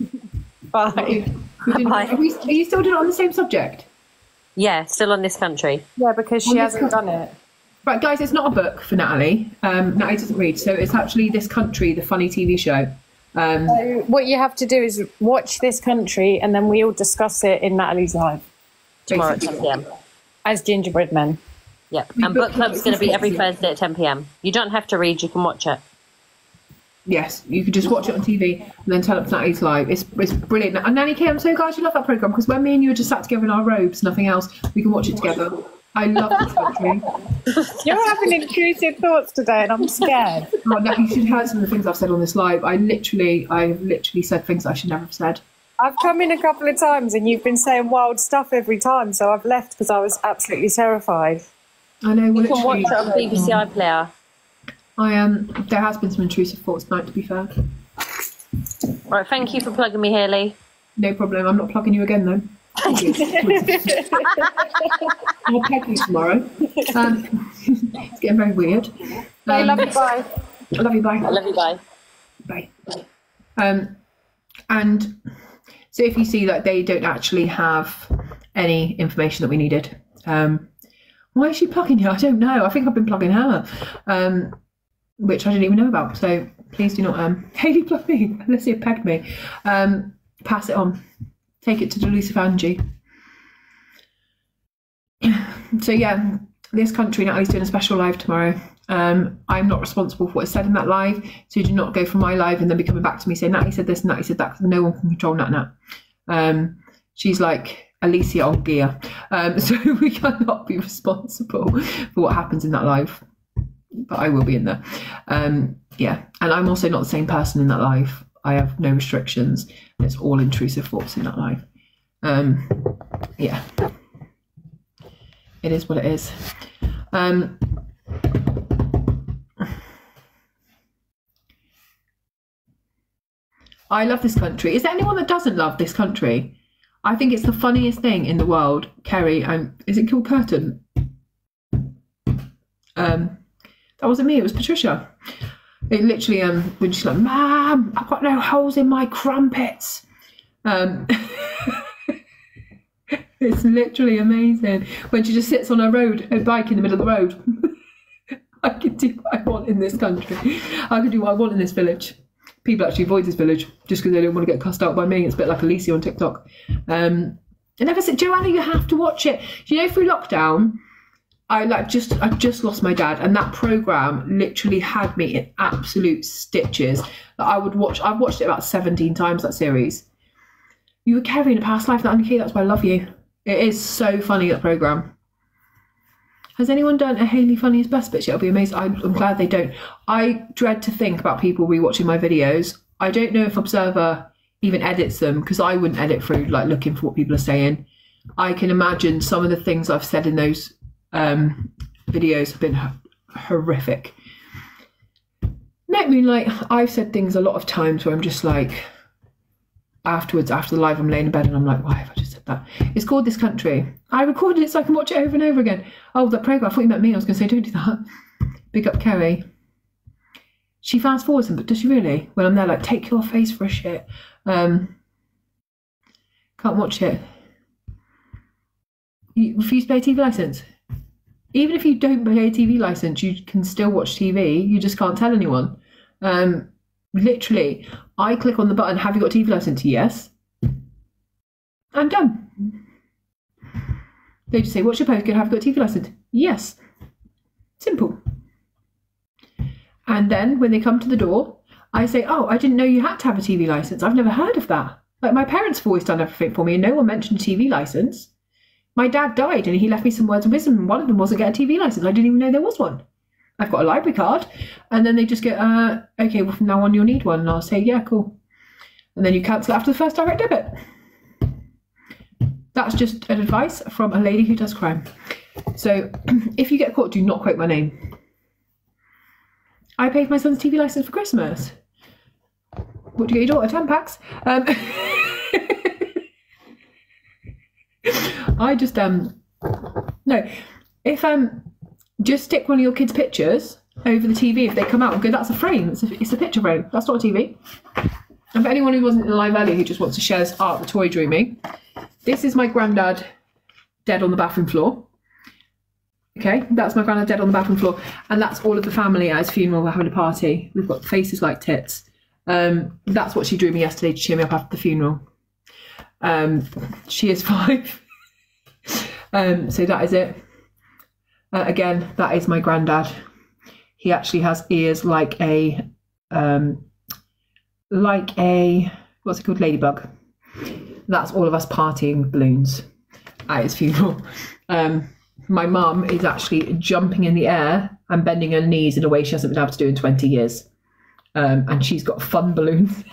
Bye. Bye. Are you still doing it on the same subject? Yeah, still on this country. Yeah, because she hasn't done it. Right, guys, it's not a book for Natalie. Natalie doesn't read, so it's actually This Country, the funny TV show. So what you have to do is watch This Country, and then we all discuss it in Natalie's live Tomorrow at 10 p.m. as gingerbread men. Yeah, and book club's going to be every Thursday at 10 p.m. You don't have to read, you can watch it. Yes, you can just watch it on TV and then turn up to Natalie's live. It's brilliant. And Nanny K, I'm so glad you love that programme, because when me and you are just sat together in our robes, nothing else, we can watch it together. I love This Country. You're having intrusive thoughts today, and I'm scared. Oh, no, you should hear some of the things I've said on this live. I've literally said things I should never have said. I've come in a couple of times, and you've been saying wild stuff every time, so I've left because I was absolutely terrified. I know. You can watch it on BBC iPlayer. There has been some intrusive thoughts tonight, to be fair. Right, thank you for plugging me, Hayley. No problem. I'm not plugging you again, though. Thank you. I'll peg you tomorrow. It's getting very weird. I love you, bye. I love you, bye. I love you, bye. Bye. And so if you see that they don't actually have any information that we needed, why is she plugging you? I don't know. I think I've been plugging her, which I didn't even know about. So please do not, Hayley plug me, unless you pegged me. Pass it on. Take it to Delusive Angie. So yeah, This Country, Natalie's doing a special live tomorrow. I'm not responsible for what is said in that live, so do not go from my live and then be coming back to me saying Natalie said this and Natalie said that, because no one can control Nat. She's like Alicia on gear. So we cannot be responsible for what happens in that live. But I will be in there. Yeah, and I'm also not the same person in that live. I have no restrictions. It's all intrusive thoughts in that live. Yeah. It is what it is. I love This Country. Is there anyone that doesn't love This Country? I think it's the funniest thing in the world. Kerry, is it called Curtin? That wasn't me, it was Patricia. It literally, when she's like, Mum, I've got no holes in my crumpets. It's literally amazing. When she just sits on her bike in the middle of the road. I can do what I want in this country. I can do what I want in this village. People actually avoid this village just because they don't want to get cussed out by me. It's a bit like Alicia on TikTok. I never said, Joanna, you have to watch it. You know, through lockdown, I just lost my dad, and that programme literally had me in absolute stitches. I've watched it about 17 times, that series. You were carrying a past life, that that's why I love you. It is so funny, that programme. Has anyone done a Hayley Funniest Best Bits yet? It'll be amazing. I'm glad they don't. I dread to think about people rewatching my videos. I don't know if Observer even edits them, because I wouldn't edit through like looking for what people are saying. I can imagine some of the things I've said in those videos have been horrific. I mean, like, I've said things a lot of times where I'm just like, afterwards, after the live, I'm laying in bed and I'm like, why have I just said that? It's called This Country. I recorded it so I can watch it over and over again. Oh, that programme, I thought you meant me. I was going to say, don't do that. Big up Kerry. She fast forwards them, but does she really? When I'm there, like, take your face for a shit. Can't watch it. You refuse to pay a TV licence. Even if you don't pay a TV licence, you can still watch TV. You just can't tell anyone. Literally, I click on the button, have you got a TV licence? Yes. I'm done. They just say, what's your postcode? Have you got a TV licence? Yes. Simple. And then when they come to the door, I say, oh, I didn't know you had to have a TV licence. I've never heard of that. Like, my parents have always done everything for me and no one mentioned a TV licence. My dad died and he left me some words of wisdom, and one of them wasn't get a TV licence. I didn't even know there was one. I've got a library card. And then they just go, okay, well, from now on you'll need one. And I'll say, yeah, cool. And then you cancel after the first direct debit. That's just an advice from a lady who does crime. So if you get caught, do not quote my name. I paid my son's TV licence for Christmas. What do you get your daughter? 10 packs? I just, no. If, just stick one of your kids' pictures over the TV if they come out and go, that's a frame. It's a picture frame. That's not a TV. And for anyone who wasn't in the live earlier who just wants to share this art that Tori drew me, this is my granddad dead on the bathroom floor. Okay, that's my granddad dead on the bathroom floor. And that's all of the family at his funeral. We're having a party. We've got faces like tits. That's what she drew me yesterday to cheer me up after the funeral. She is 5. So that is it. Again, that is my granddad. He actually has ears like a what's it called, ladybug. That's all of us partying with balloons at his funeral. My mum is actually jumping in the air and bending her knees in a way she hasn't been able to do in 20 years. And she's got fun balloons.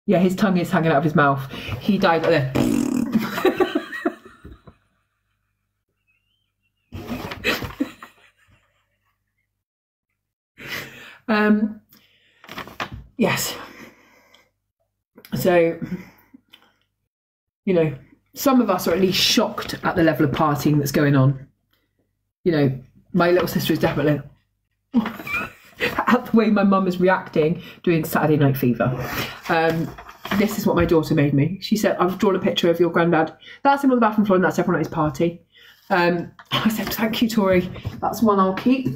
Yeah, his tongue is hanging out of his mouth. He died like that. Yes. So, you know, some of us are at least shocked at the level of partying that's going on. You know, my little sister is definitely at the way my mum is reacting doing Saturday Night Fever. This is what my daughter made me. She said, I've drawn a picture of your granddad. That's him on the bathroom floor and that's everyone at his party. I said, thank you, Tori. That's one I'll keep.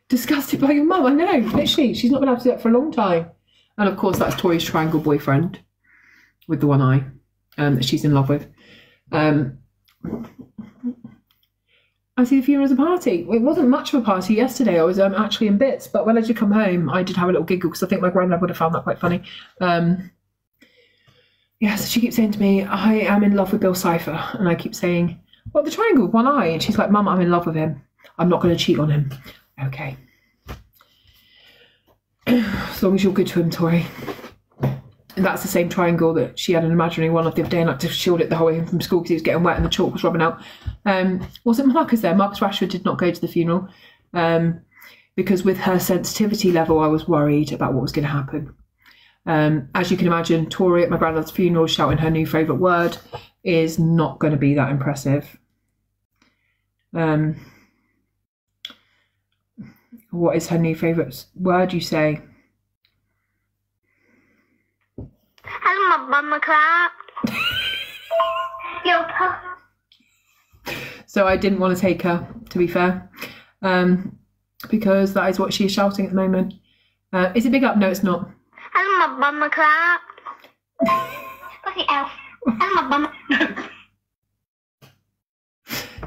Disgusted by your mum, I know, literally. She's not been able to do that for a long time. And of course, that's Tori's triangle boyfriend with the one eye that she's in love with. I see the funeral as a party. It wasn't much of a party yesterday. I was actually in bits, but when I did come home, I did have a little giggle because I think my granddad would have found that quite funny. Yeah, so she keeps saying to me, I am in love with Bill Cipher. And I keep saying, well, the triangle with one eye. And she's like, Mum, I'm in love with him. I'm not going to cheat on him. Okay. As long as you're good to him, Tori. And that's the same triangle that she had an imaginary one of the other day and had to shield it the whole way home from school because he was getting wet and the chalk was rubbing out. Wasn't Marcus there? Marcus Rashford did not go to the funeral because with her sensitivity level, I was worried about what was going to happen. As you can imagine, Tori at my granddad's funeral shouting her new favourite word is not going to be that impressive. What is her new favourite word, you say? So I didn't want to take her, to be fair, because that is what she is shouting at the moment. Is it big up? No, it's not.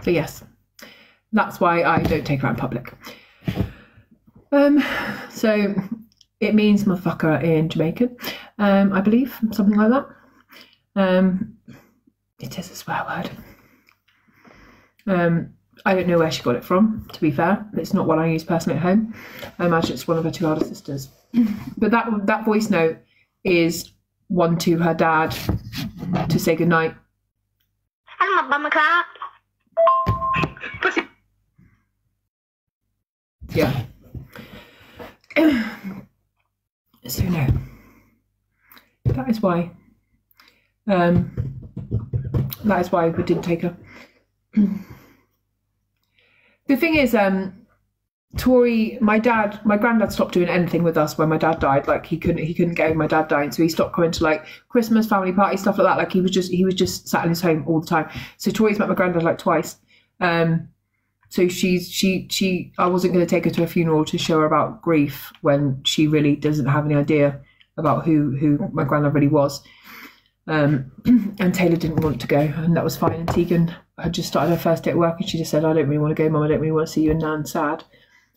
So yes, that's why I don't take her out in public. So it means motherfucker in Jamaican, I believe, something like that. It is a swear word. I don't know where she got it from, to be fair. It's not one I use personally at home. I imagine it's one of her 2 elder sisters. But that voice note is one to her dad to say goodnight. Yeah. So no. That is why. That is why we didn't take her. The thing is, Tori, my granddad stopped doing anything with us when my dad died. Like he couldn't get over my dad dying, so he stopped coming to like Christmas, family party, stuff like that. Like he was just sat in his home all the time. So Tori's met my granddad like twice. So I wasn't going to take her to a funeral to show her about grief when she really doesn't have any idea about who my granddad really was. And Taylor didn't want to go, and that was fine. And Tegan had just started her first day at work, and she just said, "I don't really want to go, Mum. I don't really want to see you and Nan sad."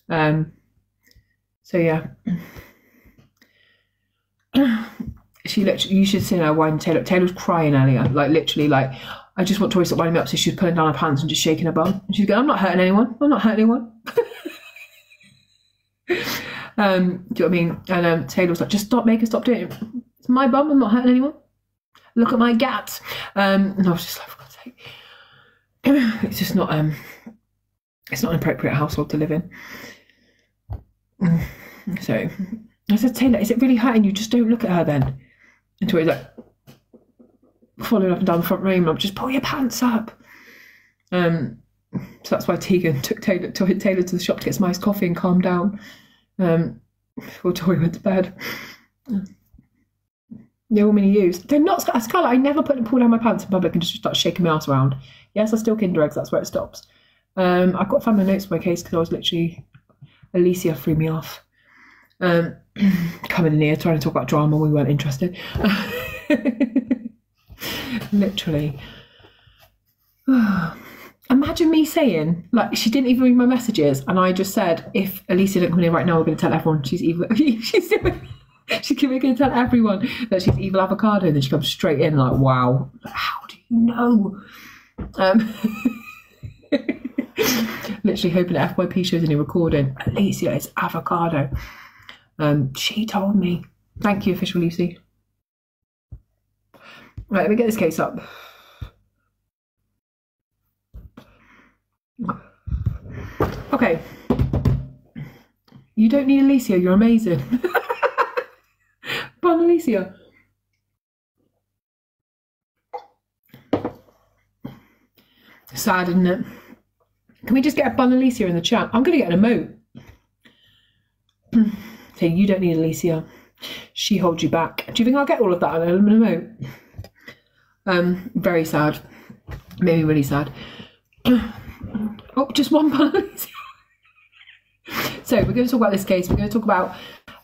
So yeah, she She literally, you should see her whining Taylor. Taylor was crying earlier, like literally, like, I just want Tori to stop winding me up. So she was pulling down her pants and just shaking her bum. And she's going, I'm not hurting anyone. I'm not hurting anyone. Do you know what I mean? And Taylor was like, just stop, make her stop doing it. It's my bum. I'm not hurting anyone. Look at my gats. And I was just like, for God's sake. It's just not it's not an appropriate household to live in. So I said, Taylor, is it really hurting you? Just don't look at her then. And Tori's like following up and down the front room. I'm just pull your pants up. So that's why Tegan took Taylor to the shop to get some iced coffee and calm down. Before Tori went to bed. They're all mini use. They're not, Scarlett, I never pull down my pants in public and just start shaking my ass around. Yes, I still Kinder eggs, that's where it stops. I've got family notes in my case because I was literally, Alicia threw me off. Coming in here, trying to talk about drama, we weren't interested. Literally. Imagine me saying, like, she didn't even read my messages, and I just said, if Alicia didn't come in here right now, we're going to tell everyone she's evil. She's going to tell everyone that she's evil avocado, and then she comes straight in like, wow, how do you know? Literally hoping that FYP shows any recording. Alicia, it's avocado. She told me. Thank you, official Lucy. Right, let me get this case up. Okay. You don't need Alicia, you're amazing. Bun Alicia. Sad, isn't it? Can we just get a Bun Alicia in the chat? I'm going to get an emote. So you don't need Alicia. She holds you back. Do you think I'll get all of that on an emote? Very sad. Made me really sad. Oh, just one Bun Alicia. So we're going to talk about this case. We're going to talk about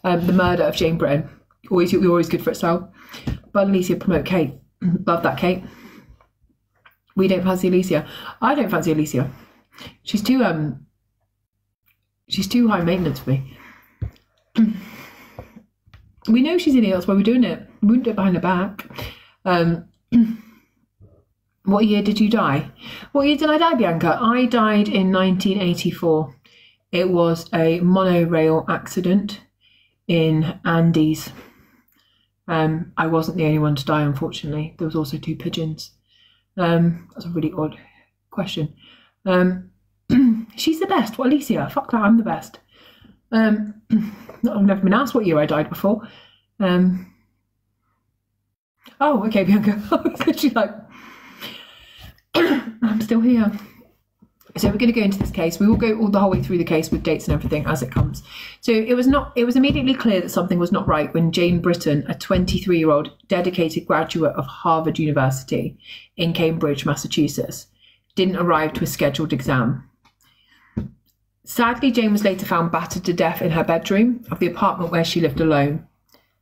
the murder of Jane Britton. You're always good for itself. Bun Alicia, promote Kate. Love that, Kate. We don't fancy Alicia. I don't fancy Alicia. She's too high maintenance for me. We know she's in here, that's why we're doing it. We wouldn't do it behind her back. What year did you die? What year did I die, Bianca? I died in 1984. It was a monorail accident in Andes. I wasn't the only one to die, unfortunately. There was also 2 pigeons. That's a really odd question. She's the best. What, Alicia? Fuck that, I'm the best. I've never been asked what year I died before. Oh, okay, Bianca. I was literally like, I'm still here. So we're going to go into this case. We will go all the whole way through the case with dates and everything as it comes. So it was immediately clear that something was not right when Jane Britton, a 23-year-old dedicated graduate of Harvard University in Cambridge, Massachusetts, didn't arrive to a scheduled exam. Sadly, Jane was later found battered to death in her bedroom of the apartment where she lived alone.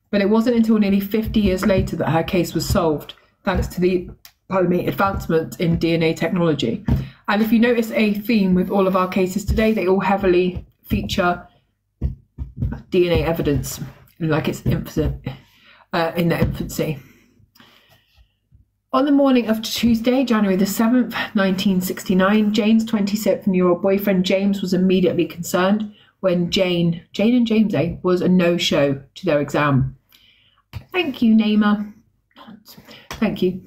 But it wasn't until nearly 50 years later that her case was solved, thanks to the advancement in DNA technology. And if you notice a theme with all of our cases today, they all heavily feature DNA evidence, like it's in their infancy. On the morning of Tuesday, January the 7th, 1969, Jane's 27-year-old boyfriend James was immediately concerned when Jane and James was a no-show to their exam. Thank you, Naima. Thank you.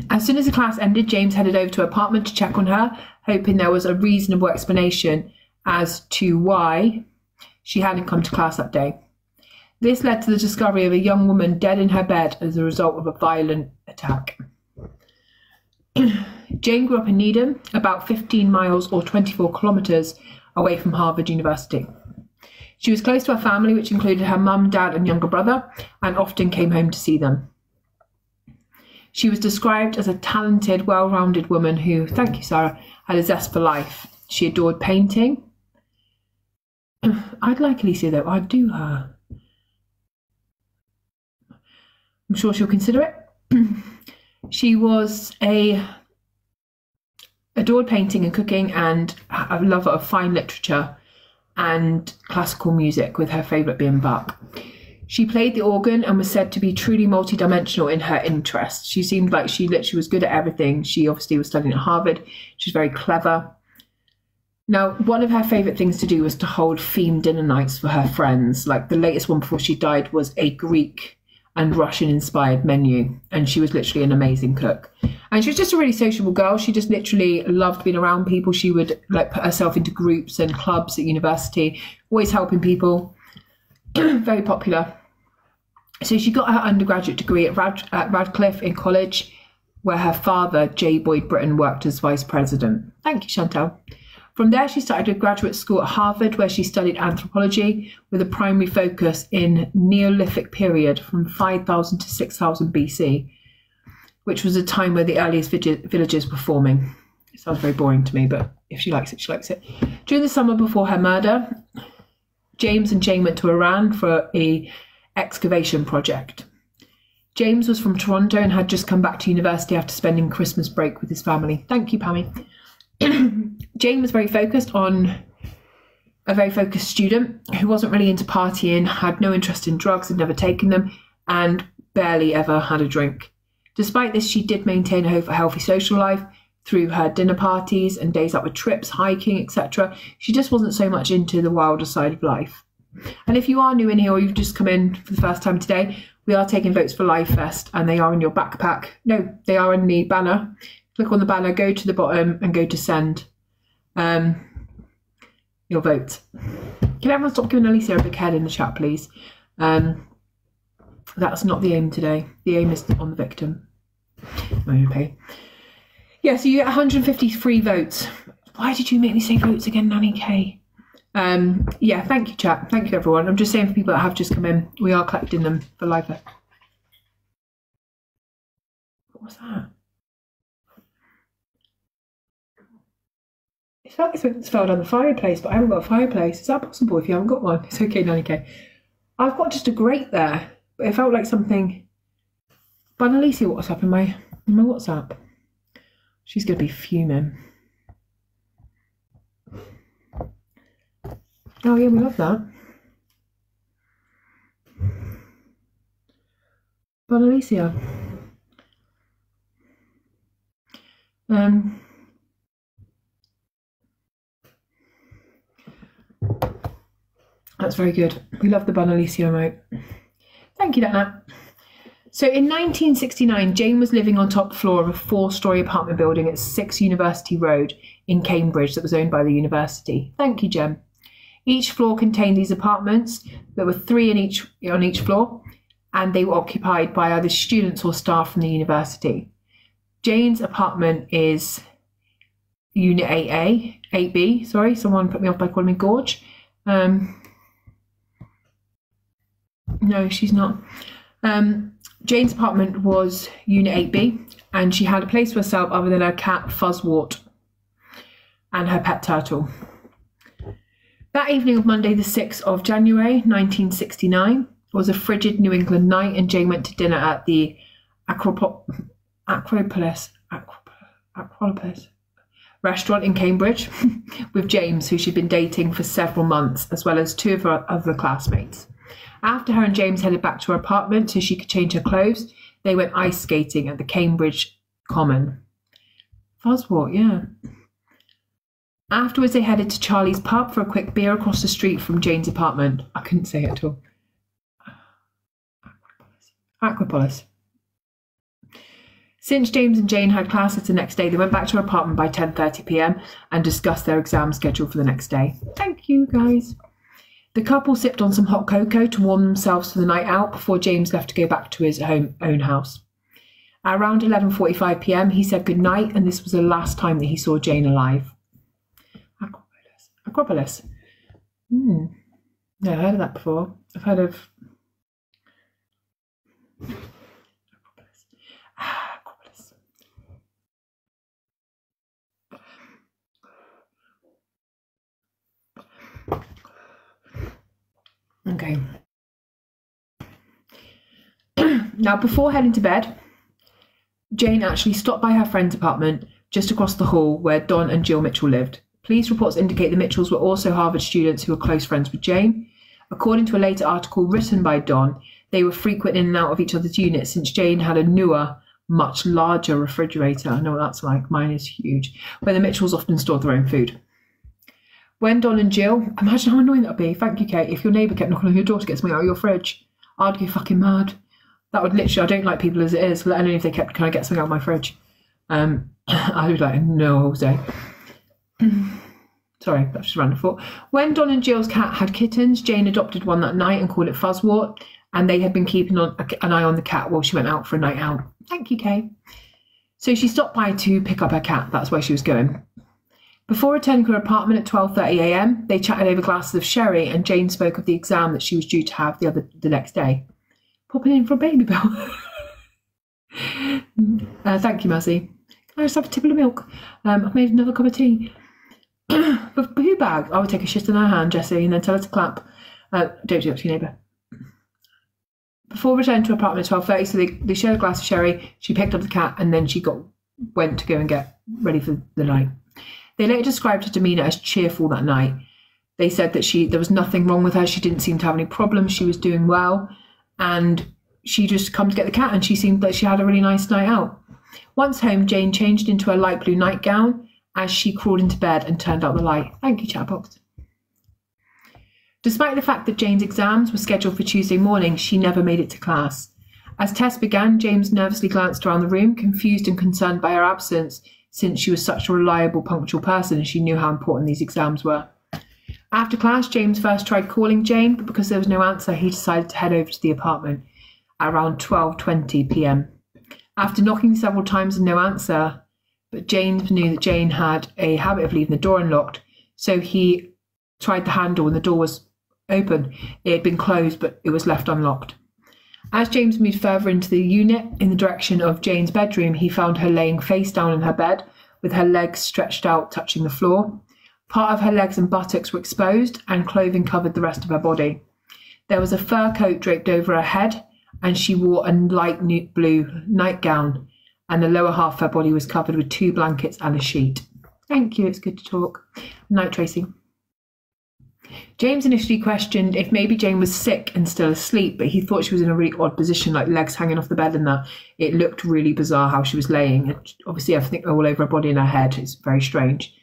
As soon as the class ended, James headed over to her apartment to check on her, hoping there was a reasonable explanation as to why she hadn't come to class that day. This led to the discovery of a young woman dead in her bed as a result of a violent attack. Jane grew up in Needham, about 15 miles or 24 kilometres away from Harvard University. She was close to her family, which included her mum, dad and younger brother, and often came home to see them. She was described as a talented, well-rounded woman who, thank you, Sarah, had a zest for life. She adored painting. I'd like Alicia, though. I'd do her. I'm sure she'll consider it. She adored painting and cooking and a lover of fine literature and classical music, with her favourite being Bach. She played the organ and was said to be truly multidimensional in her interests. She seemed like she literally was good at everything. She obviously was studying at Harvard. She was very clever. Now, one of her favourite things to do was to hold themed dinner nights for her friends. Like the latest one before she died was a Greek and Russian-inspired menu. And she was literally an amazing cook. And she was just a really sociable girl. She just literally loved being around people. She would like put herself into groups and clubs at university, always helping people. Very popular. So she got her undergraduate degree at Radcliffe in college, where her father, J. Boyd Britton, worked as vice president. Thank you, Chantal. From there, she started a graduate school at Harvard, where she studied anthropology with a primary focus in Neolithic period from 5000 to 6000 BC, which was a time where the earliest villages were forming. It sounds very boring to me, but if she likes it, she likes it. During the summer before her murder, James and Jane went to Iran for a excavation project. James was from Toronto and had just come back to university after spending Christmas break with his family. Thank you, Pammy. Jane was a very focused student who wasn't really into partying, had no interest in drugs, had never taken them, and barely ever had a drink. Despite this, she did maintain a healthy social life through her dinner parties and days out with trips, hiking, etc. She just wasn't so much into the wilder side of life. And if you are new in here or you've just come in for the first time today, we are taking votes for Live Fest, and they are in your backpack. No, they are in the banner. Click on the banner, go to the bottom and go to send your vote. Can everyone stop giving Alicia a big head in the chat, please? That's not the aim today. The aim is on the victim. Okay. Yeah, so you get 153 votes. Why did you make me say votes again, Nanny K? Yeah, thank you, chat. Thank you, everyone. I'm just saying for people that have just come in, we are collecting them for Live Fest. What was that? It felt like something's fell down the fireplace, but I haven't got a fireplace. Is that possible if you haven't got one? It's okay, Nanny K. I've got just a grate there, but it felt like something. But Alicia, what's up in my WhatsApp? She's going to be fuming. Oh yeah, we love that. But Alicia. That's very good. We love the Bun Alicia remote. Thank you, Dana. So in 1969, Jane was living on top floor of a 4-storey apartment building at 6 University Road in Cambridge that was owned by the university. Thank you, Jem. Each floor contained these apartments. There were 3 on each floor, and they were occupied by either students or staff from the university. Jane's apartment is Unit 8B. Sorry, someone put me off by calling me Gorge. No, she's not. Jane's apartment was Unit 8B, and she had a place for herself other than her cat Fuzzwort and her pet turtle. That evening of Monday the 6th of January 1969 was a frigid New England night, and Jane went to dinner at the Acropolis restaurant in Cambridge with James, who she'd been dating for several months, as well as 2 of her other classmates. After her and James headed back to her apartment so she could change her clothes, they went ice skating at the Cambridge Common. Fuzzwort, yeah. Afterwards, they headed to Charlie's pub for a quick beer across the street from Jane's apartment. I couldn't say it at all. Acropolis. Since James and Jane had classes the next day, they went back to her apartment by 10:30 p.m. and discussed their exam schedule for the next day. Thank you, guys. The couple sipped on some hot cocoa to warm themselves for the night out before James left to go back to his own house. At around 11:45 p.m, he said goodnight, and this was the last time that he saw Jane alive. Acropolis. Yeah, I've heard of that before. I've heard of... Acropolis. Okay. Now, before heading to bed, Jane actually stopped by her friend's apartment just across the hall where Don and Jill Mitchell lived. Police reports indicate the Mitchells were also Harvard students who were close friends with Jane. According to a later article written by Don, they were frequent in and out of each other's units since Jane had a newer, much larger refrigerator. I know what that's like. Mine is huge. Where the Mitchells often stored their own food. When Don and Jill, imagine how annoying that would be. Thank you, Kate. If your neighbour kept knocking on your door to get something out of your fridge, I'd go fucking mad. That would literally, I don't like people as it is, let alone if they kept, can I get something out of my fridge? I would be like, no, Jose. Sorry, that's just a random thought. When Don and Jill's cat had kittens, Jane adopted one that night and called it Fuzzwort, and they had been keeping an eye on the cat while she went out for a night out. Thank you, Kay. So she stopped by to pick up her cat. That's where she was going. Before returning to her apartment at 12:30 a.m, they chatted over glasses of sherry, and Jane spoke of the exam that she was due to have the next day. Popping in for a baby bell. Thank you, Mazzy. Can I just have a tipple of milk? I've made another cup of tea. But who bag? I would take a shit in her hand, Jessie, and then tell her to clap. Don't do that to your neighbour. Before returning to her apartment at 12:30, so they shared a glass of sherry. She picked up the cat, and then she went to go and get ready for the night. They later described her demeanour as cheerful that night. They said that there was nothing wrong with her. She didn't seem to have any problems. She was doing well, and she just come to get the cat, and she seemed like she had a really nice night out. Once home, Jane changed into her light blue nightgown as she crawled into bed and turned out the light. Thank you, Chatbox. Despite the fact that Jane's exams were scheduled for Tuesday morning, she never made it to class. As tests began, James nervously glanced around the room, confused and concerned by her absence, since she was such a reliable, punctual person and she knew how important these exams were. After class, James first tried calling Jane, but because there was no answer, he decided to head over to the apartment at around 12:20 p.m. After knocking several times and no answer, but James knew that Jane had a habit of leaving the door unlocked, so he tried the handle and the door was open. It had been closed, but it was left unlocked. As James moved further into the unit in the direction of Jane's bedroom, he found her laying face down in her bed with her legs stretched out, touching the floor. Part of her legs and buttocks were exposed, and clothing covered the rest of her body. There was a fur coat draped over her head, and she wore a light blue nightgown, and the lower half of her body was covered with 2 blankets and a sheet. Thank you, it's good to talk. Night, Tracy. James initially questioned if maybe Jane was sick and still asleep, but he thought she was in a really odd position, like legs hanging off the bed and that. It looked really bizarre how she was laying. And obviously, everything all over her body and her head. It's very strange.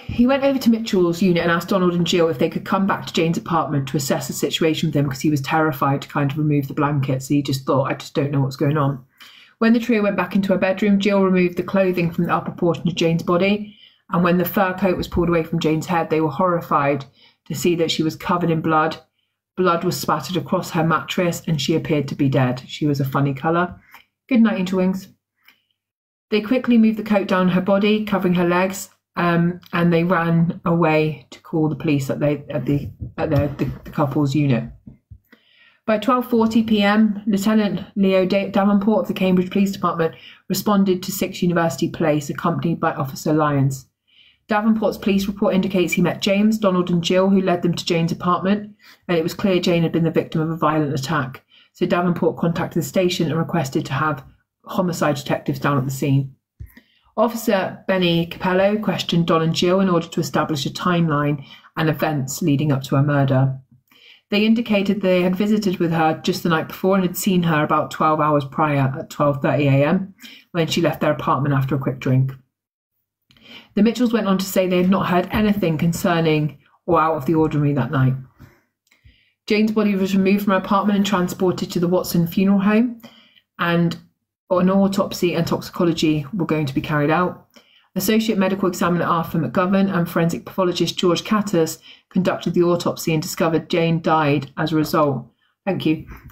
He went over to Mitchell's unit and asked Donald and Jill if they could come back to Jane's apartment to assess the situation with them, because he was terrified to kind of remove the blankets. He just thought, I just don't know what's going on. When the trio went back into her bedroom, Jill removed the clothing from the upper portion of Jane's body, and when the fur coat was pulled away from Jane's head, they were horrified to see that she was covered in blood. Blood was spattered across her mattress, and she appeared to be dead. She was a funny colour. Good night, Angel Wings. They quickly moved the coat down her body, covering her legs, and they ran away to call the police at the couple's unit. By 12:40 p.m, Lieutenant Leo Davenport of the Cambridge Police Department responded to 6 University Place, accompanied by Officer Lyons. Davenport's police report indicates he met James, Donald and Jill, who led them to Jane's apartment, and it was clear Jane had been the victim of a violent attack. So Davenport contacted the station and requested to have homicide detectives down at the scene. Officer Benny Capello questioned Don and Jill in order to establish a timeline and events leading up to her murder. They indicated they had visited with her just the night before and had seen her about 12 hours prior at 12:30 a.m. when she left their apartment after a quick drink. The Mitchells went on to say they had not heard anything concerning or out of the ordinary that night. Jane's body was removed from her apartment and transported to the Watson Funeral Home, and an autopsy and toxicology were going to be carried out. Associate Medical Examiner Arthur McGovern and forensic pathologist George Cattus conducted the autopsy and discovered Jane died as a result,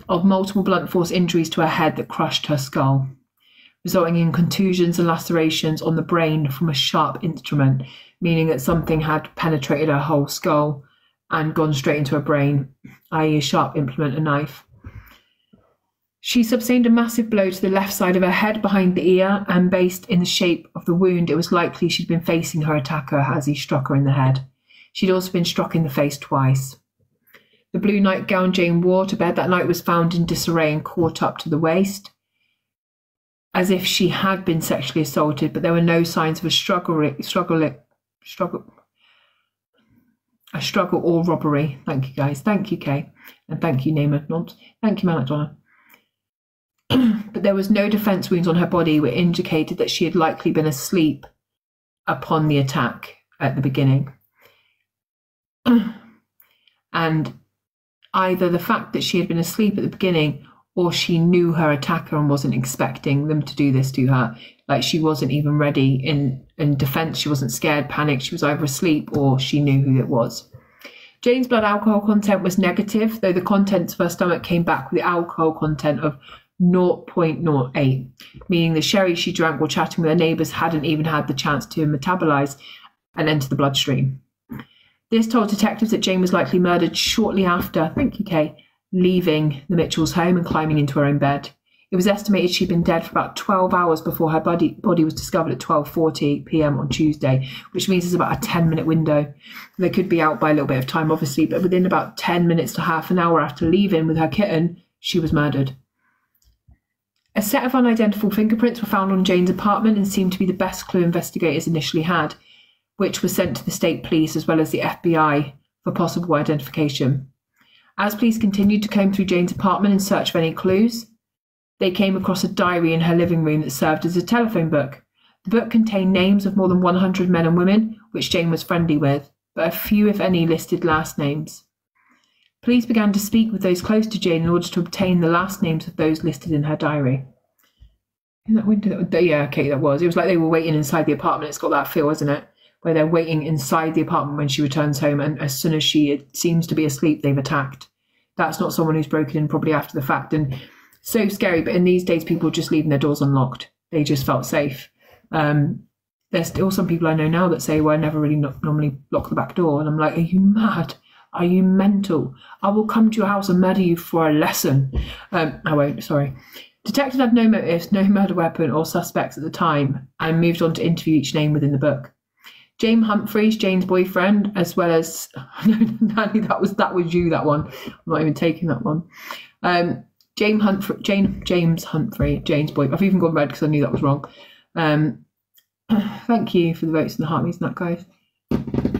of multiple blunt force injuries to her head that crushed her skull, resulting in contusions and lacerations on the brain from a sharp instrument, meaning that something had penetrated her whole skull and gone straight into her brain, i.e. a sharp implement, a knife. She sustained a massive blow to the left side of her head behind the ear, and based in the shape of the wound, it was likely she'd been facing her attacker as he struck her in the head. She'd also been struck in the face twice. The blue nightgown Jane wore to bed that night was found in disarray and caught up to the waist, as if she had been sexually assaulted, but there were no signs of a struggle. a struggle or robbery. Thank you, guys. Thank you, Kay. And thank you, Namer. Thank you, Malak. But there was no defence wounds on her body, which indicated that she had likely been asleep upon the attack at the beginning. And either the fact that she had been asleep at the beginning, or she knew her attacker and wasn't expecting them to do this to her. Like, she wasn't even ready in defence. She wasn't scared, panicked. She was either asleep or she knew who it was. Jane's blood alcohol content was negative, though the contents of her stomach came back with the alcohol content of 0.08, meaning the sherry she drank while chatting with her neighbours hadn't even had the chance to metabolise and enter the bloodstream. This told detectives that Jane was likely murdered shortly after, thank you, Kay, leaving the Mitchells' home and climbing into her own bed. It was estimated she'd been dead for about 12 hours before her body was discovered at 12:40 p.m. on Tuesday, which means there's about a 10-minute window. They could be out by a little bit of time, obviously, but within about 10 minutes to half an hour after leaving with her kitten, she was murdered. A set of unidentified fingerprints were found on Jane's apartment and seemed to be the best clue investigators initially had, which was sent to the state police as well as the FBI for possible identification. As police continued to comb through Jane's apartment in search of any clues, they came across a diary in her living room that served as a telephone book. The book contained names of more than 100 men and women, which Jane was friendly with, but a few, if any, listed last names. Police began to speak with those close to Jane in order to obtain the last names of those listed in her diary. In that window, yeah, okay, that was. It was like they were waiting inside the apartment. It's got that feel, isn't it? Where they're waiting inside the apartment when she returns home, and as soon as she seems to be asleep, they've attacked. That's not someone who's broken in probably after the fact. And so scary, but in these days, people just leaving their doors unlocked. They just felt safe. There's still some people I know now that say, well, I never really normally lock the back door. And I'm like, are you mad? Are you mental? I will come to your house and murder you for a lesson. I won't, sorry. Detectives had no motives, no murder weapon or suspects at the time, and moved on to interview each name within the book. James Humphreys, Jane's boyfriend, as well as no, Nanny, that was you, that one. I'm not even taking that one. James Humphrey, Jane's boyfriend. I've even gone red because I knew that was wrong. Thank you for the votes and the heartbeats and that, guys.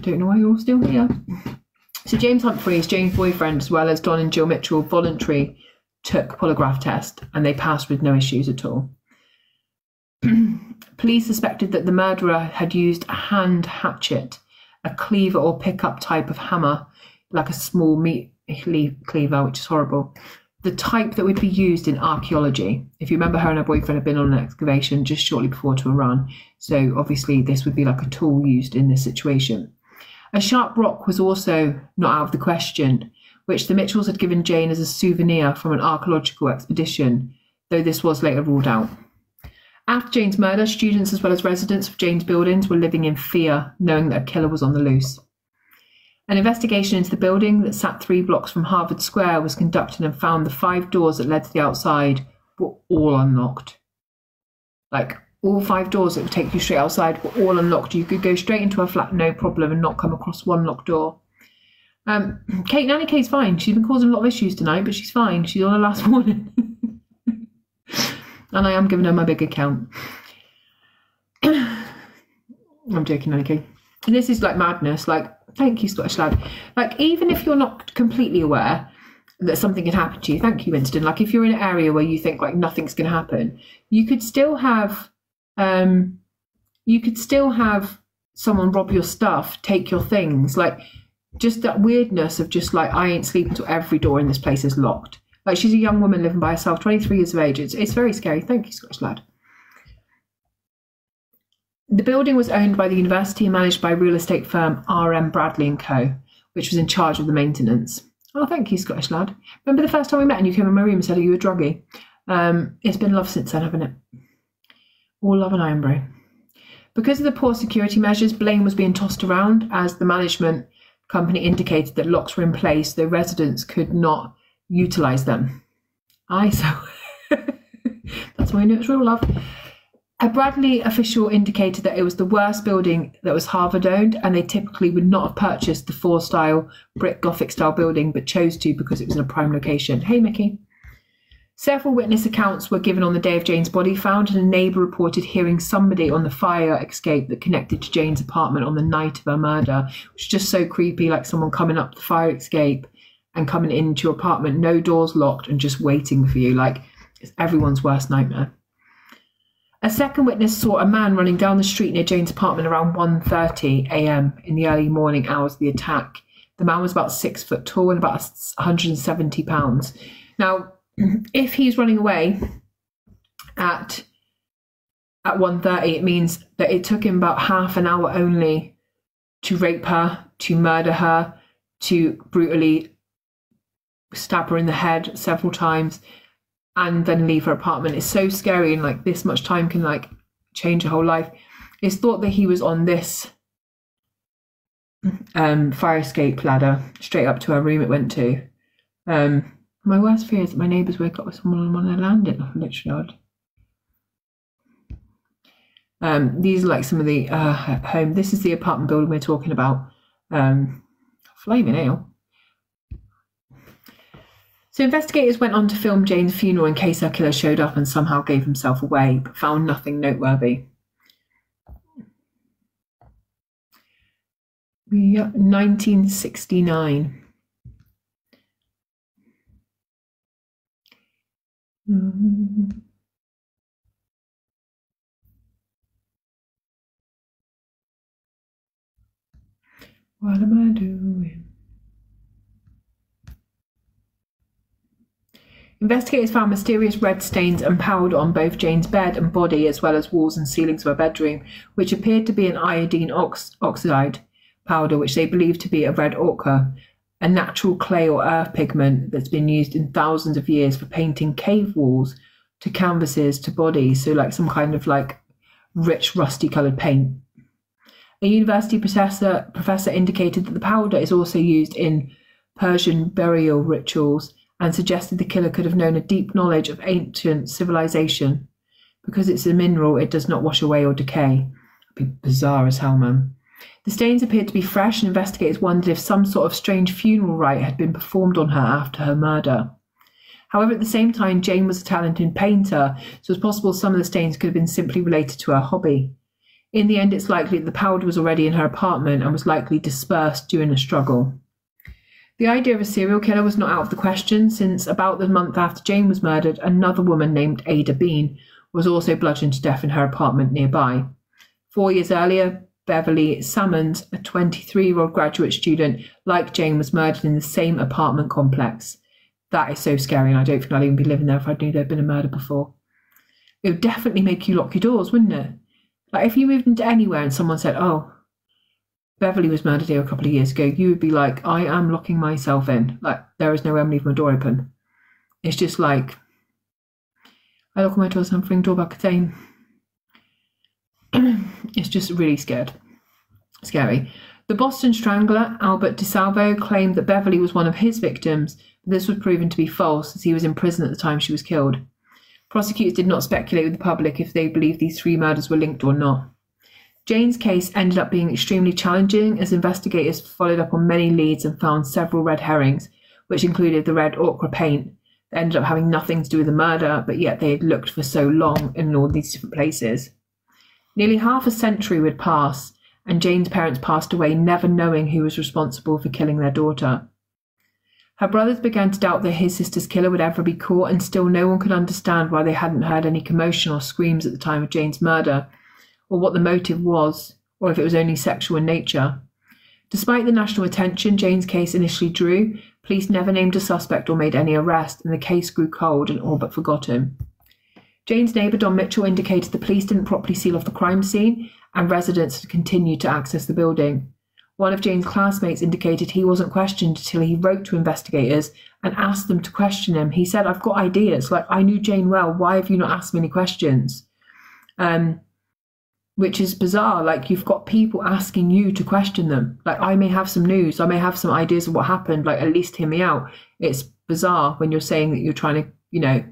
Don't know why you're all still here. So James Humphreys, Jane's boyfriend, as well as Don and Jill Mitchell, voluntarily took polygraph test, and they passed with no issues at all. Police suspected that the murderer had used a hand hatchet, a cleaver or pickup type of hammer, like a small meat cleaver, which is horrible. The type that would be used in archaeology. If you remember, her and her boyfriend had been on an excavation just shortly before to Iran. So obviously this would be like a tool used in this situation. A sharp rock was also not out of the question, which the Mitchells had given Jane as a souvenir from an archaeological expedition, though this was later ruled out. After Jane's murder, students as well as residents of Jane's buildings were living in fear, knowing that a killer was on the loose. An investigation into the building that sat 3 blocks from Harvard Square was conducted and found the 5 doors that led to the outside were all unlocked. Like, all 5 doors that would take you straight outside were all unlocked. You could go straight into a flat, no problem, and not come across one locked door. Nanny Kate's fine. She's been causing a lot of issues tonight, but she's fine. She's on her last warning. And I am giving her my big account. I'm joking, Nanny Kate. This is like madness. Like, thank you, Scottish lad. Like, even if you're not completely aware that something can happen to you, thank you, Winston. Like, if you're in an area where you think like nothing's going to happen, you could still have, someone rob your stuff, take your things. Like, just that weirdness of just like, I ain't sleeping till every door in this place is locked. Like, she's a young woman living by herself, 23 years of age. It's very scary. Thank you, Scottish lad. The building was owned by the university and managed by real estate firm R.M. Bradley & Co., which was in charge of the maintenance. Oh, thank you, Scottish lad. Remember the first time we met and you came in my room and said, are you a druggie? It's been love since then, hasn't it? All love and ironbury. Because of the poor security measures, blame was being tossed around as the management company indicated that locks were in place, though residents could not utilise them. That's why I knew it was real love. A Bradley official indicated that it was the worst building that was Harvard owned, and they typically would not have purchased the 4-style brick Gothic style building, but chose to because it was in a prime location. Hey, Mickey. Several witness accounts were given on the day of Jane's body found, and a neighbour reported hearing somebody on the fire escape that connected to Jane's apartment on the night of her murder, which is just so creepy, like someone coming up the fire escape and coming into your apartment, no doors locked, and just waiting for you. Like, it's everyone's worst nightmare. A second witness saw a man running down the street near Jane's apartment around 1:30 a.m. in the early morning hours of the attack. The man was about 6 foot tall and about 170 pounds. Now, if he's running away at 1:30, it means that it took him about half an hour only to rape her, to murder her, to brutally stab her in the head several times, and then leave her apartment. It's so scary, and like this much time can like change a whole life. It's thought that he was on this fire escape ladder straight up to her room it went to. My worst fear is that my neighbours wake up with someone on their landing. Literally odd. These are like some of the home. This is the apartment building we're talking about. Flaming ale. So investigators went on to film Jane's funeral in case her killer showed up and somehow gave himself away, but found nothing noteworthy. 1969. What am I doing? Investigators found mysterious red stains and powder on both Jane's bed and body, as well as walls and ceilings of her bedroom, which appeared to be an iodine oxide powder, which they believed to be a red ochre, a natural clay or earth pigment that's been used in thousands of years for painting cave walls to canvases to bodies. So like some kind of like rich rusty coloured paint. A university professor indicated that the powder is also used in Persian burial rituals, and suggested the killer could have known a deep knowledge of ancient civilization. Because it's a mineral, it does not wash away or decay. It'd be bizarre as hell, man. The stains appeared to be fresh, and investigators wondered if some sort of strange funeral rite had been performed on her after her murder. However, at the same time, Jane was a talented painter, so it's possible some of the stains could have been simply related to her hobby. In the end, it's likely that the powder was already in her apartment and was likely dispersed during a struggle. The idea of a serial killer was not out of the question, since about the month after Jane was murdered, another woman named Ada Bean was also bludgeoned to death in her apartment nearby. 4 years earlier, Beverly Sammons, a 23-year-old graduate student like Jane, was murdered in the same apartment complex. That is so scary, and I don't think I'd even be living there if I knew there'd been a murder before. It would definitely make you lock your doors, wouldn't it? Like if you moved into anywhere and someone said, oh, Beverly was murdered here a couple of years ago, you would be like, I am locking myself in. Like, there is no way I'm leaving my door open. It's just like, I lock my doors and ring doorbell same. It's just really scary. The Boston Strangler, Albert DeSalvo, claimed that Beverly was one of his victims, but this was proven to be false, as he was in prison at the time she was killed. Prosecutors did not speculate with the public if they believed these three murders were linked or not. Jane's case ended up being extremely challenging, as investigators followed up on many leads and found several red herrings, which included the red ochre paint that ended up having nothing to do with the murder, but yet they had looked for so long in all these different places. Nearly half a century would pass, and Jane's parents passed away never knowing who was responsible for killing their daughter. Her brothers began to doubt that his sister's killer would ever be caught, and still no one could understand why they hadn't heard any commotion or screams at the time of Jane's murder, or what the motive was, or if it was only sexual in nature. Despite the national attention Jane's case initially drew, police never named a suspect or made any arrest, and the case grew cold and all but forgotten. Jane's neighbour Don Mitchell indicated the police didn't properly seal off the crime scene, and residents had continued to access the building. One of Jane's classmates indicated he wasn't questioned until he wrote to investigators and asked them to question him. He said, I've got ideas, like, I knew Jane well, why have you not asked me any questions? Which is bizarre, like, you've got people asking you to question them. Like, I may have some news, I may have some ideas of what happened, like, at least hear me out. It's bizarre when you're saying that you're trying to, you know,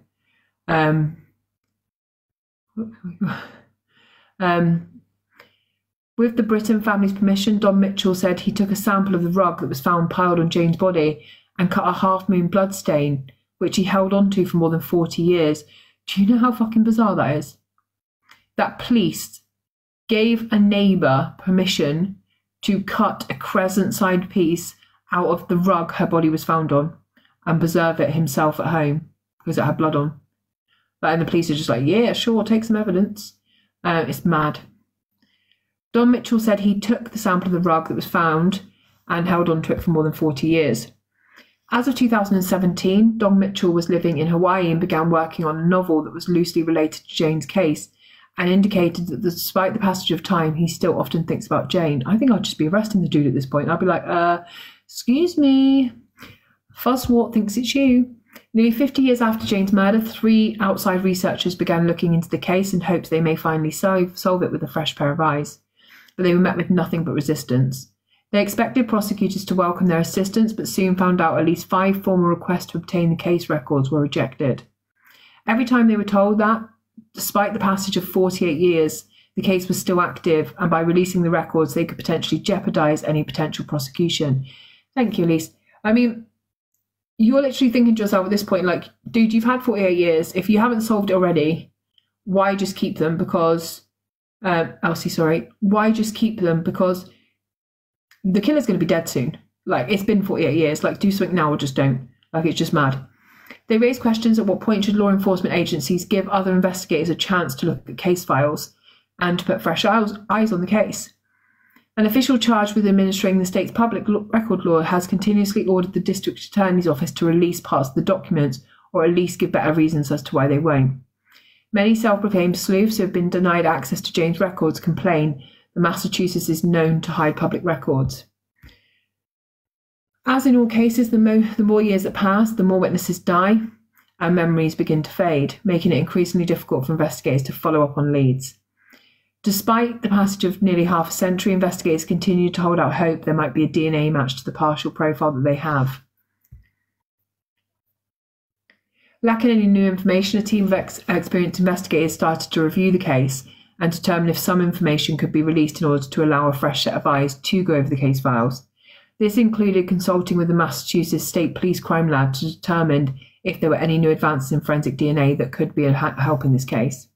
with the Britton family's permission, Don Mitchell said he took a sample of the rug that was found piled on Jane's body and cut a half-moon blood stain which he held on to for more than 40 years. Do you know how fucking bizarre that is? That police gave a neighbour permission to cut a crescent-side piece out of the rug her body was found on and preserve it himself at home because it had blood on. And the police are just like, yeah, sure, take some evidence. It's mad. Don Mitchell said he took the sample of the rug that was found and held on to it for more than 40 years. As of 2017, Don Mitchell was living in Hawaii and began working on a novel that was loosely related to Jane's case, and indicated that despite the passage of time, he still often thinks about Jane. I think I'd just be arresting the dude at this point. I'd be like, excuse me, Fuzzwort thinks it's you. Nearly 50 years after Jane's murder, 3 outside researchers began looking into the case in hopes they may finally solve it with a fresh pair of eyes. But they were met with nothing but resistance. They expected prosecutors to welcome their assistance, but soon found out at least 5 formal requests to obtain the case records were rejected. Every time they were told that, despite the passage of 48 years, the case was still active, and by releasing the records, they could potentially jeopardise any potential prosecution. Thank you, Elise. I mean, you're literally thinking to yourself at this point, like, dude, you've had 48 years. If you haven't solved it already, why just keep them? Because, Elsie, sorry, why just keep them? Because the killer's going to be dead soon. Like, it's been 48 years. Like, do something now or just don't. Like, it's just mad. They raised questions at what point should law enforcement agencies give other investigators a chance to look at case files and to put fresh eyes on the case. An official charged with administering the state's public record law has continuously ordered the district attorney's office to release parts of the documents, or at least give better reasons as to why they won't. Many self-proclaimed sleuths who have been denied access to Jane's records complain that Massachusetts is known to hide public records. As in all cases, the more years that pass, the more witnesses die and memories begin to fade, making it increasingly difficult for investigators to follow up on leads. Despite the passage of nearly half a century, investigators continue to hold out hope there might be a DNA match to the partial profile that they have. Lacking any new information, a team of experienced investigators started to review the case and determine if some information could be released in order to allow a fresh set of eyes to go over the case files. This included consulting with the Massachusetts State Police Crime Lab to determine if there were any new advances in forensic DNA that could be a help in this case.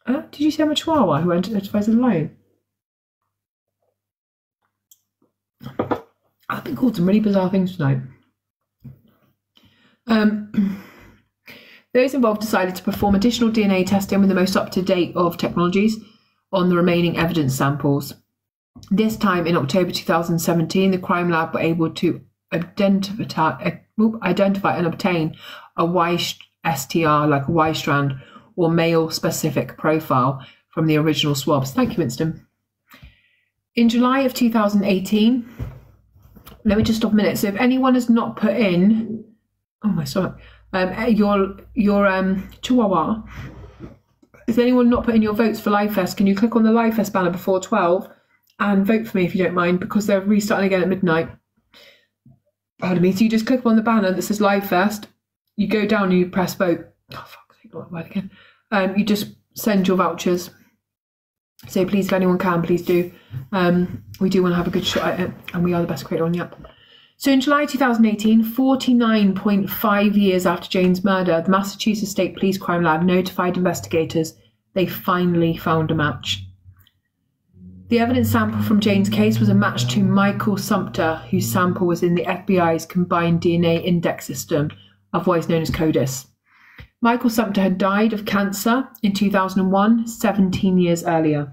Did you say I'm a chihuahua who identifies as a lion? I've been called some really bizarre things tonight. Those involved decided to perform additional DNA testing with the most up-to-date of technologies on the remaining evidence samples. This time in October 2017, the crime lab were able to identify and obtain a Y STR, like a Y strand, or male-specific profile from the original swabs. Thank you, Winston. In July of 2018, let me just stop a minute. So if anyone has not put in, oh my stomach, your chihuahua, if anyone not put in your votes for LiveFest, can you click on the LiveFest banner before 12 and vote for me if you don't mind, because they're restarting again at midnight. Pardon me. So you just click on the banner that says LiveFest, you go down and you press vote. Oh, fuck, I got that word again. You just send your vouchers. So please, if anyone can, please do. We do want to have a good shot at it, and we are the best creator on the app. So in July 2018, 49.5 years after Jane's murder, the Massachusetts State Police Crime Lab notified investigators they finally found a match. The evidence sample from Jane's case was a match to Michael Sumter, whose sample was in the FBI's combined DNA index system, otherwise known as CODIS. Michael Sumter had died of cancer in 2001, 17 years earlier.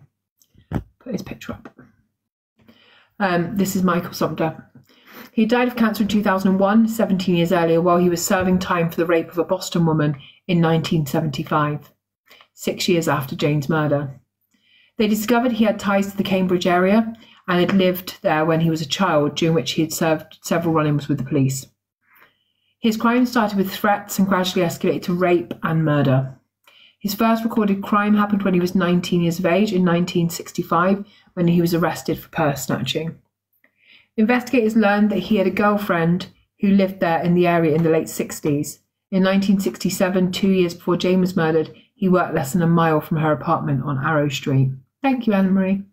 Put his picture up. This is Michael Sumter. He died of cancer in 2001, 17 years earlier, while he was serving time for the rape of a Boston woman in 1975, 6 years after Jane's murder. They discovered he had ties to the Cambridge area and had lived there when he was a child, during which he had served several run-ins with the police. His crime started with threats and gradually escalated to rape and murder. His first recorded crime happened when he was 19 years of age in 1965, when he was arrested for purse snatching. Investigators learned that he had a girlfriend who lived there in the area in the late 60s. In 1967, 2 years before Jane was murdered, he worked less than a mile from her apartment on Arrow Street. Thank you, Anne-Marie.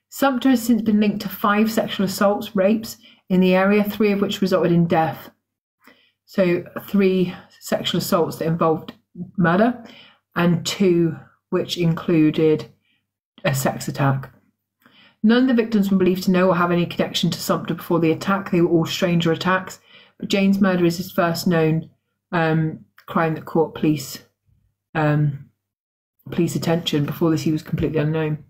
Sumter has since been linked to 5 sexual assaults, rapes in the area, 3 of which resulted in death. So 3 sexual assaults that involved murder, and 2 which included a sex attack. None of the victims were believed to know or have any connection to Sumpter before the attack. They were all stranger attacks, but Jane's murder is his first known crime that caught police attention. Before this, he was completely unknown.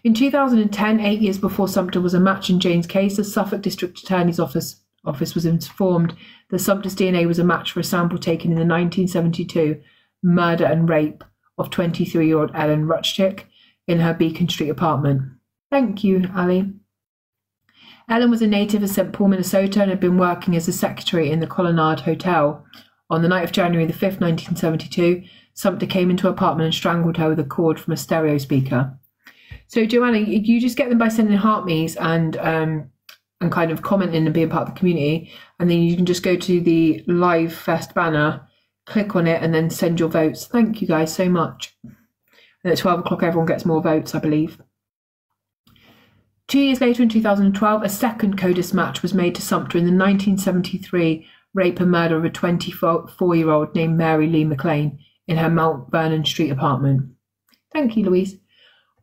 In 2010, 8 years before Sumpter was a match in Jane's case, the Suffolk District Attorney's Office was informed that Sumpter's DNA was a match for a sample taken in the 1972 murder and rape of 23-year-old Ellen Rutschik in her Beacon Street apartment. Thank you, Ali. Ellen was a native of St. Paul, Minnesota, and had been working as a secretary in the Colonnade Hotel. On the night of January the 5th, 1972, Sumpter came into her apartment and strangled her with a cord from a stereo speaker. So, Joanna, you just get them by sending heart me's and kind of commenting and being part of the community, and then you can just go to the Live Fest banner, click on it, and then send your votes. Thank you guys so much. And at 12 o'clock, everyone gets more votes, I believe. 2 years later, in 2012, a second CODIS match was made to Sumpter in the 1973 rape and murder of a 24-year-old named Mary Lee McLean in her Mount Vernon Street apartment. Thank you, Louise.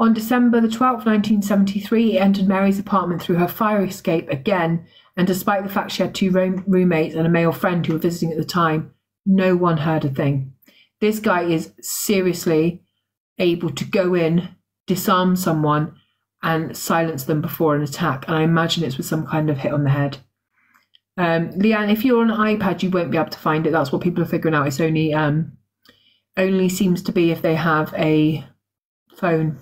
On December the 12th, 1973, he entered Mary's apartment through her fire escape again, and despite the fact she had 2 roommates and a male friend who were visiting at the time, no one heard a thing. This guy is seriously able to go in, disarm someone, and silence them before an attack, and I imagine it's with some kind of hit on the head. Leanne, if you're on an iPad, you won't be able to find it. That's what people are figuring out. It's only seems to be if they have a phone.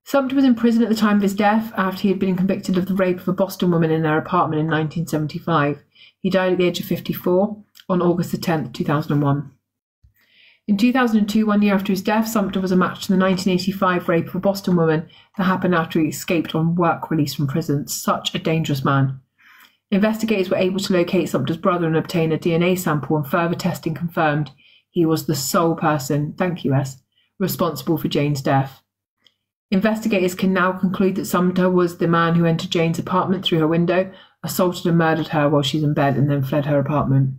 Sumpter was in prison at the time of his death after he had been convicted of the rape of a Boston woman in their apartment in 1975. He died at the age of 54 on August the 10th, 2001. In 2002, 1 year after his death, Sumpter was a match to the 1985 rape of a Boston woman that happened after he escaped on work release from prison. Such a dangerous man. Investigators were able to locate Sumpter's brother and obtain a DNA sample, and further testing confirmed he was the sole person, thank you, S, responsible for Jane's death. Investigators can now conclude that Sumpter was the man who entered Jane's apartment through her window, assaulted and murdered her while she's in bed, and then fled her apartment.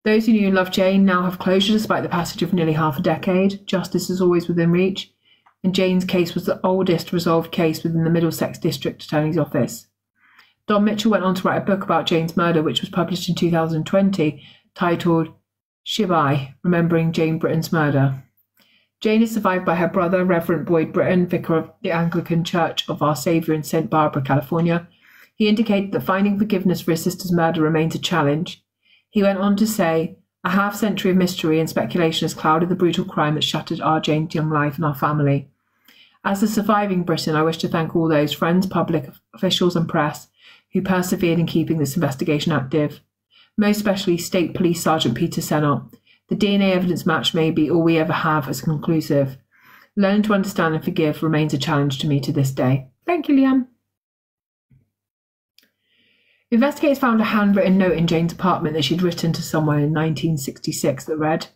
Those who knew and loved Jane now have closure despite the passage of nearly half a decade. Justice is always within reach, and Jane's case was the oldest resolved case within the Middlesex District Attorney's Office. Don Mitchell went on to write a book about Jane's murder, which was published in 2020, titled Shibai, Remembering Jane Britton's Murder. Jane is survived by her brother, Reverend Boyd Britton, vicar of the Anglican Church of Our Saviour in St. Barbara, California. He indicated that finding forgiveness for his sister's murder remains a challenge. He went on to say, a half-century of mystery and speculation has clouded the brutal crime that shattered our Jane's young life and our family. As the surviving Briton, I wish to thank all those friends, public officials and press who persevered in keeping this investigation active. Most especially State Police Sergeant Peter Sennott. The DNA evidence match may be all we ever have as conclusive. Learning to understand and forgive remains a challenge to me to this day. Thank you, Liam. Investigators found a handwritten note in Jane's apartment that she'd written to someone in 1966 that read,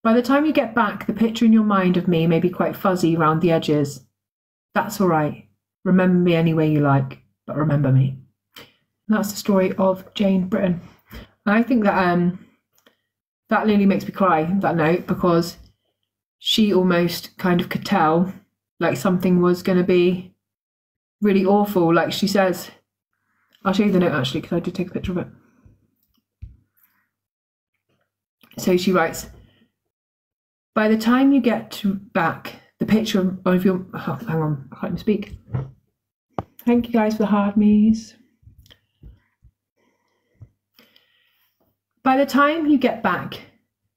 "By the time you get back, the picture in your mind of me may be quite fuzzy around the edges. That's all right. Remember me any way you like, but remember me." And that's the story of Jane Britton. And I think that that nearly makes me cry, that note, because she almost kind of could tell like something was going to be really awful. Like she says, I'll show you the note actually because I did take a picture of it. So she writes, "By the time you get back, the picture of your..." Oh, hang on, I can't even speak. Thank you guys for the hard me's. "By the time you get back,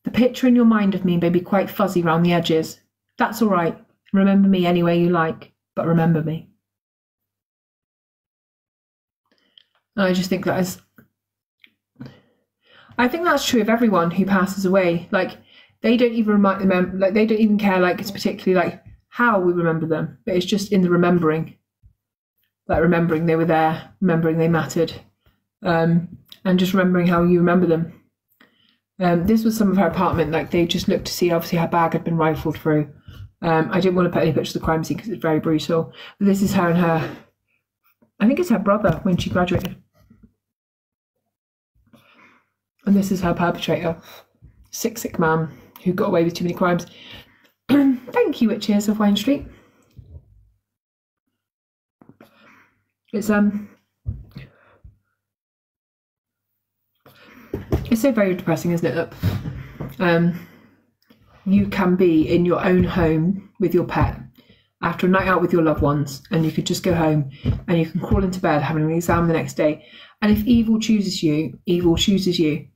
the picture in your mind of me may be quite fuzzy around the edges. That's all right. Remember me any way you like, but remember me." And I just think that is... I think that's true of everyone who passes away. Like, they don't even like they don't even care like it's particularly like how we remember them, but it's just in the remembering. Like remembering they were there, remembering they mattered, and just remembering how you remember them. This was some of her apartment. Like they just looked to see, obviously her bag had been rifled through. I didn't want to put any pictures of the crime scene because it's very brutal. But this is her and her, I think it's her brother when she graduated. And this is her perpetrator. Sick man who got away with too many crimes. Thank you, Witches of Wayne Street. It's so very depressing, isn't it? That you can be in your own home with your pet after a night out with your loved ones, and you could just go home and you can crawl into bed having an exam the next day. And if evil chooses you, evil chooses you.